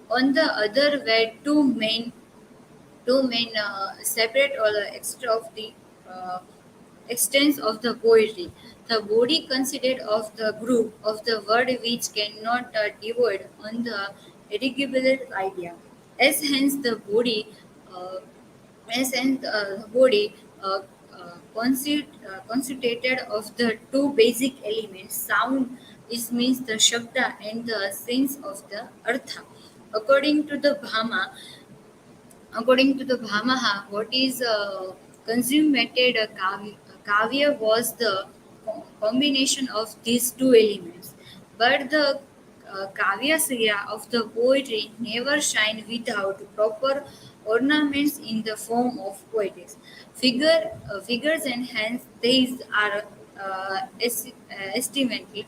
On the other were two main separate or extra of the uh, extents of the poetry. The body consisted of the group of the word which cannot devoid on the edible idea. As hence the body uh, the body constituted of the two basic elements sound is means the shabda and the sense of the artha. According to the Bhama, According to the Bhamaha, what is consummated kavya was the combination of these two elements. But the kavyasya of the poetry never shine without proper ornaments in the form of poetics. Figures and hence these are estimated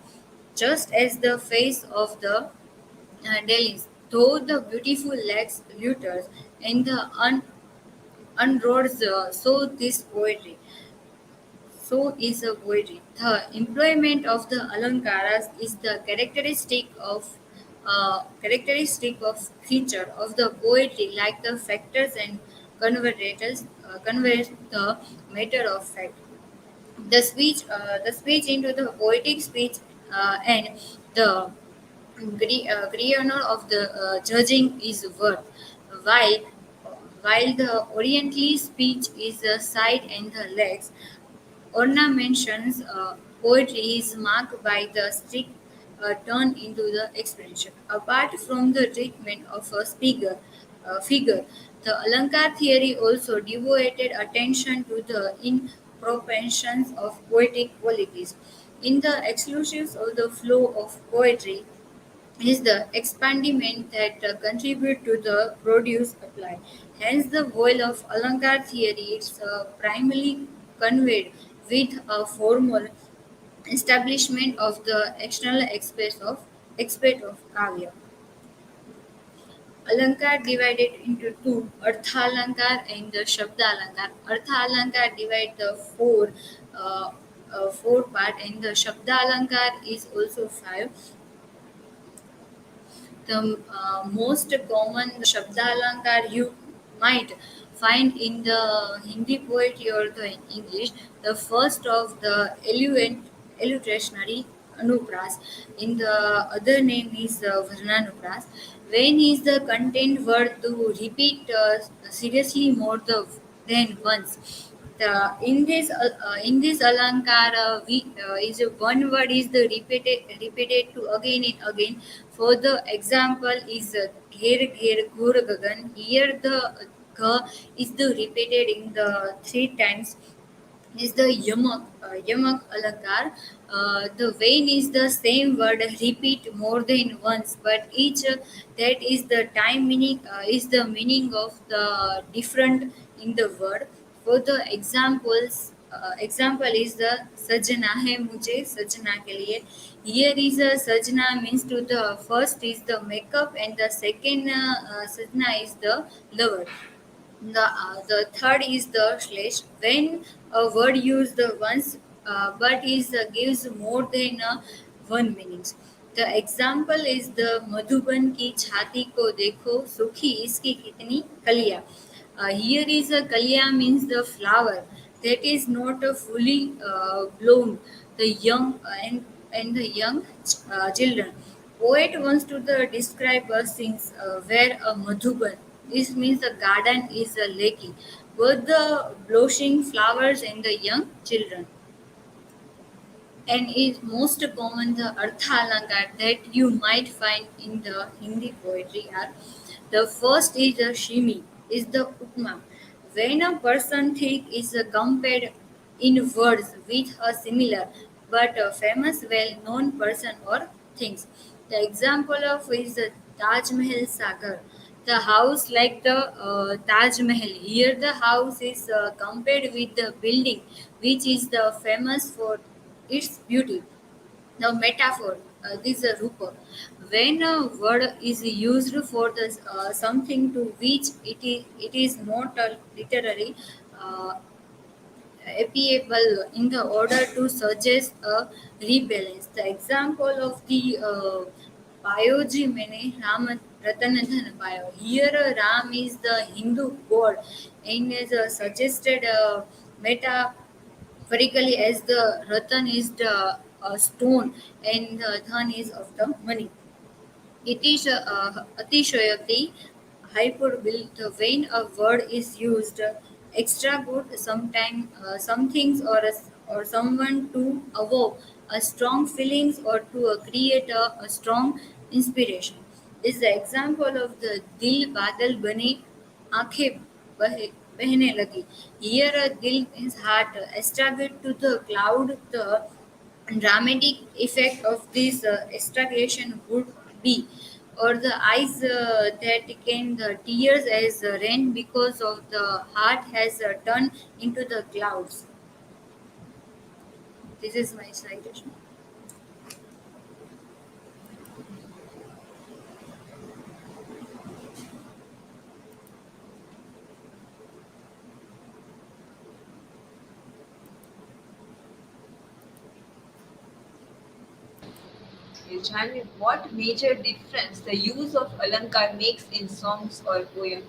just as the face of the Delhi's, though the beautiful legs, luters, and the unroads, so is a poetry. The employment of the alankaras is the characteristic of characteristic of feature of the poetry, like the factors and convert the matter of fact. The speech into the poetic speech and the grammar of the judging is word, while the Oriental speech is the side and the legs. Ornamentations poetry is marked by the strict turn into the expression. Apart from the treatment of a figure, the Alankar theory also devoted attention to the impropensions of poetic qualities. In the exclusives of the flow of poetry, is the expandiment that contribute to the produce applied. Hence, the goal of Alankar theory is primarily conveyed with a formal establishment of the external aspect of Kavya. Alankar divided into two, Arthalankar and the Shabdalankar. Arthalankar divide the four part, and the Shabdalankar is also five. The most common Shabdalankar you might find in the Hindi poetry or the English, the first of the illustrationary Anupras, in the other name is Varnanupras. When is the content word to repeat seriously more than once? In this alankara, we is one word is the repeated to again and again. For the example is gher gher ghur gagan. Here the gha is the repeated in the three times is the yamak alakar. The vein is the same word repeat more than once, but each that is the time meaning is the meaning of the different in the word. For the example is the sajna hai mujhe sajna ke liye. Here is a sajna means to the first is the makeup and the second sajna is the lover. The third is the slash. When a word used once but is gives more than one meanings. The example is the Madhuban की छाती को देखो सुखी इसकी कितनी कलियां. Here is a kalia means the flower that is not fully blown. The young and the young children. Poet wants to describe a scene where a madhuban. This means the garden is lacking, both the blushing flowers and the young children. And is most common the artha alankar that you might find in the Hindi poetry are the first is the shimi, is the upma. When a person think is compared in words with a similar but a famous well-known person or things. The example of is the Taj Mahal Sagar. The house like the Taj Mahal. Here the house is compared with the building which is the famous for its beauty. The metaphor, this is a rupa. When a word is used for the something to which it is not a literary uh, applicable in the order to suggest a rebalance. The example of the Payoji Mene Ram Ratanadhan Payo. Here Ram is the Hindu god and is suggested metaphorically as the Ratan is the stone and the Dhan is of the money. It is Atishayati hyperbole when a word is used extra good sometime some things or someone to evoke a strong feelings or to create a strong inspiration. Is the example of the dil badal bane आंखें बहने लगी. Here a dil means heart established to the cloud. The dramatic effect of this extragration would be, or the eyes that can the tears as rain because of the heart has turned into the clouds. This is my citation. Janvi, what major difference the use of Alankar makes in songs or poem?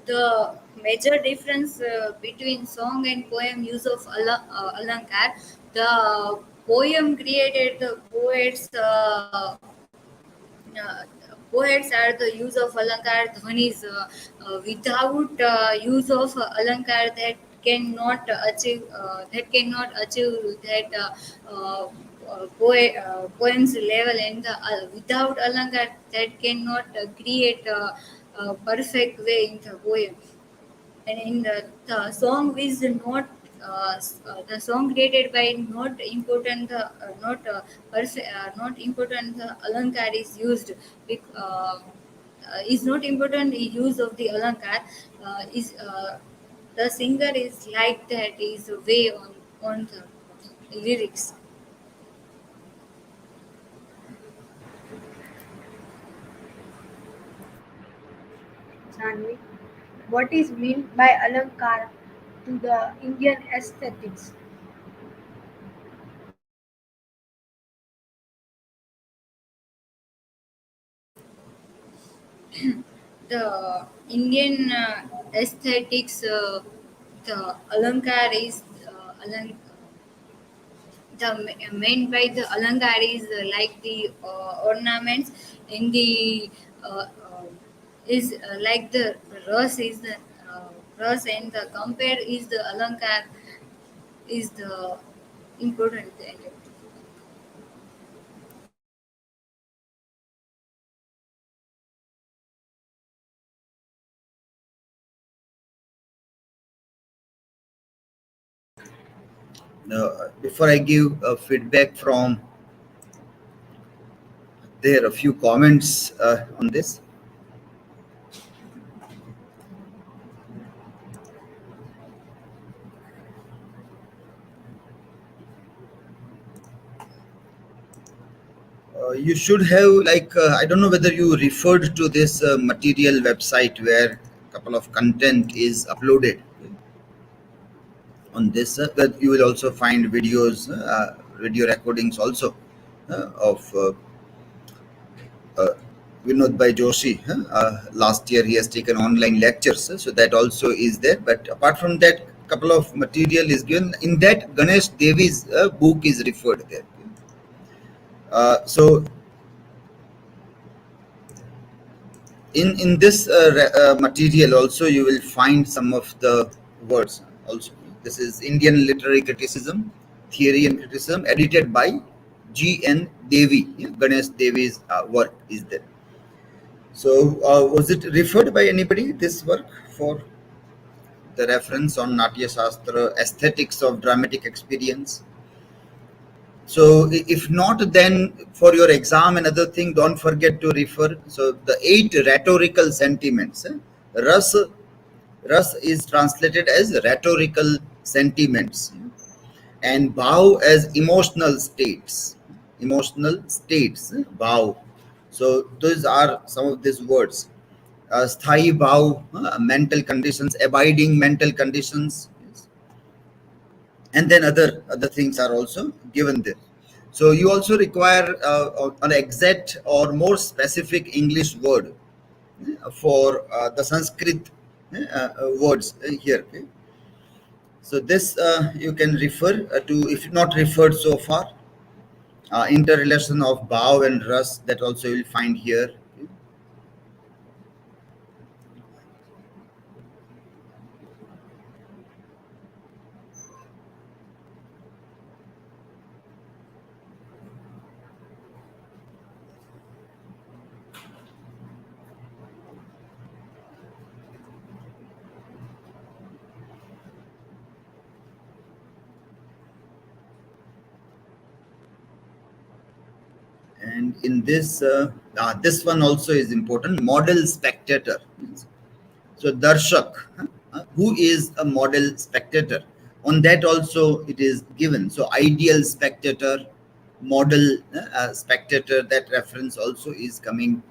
The major difference between song and poem use of Alankar, the poem created the poets are the use of Alankar Dhvanis. Without use of Alankar, that cannot achieve that poems level, and without Alankar, that cannot create a perfect way in the poem. And in the song is not the song created by not important not perfect not important alankar is used is not important the use of the alankar is the singer is like that is a way on the lyrics. Janvi, what is meant by Alamkar to the Indian aesthetics? The Indian aesthetics, the Alankar is the meant by the Alankar is like the ornaments in the is like the rus is the rus, and the compare is the Alankar is the important element. Before I give feedback from there, a few comments on this. You should have like I don't know whether you referred to this material website where a couple of content is uploaded on this, but you will also find videos, video recordings also of uh, Vinod by Joshi. Last year he has taken online lectures, so that also is there. But apart from that, couple of material is given in that Ganesh Devi's book is referred there. So in this material also you will find some of the words also. This is Indian Literary Criticism, Theory and Criticism, edited by G.N. Devi. Ganesh Devi's work is there. So was it referred by anybody, this work, for the reference on Natyashastra, aesthetics of dramatic experience? So if not, then for your exam and other thing, don't forget to refer. So the 8 rhetorical sentiments. Ras is translated as rhetorical sentiments, and bhav as emotional states. Emotional states, bhav. So those are some of these words. Sthai bhav, mental conditions, abiding mental conditions, yes, and then other things are also given there. So you also require an exact or more specific English word for the Sanskrit words here. Okay? So this you can refer to, if not referred so far, interrelation of bhav and ras, that also you will find here. And in this, this one also is important. Model spectator. So darshak, who is a model spectator? On that also it is given. So ideal spectator, model spectator. That reference also is coming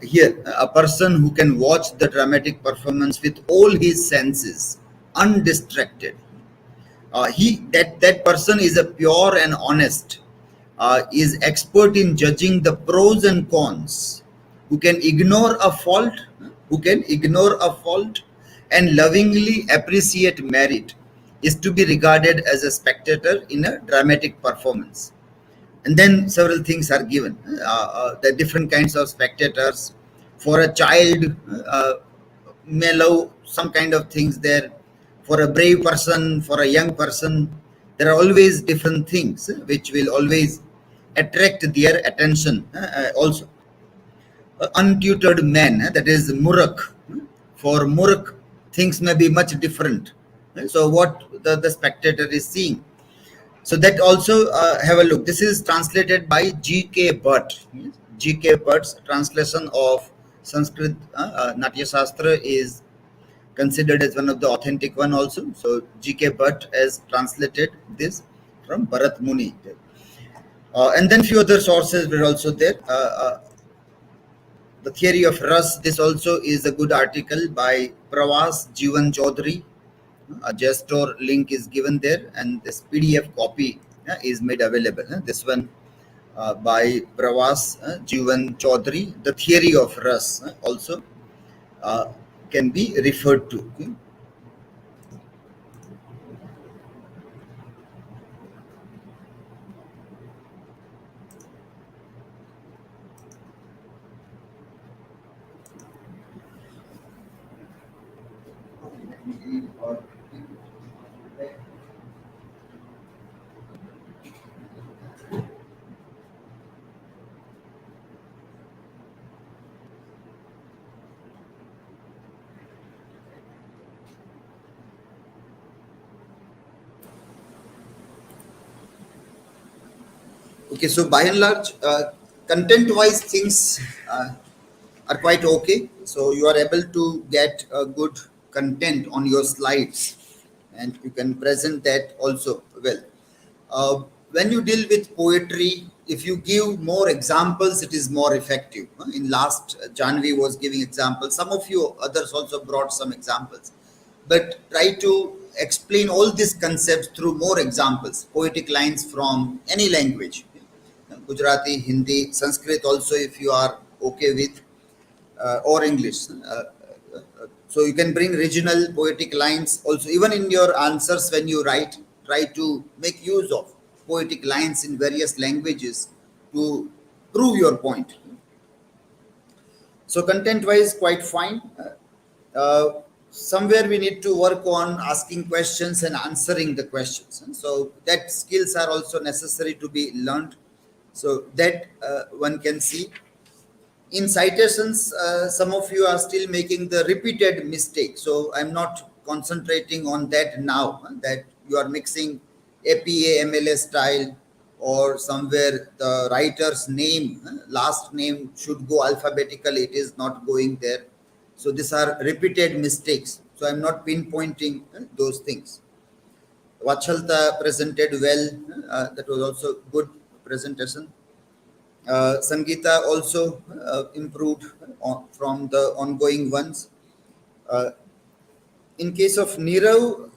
here. A person who can watch the dramatic performance with all his senses, undistracted. That person is a pure and honest, is expert in judging the pros and cons, who can ignore a fault, and lovingly appreciate merit, is to be regarded as a spectator in a dramatic performance. And then several things are given. The different kinds of spectators. For a child, may love some kind of things there. For a brave person, for a young person, there are always different things which will always attract their attention. Also, untutored man, that is Murak. For Murak, things may be much different. So, what the spectator is seeing. So that also have a look. This is translated by G.K. Bhatt. G.K. Bhatt's translation of Sanskrit Natyashastra is considered as one of the authentic one also. So G.K. Bhatt has translated this from Bharat Muni. And then few other sources were also there. The theory of Ras, this also is a good article by Pravas Jivan Chaudhary. A gesture link is given there, and this PDF copy is made available. This one by Pravas Jivan Chaudhary. The theory of Ras also can be referred to. Okay? Okay, so by and large, content-wise things are quite okay. So you are able to get a good content on your slides, and you can present that also well. When you deal with poetry, if you give more examples, it is more effective. In last, Janvi was giving examples. Some of you others also brought some examples, but try to explain all these concepts through more examples, poetic lines from any language. Gujarati, Hindi, Sanskrit also, if you are okay with, or English. So you can bring regional poetic lines also. Even in your answers when you write, try to make use of poetic lines in various languages to prove your point. So content-wise, quite fine. Somewhere we need to work on asking questions and answering the questions. So that skills are also necessary to be learned. So that one can see. In citations, some of you are still making the repeated mistake. So I'm not concentrating on that now, that you are mixing APA, MLA style, or somewhere the writer's name, last name should go alphabetically. It is not going there. So these are repeated mistakes. So I'm not pinpointing those things. Vachchalata presented well. That was also good presentation. Sangita also improved from the ongoing ones. In case of Nirav,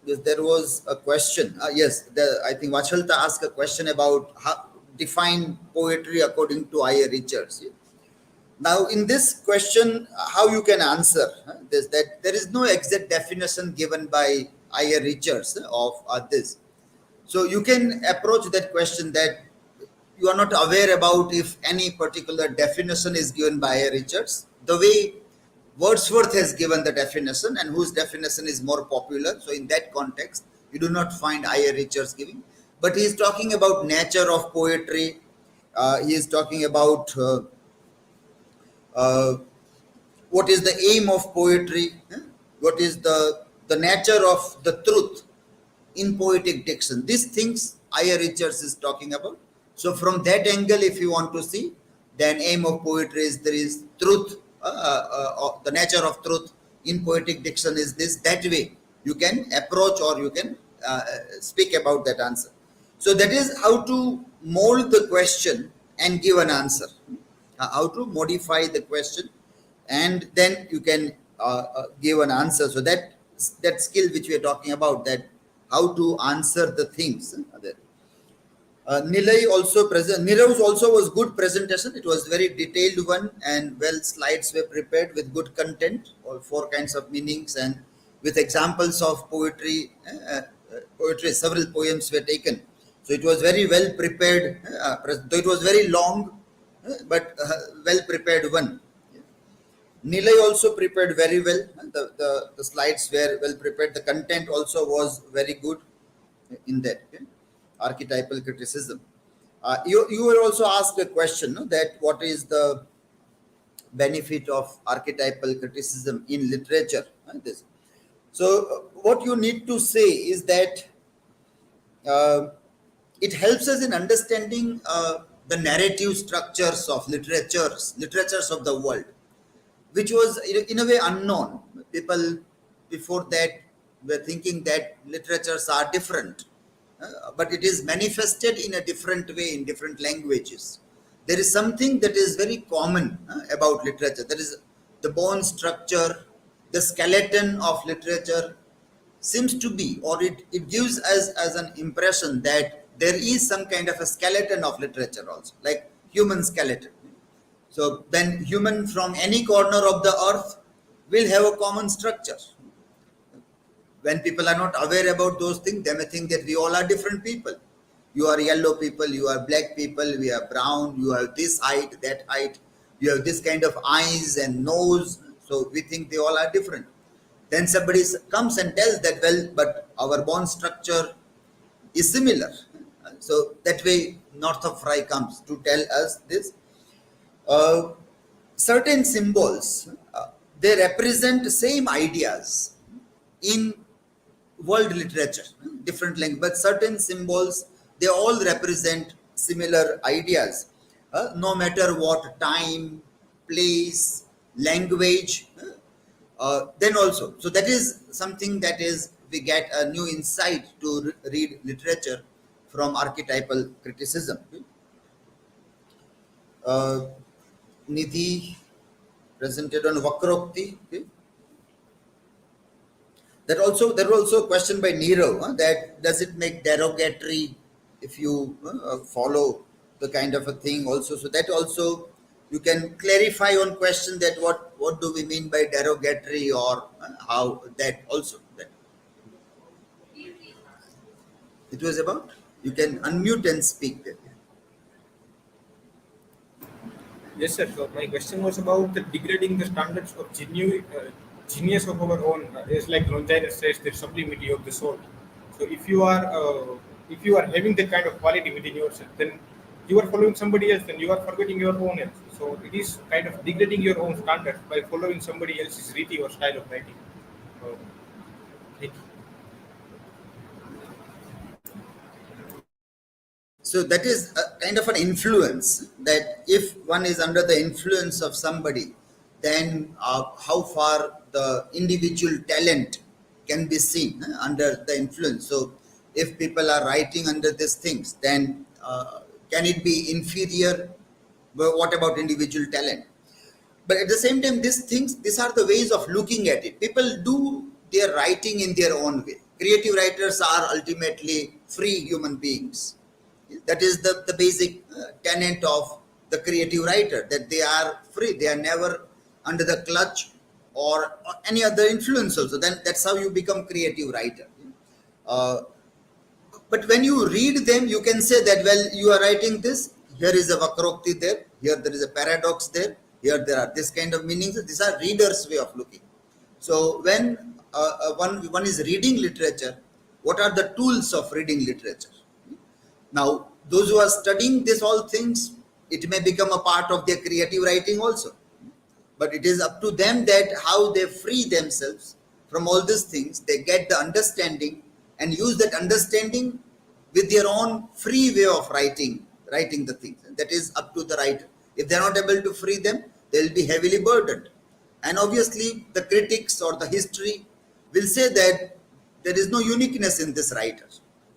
there was a question. Yes, I think Vachchalata asked a question about how define poetry according to I.A. Richards. Now, in this question, how you can answer this, that there is no exact definition given by I.A. Richards of this. So you can approach that question that you are not aware about if any particular definition is given by A. Richards. The way Wordsworth has given the definition and whose definition is more popular. So in that context, you do not find I.A. Richards giving. But he is talking about nature of poetry. He is talking about what is the aim of poetry, what is the nature of the truth in poetic diction. These things I.A. Richards is talking about. So from that angle, if you want to see, then aim of poetry is there is truth, the nature of truth in poetic diction is this. That way you can approach or you can speak about that answer. So that is how to mold the question and give an answer. How to modify the question, and then you can give an answer. So that skill which we are talking about, that how to answer the things. There. Nilay also present. Nirav also was good presentation. It was very detailed one, and well slides were prepared with good content, all four kinds of meanings, and with examples of poetry. Poetry, several poems were taken. So it was very well prepared. Though it was very long, but well prepared one. Nilay also prepared very well. The slides were well prepared. The content also was very good in that. Okay? Archetypal criticism. You were also asked a question, no, that what is the benefit of archetypal criticism in literature? This. So what you need to say is that it helps us in understanding the narrative structures of literatures of the world, which was in a way unknown. People before that were thinking that literatures are different, but it is manifested in a different way in different languages. There is something that is very common about literature. That is the bone structure, the skeleton of literature seems to be, or it gives us as an impression that there is some kind of a skeleton of literature also, like human skeleton. So then human from any corner of the earth will have a common structure. When people are not aware about those things, they may think that we all are different people. You are yellow people, you are black people, we are brown, you have this height, that height, you have this kind of eyes and nose. So we think they all are different. Then somebody comes and tells that, well, but our bone structure is similar. So that way Northrop comes to tell us this. Certain symbols, they represent same ideas in world literature, different language, but certain symbols, they all represent similar ideas, no matter what time, place, language. Then also, so that is something that is we get a new insight to read literature from archetypal criticism. Nidhi presented on Vakrokti. Okay. There was also a question by Nirav, that does it make derogatory if you follow the kind of a thing also. So that also you can clarify on question that what do we mean by derogatory, or how that also. That it was about. You can unmute and speak there. Yes, sir. So my question was about the degrading the standards of genius of our own. It's like Longinus says, the sublimity of the soul. So if you are having that kind of quality within yourself, then you are following somebody else, then you are forgetting your own else. So it is kind of degrading your own standards by following somebody else's Riti or style of writing. So, thank you. So that is a kind of an influence, that if one is under the influence of somebody, then how far the individual talent can be seen under the influence. So if people are writing under these things, then can it be inferior? But what about individual talent? But at the same time, these are the ways of looking at it. People do their writing in their own way. Creative writers are ultimately free human beings. That is the basic tenet of the creative writer, that they are free. They are never under the clutch or any other influence also. Then that's how you become creative writer. But when you read them, you can say that, well, you are writing this, here is a Vakrokti there, here there is a paradox there, here there are this kind of meanings. These are readers' way of looking. So when one is reading literature, what are the tools of reading literature? Now, those who are studying these all things, it may become a part of their creative writing also. But it is up to them that how they free themselves from all these things. They get the understanding and use that understanding with their own free way of writing the things. And that is up to the writer. If they are not able to free them, they will be heavily burdened. And obviously, the critics or the history will say that there is no uniqueness in this writer.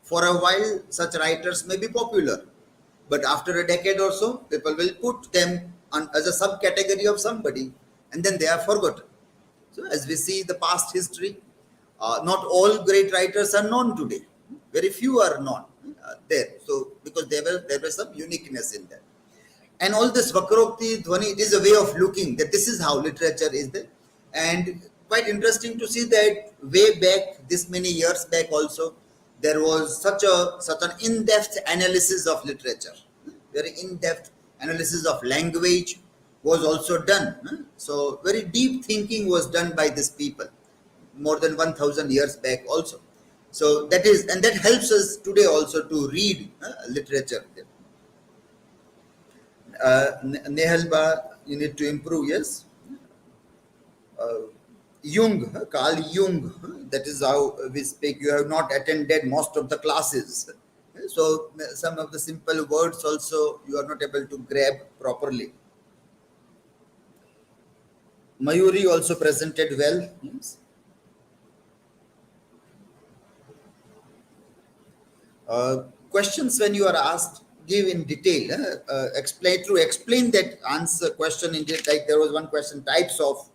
For a while, such writers may be popular, but after a decade or so, people will put them as a subcategory of somebody, and then they are forgotten. So as we see the past history, Not all great writers are known today. Very few are known there. So because there was some uniqueness in that. And all this Vakrokti, Dhvani, it is a way of looking that this is how literature is there. And quite interesting to see that way back, this many years back also, there was such an in-depth analysis of literature. Very in-depth analysis of language was also done. So very deep thinking was done by these people more than 1000 years back also. So that is, and that helps us today also to read literature. Nehalba, you need to improve, yes. Jung, Carl Jung, that is how we speak. You have not attended most of the classes. So some of the simple words also you are not able to grab properly. Mayuri also presented well. Yes. Questions when you are asked, give in detail. Explain that answer question in detail. Like there was one question, types of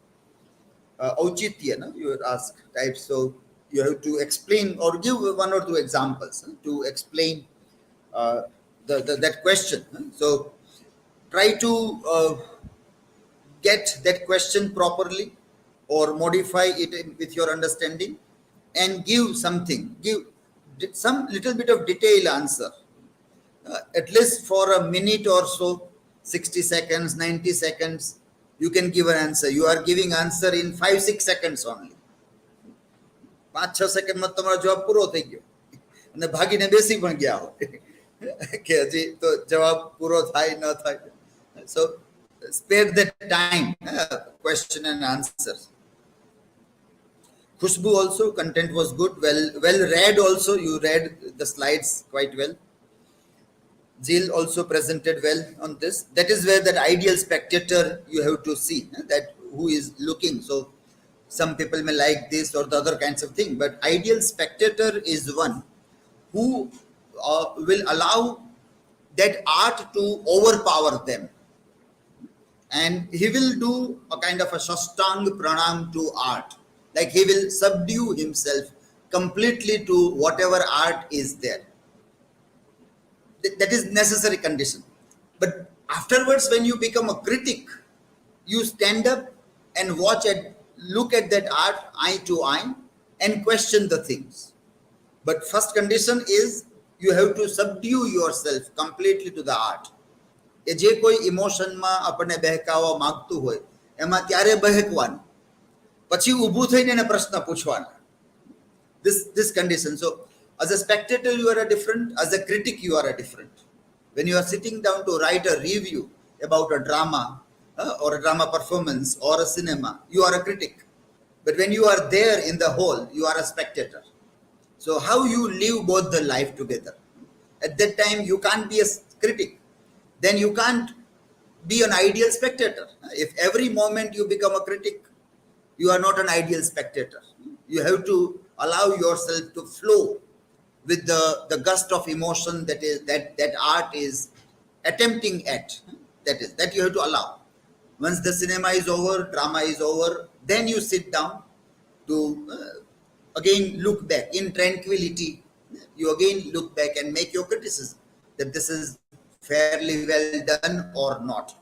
Auchitya, no? You were asked types, so you have to explain or give one or two examples to explain that question. So try to get that question properly or modify it with your understanding and give something, give some little bit of detailed answer, at least for a minute or so, 60 seconds, 90 seconds. You can give an answer. You are giving answer in 5-6 seconds only. 5-6 second માં તમારો જવાબ પૂરો થઈ ગયો અને ભાગીને બેસી પણ ગયા હો કે હજી તો જવાબ પૂરો થાય ન થાય. So spare the time, question and answers. Khushboo also, content was good, well read also. You read the slides quite well. Jheel also presented well on this. That is where that ideal spectator you have to see, that who is looking. So some people may like this or the other kinds of thing, but ideal spectator is one who will allow that art to overpower them, and he will do a kind of a shastang pranam to art, like he will subdue himself completely to whatever art is there. That is necessary condition. But afterwards, when you become a critic, you stand up and look at that art eye to eye and question the things. But first condition is you have to subdue yourself completely to the art. એ જે કોઈ ઇમોશનમાં આપણને બહેકાવા માંગતું હોય એમાં ત્યારે બહેકવાનું, પછી ઊભું થઈને એને પ્રશ્ન પૂછવાના. This condition. So as a spectator you are a different, as a critic you are a different. When you are sitting down to write a review about a drama or a drama performance or a cinema, you are a critic. But when you are there in the hall, you are a spectator. So how you live both the life together? At that time you can't be a critic, then you can't be an ideal spectator. If every moment you become a critic, you are not an ideal spectator. You have to allow yourself to flow with the gust of emotion that art is attempting at. That you have to allow. Once the cinema is over, drama is over, then you sit down to again look back in tranquility. You again look back and make your criticism that this is fairly well done or not.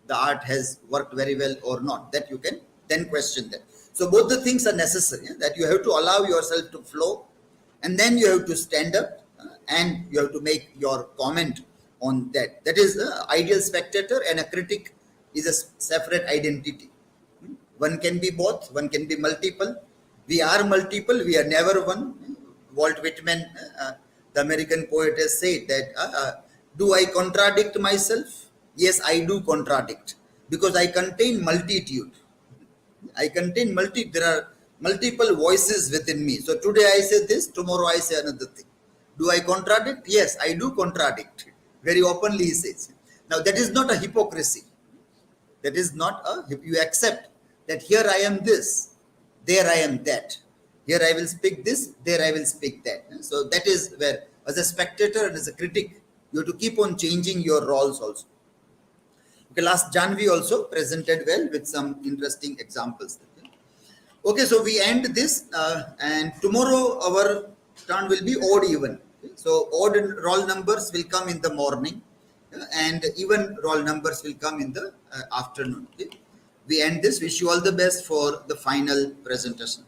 The art has worked very well or not. That you can then question that. So both the things are necessary, that you have to allow yourself to flow, and then you have to stand up and you have to make your comment on that. That is ideal spectator, and a critic is a separate identity. One can be both, one can be multiple. We are multiple, we are never one. Walt Whitman, the American poet, has said that do I contradict myself? Yes, I do contradict, because I contain multitude. There are multiple voices within me. So today I say this, tomorrow I say another thing. Do I contradict? Yes, I do contradict. Very openly he says. Now that is not a hypocrisy. That is not you accept that here I am this, there I am that. Here I will speak this, there I will speak that. So that is where, as a spectator and as a critic, you have to keep on changing your roles also. Okay, last Janvi also presented well with some interesting examples. Okay, so we end this, and tomorrow our turn will be odd even. Okay? So odd roll numbers will come in the morning, and even roll numbers will come in the afternoon. Okay? We end this. Wish you all the best for the final presentation.